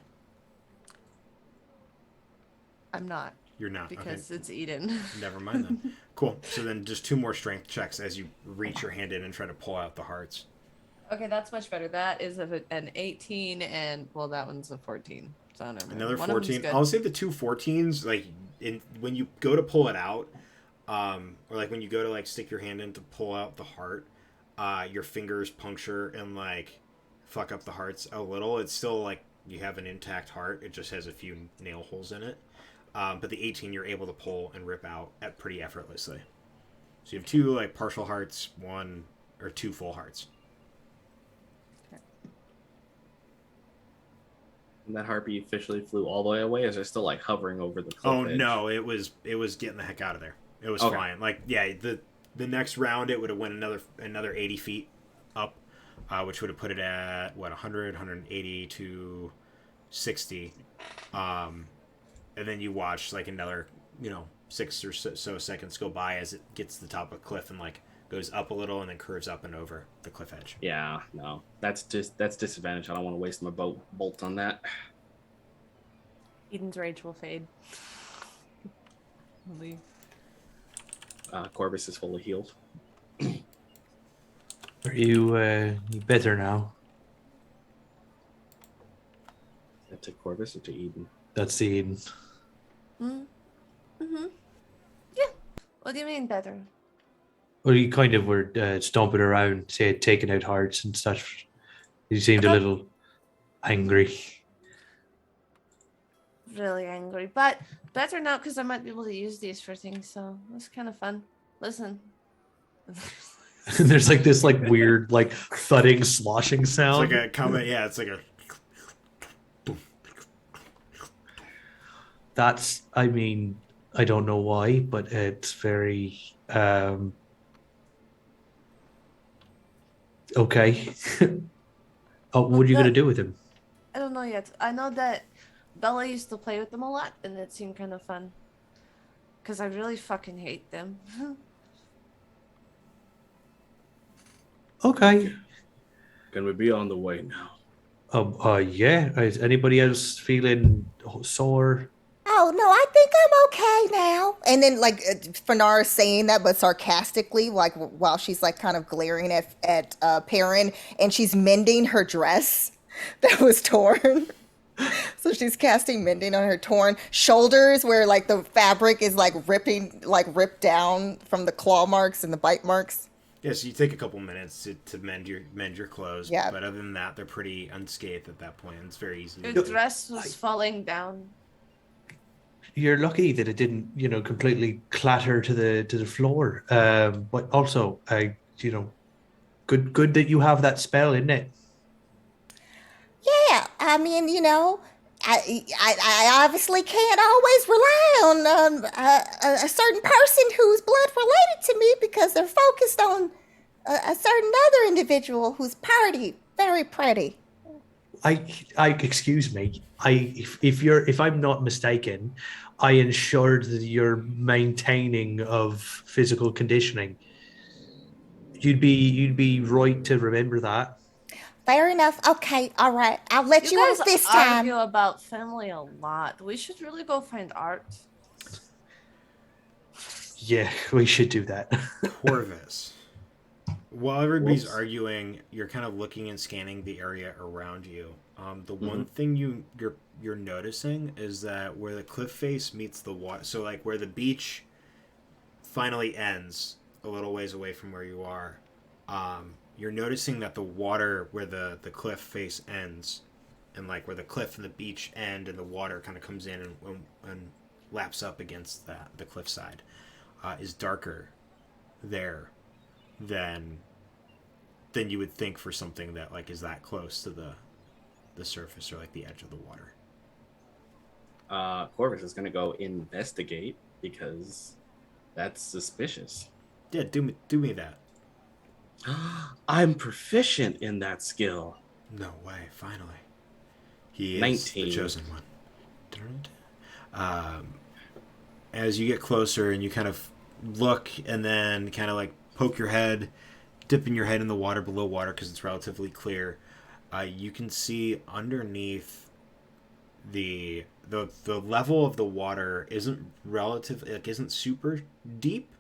I'm not. You're not. Because okay. It's Eden. Never mind then. Cool. So then just 2 more strength checks as you reach your hand in and try to pull out the hearts. Okay, that's much better. That is an 18, and well, that one's a 14. So never mind. Another One 14. I'll say the 2 14s, like when you go to pull it out, or like when you go to like stick your hand in to pull out the heart, your fingers puncture and like fuck up the hearts a little. It's still like you have an intact heart. It just has a few nail holes in it. But the 18 you're able to pull and rip out pretty effortlessly. So you have 2 like partial hearts, 1 or 2 full hearts. And that harpy officially flew all the way away, or is it still like hovering over the cliff edge? No, it was getting the heck out of there. It was flying. Like the next round it would have went another 80 feet up, which would have put it at 100, 180 to 60. And then you watch like another 6 or so seconds go by as it gets to the top of a cliff and like goes up a little and then curves up and over the cliff edge. Yeah, no, that's disadvantage. I don't want to waste my bolt on that. Eden's rage will fade. Leave. Corvus is fully healed. Are you better now? Is that to Corvus or to Eden? That's the Eden. Mm-hmm. Yeah. What do you mean better? Well, you kind of were stomping around, taking out hearts and such. You seemed a little angry. Really angry, but better now because I might be able to use these for things. So it's kind of fun. Listen. There's like this like weird like thudding, sloshing sound. It's like a comment. Yeah, it's like a. That's. I mean, I don't know why, but it's very. Okay. Oh, what are you gonna do with him? I don't know yet. I know that Bella used to play with them a lot, and it seemed kind of fun. Because I really fucking hate them. Okay. Can we be on the way now? Yeah. Is anybody else feeling sore? Oh no, I think I'm okay now. And then like Fanara's saying that, but sarcastically, like while she's like kind of glaring at Perrin, and she's mending her dress that was torn. So she's casting mending on her torn shoulders, where like the fabric is like ripped down from the claw marks and the bite marks. Yeah, so you take a couple minutes to mend your clothes. Yeah. But other than that, they're pretty unscathed at that point. It's very easy. Her dress was falling down. You're lucky that it didn't, completely clatter to the floor. But also, good that you have that spell, isn't it? Yeah, I mean, I obviously can't always rely on a certain person who's blood related to me because they're focused on a certain other individual who's very pretty. Excuse me. If I'm not mistaken, I ensured that you're maintaining of physical conditioning. You'd be right to remember that. Fair enough. Okay, all right. I'll let you, guys off this argue time. about family a lot. We should really go find Art. Yeah, we should do that. Corvus. While everybody's Whoops. arguing, you're kind of looking and scanning the area around you. The one Mhm. thing you're noticing is that where the cliff face meets the water, so like where the beach finally ends, a little ways away from where you are, you're noticing that the water where the cliff face ends, and like where the cliff and the beach end, and the water kind of comes in and laps up against the cliffside, is darker there than you would think for something that like is that close to the surface or like the edge of the water. Corvus is gonna go investigate because that's suspicious. Yeah, do me that. I'm proficient in that skill. No way! Finally, he is 19. the chosen one. As you get closer and you kind of look and then kind of like poke your head, dipping your head in the water below water because it's relatively clear, you can see underneath the level of the water isn't super deep,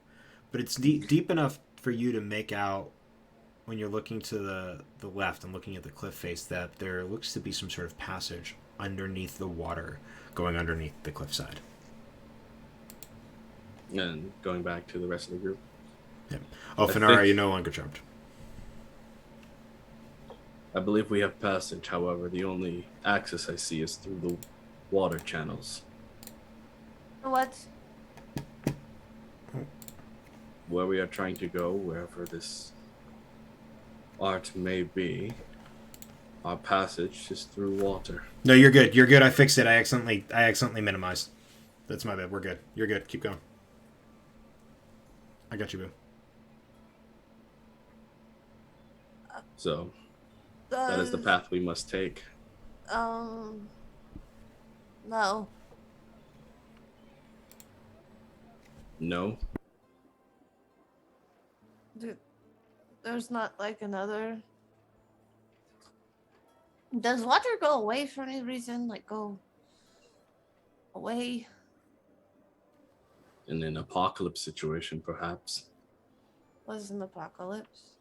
but it's deep enough for you to make out when you're looking to the left and looking at the cliff face that there looks to be some sort of passage underneath the water going underneath the cliffside. And going back to the rest of the group. Yeah. Oh, Finara, you're no longer charmed. I believe we have passage, however, the only access I see is through the water channels. What? Where we are trying to go, wherever this art may be, our passage is through water. No, you're good. You're good. I fixed it. I accidentally minimized. That's my bad. We're good. You're good. Keep going. I got you, boo. So, that is the path we must take. No. No? There's not like another. Does water go away for any reason? Like go away? In an apocalypse situation, perhaps. Was an apocalypse?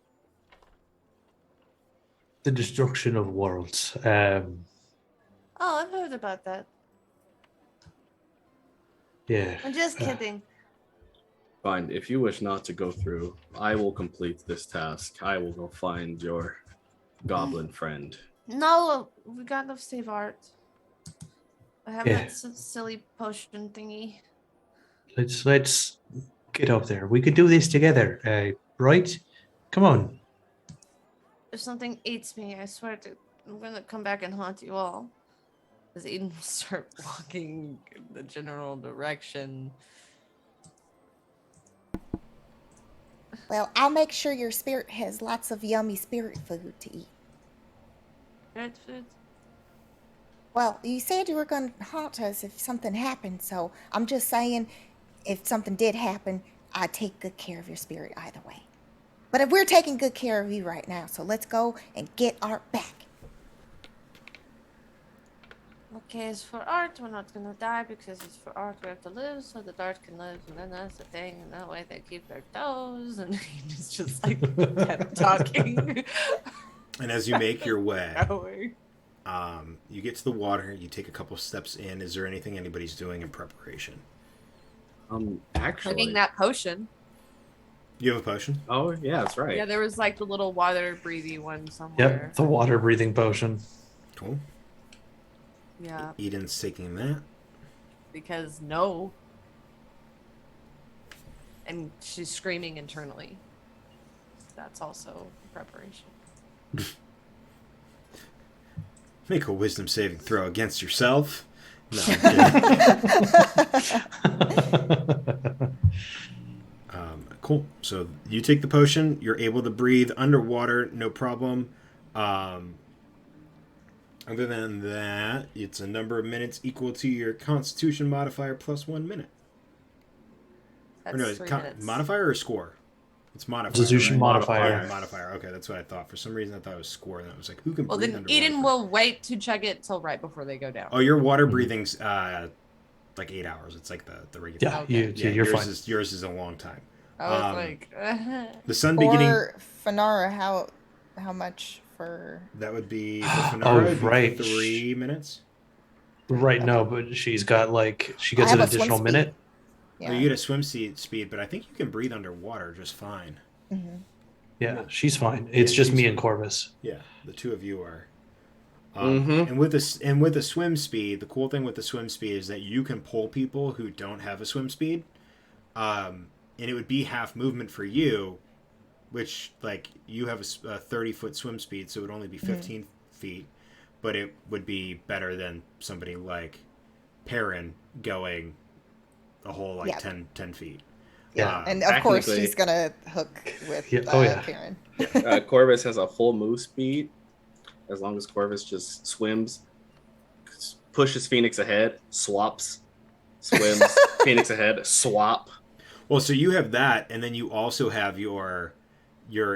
The destruction of worlds. Oh, I've heard about that. Yeah. I'm just kidding. Fine, if you wish not to go through, I will complete this task. I will go find your goblin friend. No, we gotta save Art. I have Yeah. that silly potion thingy. Let's get up there. We could do this together, right? Come on. If something eats me, I swear I'm gonna come back and haunt you all. As Eden will start walking in the general direction. Well, I'll make sure your spirit has lots of yummy spirit food to eat. Spirit food? Well, you said you were going to haunt us if something happened, so I'm just saying if something did happen, I'd take good care of your spirit either way. But if we're taking good care of you right now, so let's go and get Art back. Okay, as for Art, we're not gonna die because it's for Art we have to live, so that Art can live, and then that's the thing, and that way they keep their toes, and he's just like kept talking. And as you make your way, Going. you get to the water. You take a couple steps in. Is there anything anybody's doing in preparation? Actually. Drinking that potion. You have a potion? Oh, yeah, that's right. Yeah, there was like the little water breathy one somewhere. Yep, the water breathing potion. Cool. Yeah, Eden's taking that. because no. And she's screaming internally. That's also preparation. Make a wisdom saving throw against yourself. No, I'm kidding. Cool. So you take the potion. You're able to breathe underwater, no problem. Other than that, it's a number of minutes equal to your Constitution modifier plus 1 minute. That's Or no, 3 minutes. modifier or score? It's modifier. Constitution right? modifier. Modifier. Okay, that's what I thought. For some reason, I thought it was score. And I was like, who can Well, breathe then underwater? Eden will wait to chug it till right before they go down. Oh, your water breathing's like 8 hours. It's like the regular. Yeah, Okay. you're yours fine. yours is a long time. I was like, The sun beginning. For Fanara, how much for? That would be for Fanara, it'd be right. 3 minutes. Right, no, but she's got she gets I an have a swim additional speed. minute. Yeah. Oh, you get a swim speed, but I think you can breathe underwater just fine. Mm-hmm. Yeah, she's fine. It's just she's me fine. and Corvus. Yeah, the two of you are. Mhm. And with the swim speed, the cool thing with the swim speed is that you can pull people who don't have a swim speed, and it would be half movement for you, which like you have a 30-foot swim speed, so it would only be 15 feet, but it would be better than somebody like Perrin going a whole like Yeah. 10 feet. Yeah, and of course technically- she's gonna hook with Yeah, oh, yeah. Karen. Corvus has a full move speed. As long as Corvus just swims, pushes Phoenix ahead, swaps, swims, Phoenix ahead, swap. Well, so you have that, and then you also have your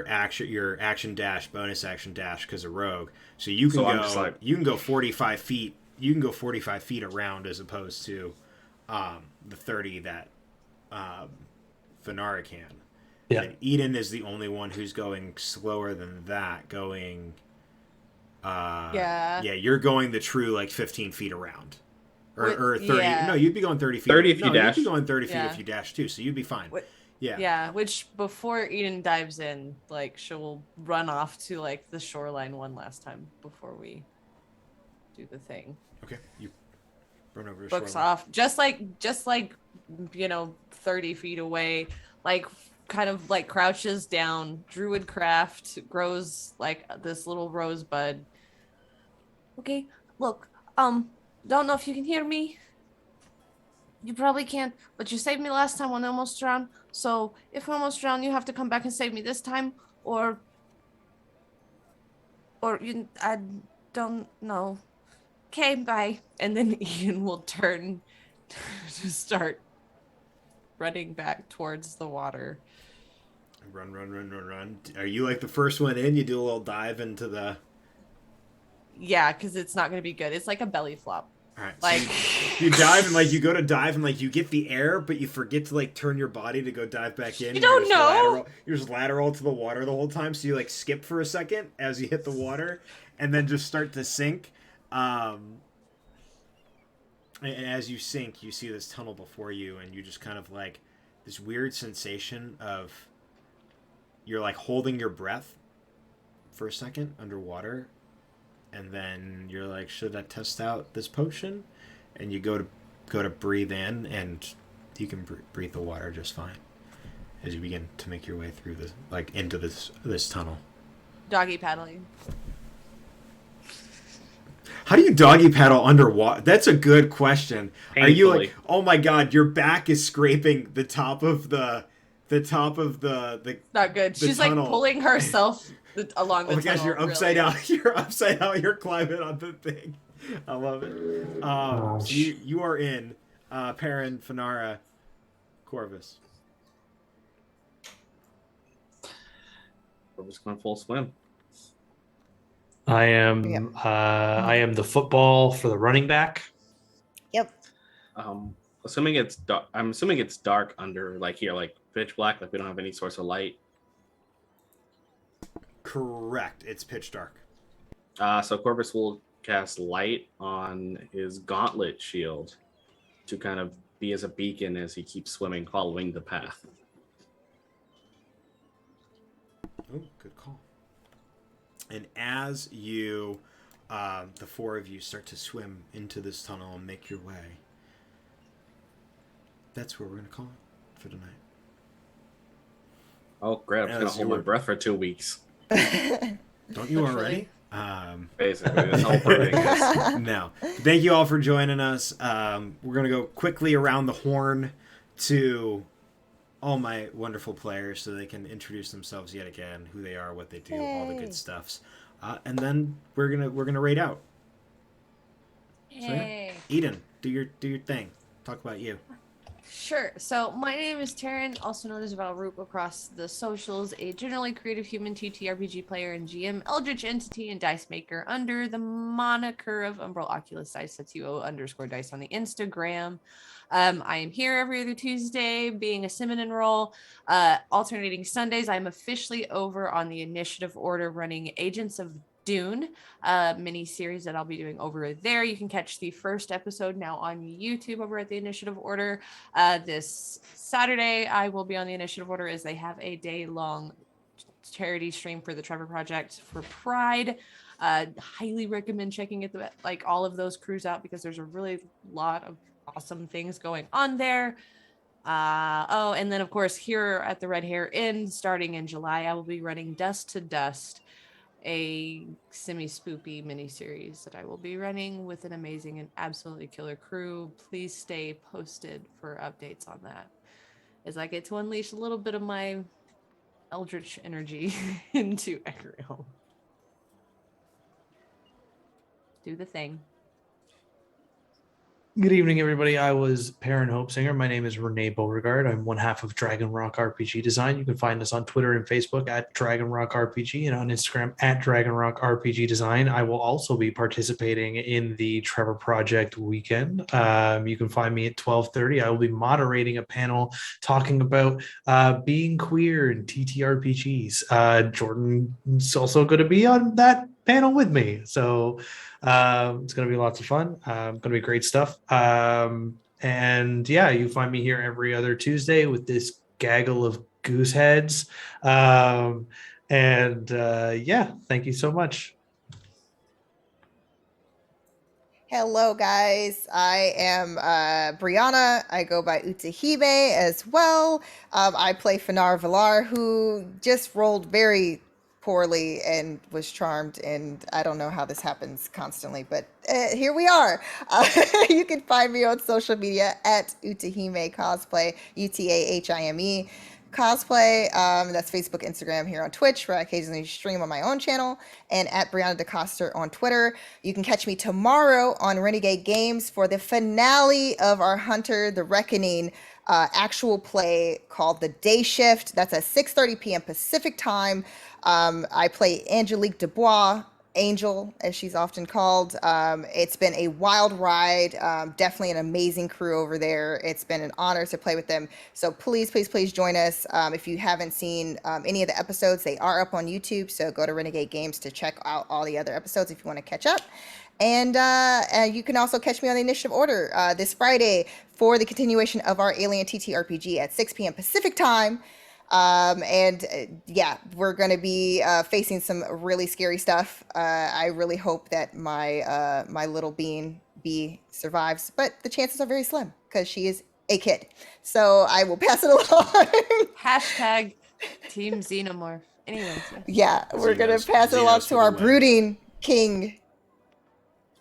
action dash, bonus action dash because of rogue. So you can So I'm just like- you can go 45 feet. You can go 45 feet around as opposed to the 30 that Fanara can. Yeah. And Eden is the only one who's going slower than that. Going. Yeah. Yeah, you're going the true like 15 feet around. With- Or 30. yeah. No, you'd be going 30 feet. 30 if you no, dash. You'd be going 30 feet Yeah. if you dash too, so you'd be fine. What- Yeah. Yeah, which before Eden dives in, like she'll run off to like the shoreline one last time before we do the thing. Okay. You run over to Books shoreline. off, just like 30 feet away, like kind of like crouches down. Druid craft grows like this little rosebud. Okay, look, don't know if you can hear me. You probably can't, but you saved me last time when I almost drowned. So if I almost drowned, you have to come back and save me this time, or I don't know. Okay, bye. And then Ian will turn to start running back towards the water. Run. Are you like the first one in? You do a little dive into the. Yeah, because it's not going to be good. It's like a belly flop. All right. Like- so you dive and like you go to dive and like you get the air, but you forget to like turn your body to go dive back in. You and don't you're just know. You're just lateral to the water the whole time, so you like skip for a second as you hit the water, and then just start to sink. And as you sink, you see this tunnel before you, and you just kind of like this weird sensation of you're like holding your breath for a second underwater, and then you're like, should I test out this potion? And you go to breathe in, and you can breathe the water just fine as you begin to make your way through this, like into this tunnel. Doggy paddling. How do you doggy paddle underwater? That's a good question. Are you Painfully. like, oh my god, your back is scraping the top of the Not good. The She's tunnel. like pulling herself along the oh my gosh, tunnel, you're upside really. down. You're upside down. You're climbing on the thing. I love it. So you are in Perrin, Fanara, Corvus. We're just going full swim. I am Yeah. I am the football for the running back. Yep. Assuming it's dark. I'm assuming it's dark under like here, like pitch black. Like we don't have any source of light. Correct. It's pitch dark. So Corvus will cast light on his gauntlet shield to kind of be as a beacon as he keeps swimming, following the path. Oh, good call. And as you, the four of you, start to swim into this tunnel and make your way, that's where we're going to call it for tonight. Oh, great! I'm just gonna As hold you my were- breath for 2 weeks. Don't you Literally. already? Basically, that's how burning it is. No. Thank you all for joining us. We're going to go quickly around the horn to all my wonderful players so they can introduce themselves yet again, who they are, what they do, all the Yay. good stuffs. And then we're gonna raid out. So, yeah. Hey. Eden, do your thing. Talk about you. Sure. So my name is Taryn, also known as Valroop across the socials, a generally creative human TTRPG player and GM, Eldritch Entity, and Dice Maker under the moniker of Umbral Oculus Dice. That's UO_dice on the Instagram. I am here every other Tuesday, being a Simon role. Alternating Sundays, I'm officially over on the initiative order running Agents of Dune mini series that I'll be doing over there. You can catch the first episode now on YouTube over at the initiative order. This Saturday, I will be on the initiative order as they have a day-long charity stream for the Trevor Project for Pride. Highly recommend checking it, like all of those crews out, because there's a really lot of awesome things going on there. And then of course here at the Red Hare Inn, starting in July, I will be running Dust to Dust, a semi-spoopy miniseries that I will be running with an amazing and absolutely killer crew. Please stay posted for updates on that, as I get to unleash a little bit of my eldritch energy into Ecriom. Do the thing. Good evening, everybody. I was Perrin Hopesinger. My name is Renee Beauregard. I'm one half of Dragon Rock RPG Design. You can find us on Twitter and Facebook at Dragon Rock RPG and on Instagram at Dragon Rock RPG Design. I will also be participating in the Trevor Project weekend. You can find me at 12:30. I will be moderating a panel talking about being queer in TTRPGs. Jordan's also going to be on that panel with me. So it's going to be lots of fun. Going to be great stuff. And yeah, you find me here every other Tuesday with this gaggle of goose heads. Yeah, thank you so much. Hello, guys. I am Brianna. I go by Utahime as well. I play Fanar Villar, who just rolled very poorly and was charmed, and I don't know how this happens constantly, but here we are. You can find me on social media at Utahime Cosplay, UTAHIME Cosplay. That's Facebook, Instagram, here on Twitch, where I occasionally stream on my own channel, and at Brianna DeCoster on Twitter. You can catch me tomorrow on Renegade Games for the finale of our Hunter the Reckoning actual play called The Day Shift. That's at 6:30 p.m. Pacific time. I play Angelique Dubois, Angel, as she's often called. It's been a wild ride. Definitely an amazing crew over there. It's been an honor to play with them. So please, please, please join us. If you haven't seen any of the episodes, they are up on YouTube. So go to Renegade Games to check out all the other episodes if you want to catch up. And you can also catch me on the Initiative Order this Friday for the continuation of our Alien TTRPG at 6 p.m. Pacific time. Yeah, we're going to be facing some really scary stuff. I really hope that my little bean bee survives, but the chances are very slim because she is a kid. So I will pass it along. Hashtag Team Xenomorph. Anyways. Yeah, we're going to pass it along to our brooding king.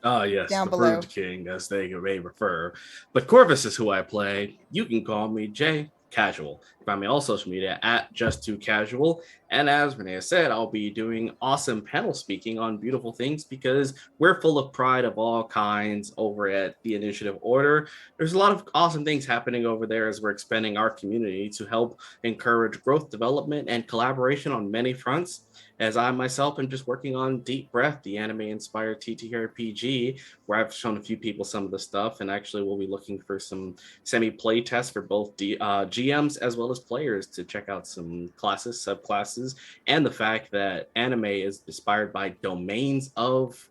Oh, yes, down the below. Brood King, as they may refer. But Corvus is who I play. You can call me Jay Casual. You find me on all social media at Just2Casual. And as Renee said, I'll be doing awesome panel speaking on beautiful things because we're full of pride of all kinds over at the Initiative Order. There's a lot of awesome things happening over there as we're expanding our community to help encourage growth, development, and collaboration on many fronts. As I myself am just working on Deep Breath, the anime-inspired TTRPG, where I've shown a few people some of the stuff, and actually we'll be looking for some semi-play tests for both GMs as well as players to check out some classes, subclasses, and the fact that anime is inspired by domains of...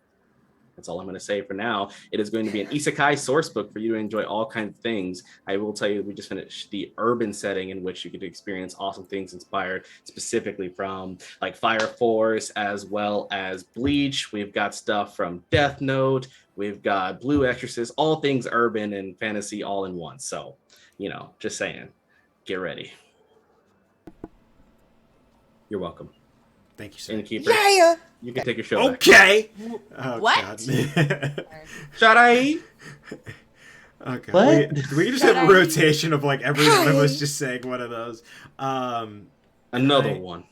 That's all I'm going to say for now. It is going to be an isekai source book for you to enjoy all kinds of things. I will tell you, we just finished the urban setting in which you could experience awesome things inspired specifically from like Fire Force as well as Bleach. We've got stuff from Death Note. We've got Blue Exorcist, all things urban and fantasy all in one. So, just saying, get ready. You're welcome. Thank you, sir. Innkeeper. Yeah. You can take your show back. Okay. Oh, What? God. Shut I? Okay. What? We just have a rotation of like every one of us just saying one of those. Another one.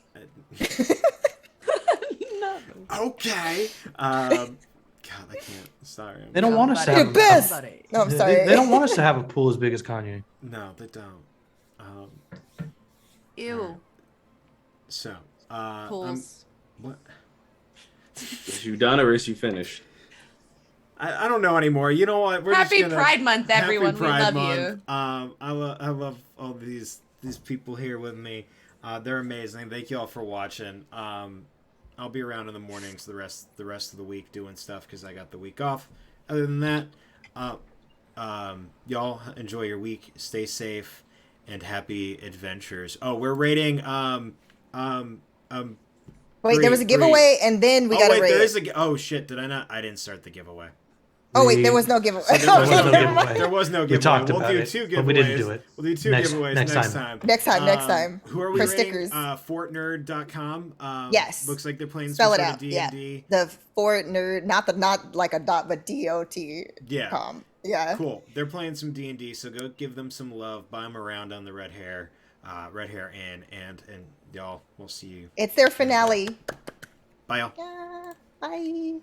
No. Okay. God, I can't. Sorry. They don't want us to You're have the best. Somebody. No, I'm sorry. They don't want us to have a pool as big as Kanye. No, they don't. Ew. So, Pools. what? Is you done or is you finished? I don't know anymore. You know what? We're Happy just gonna, Pride Month, everyone. Happy Pride we love Month. you. I love all these people here with me. They're amazing. Thank you all for watching. I'll be around in the mornings the rest of the week doing stuff because I got the week off. Other than that, y'all enjoy your week. Stay safe and happy adventures. Oh, we're rating Wait, there was a giveaway, and then we got to rate. There is oh shit! Did I not? I didn't start the giveaway. Oh wait, there was no giveaway. So there was no Okay, never mind. There was no giveaway. We talked we'll about do it, 2 giveaways. but we didn't do it. We'll do 2 Next giveaways time. next time. Next time. Who are we For rating? stickers. Fortnerd.com. Yes. Looks like they're playing Spell some it sort out. of Yeah. D&D. The Fort Nerd, not like a dot, but D-O-T. Yeah. Com. Yeah. Cool. They're playing some D&D, so go give them some love. Buy them around on the Red Hare Inn, and y'all, we'll see you. It's their finale. Bye, y'all. Yeah. Bye.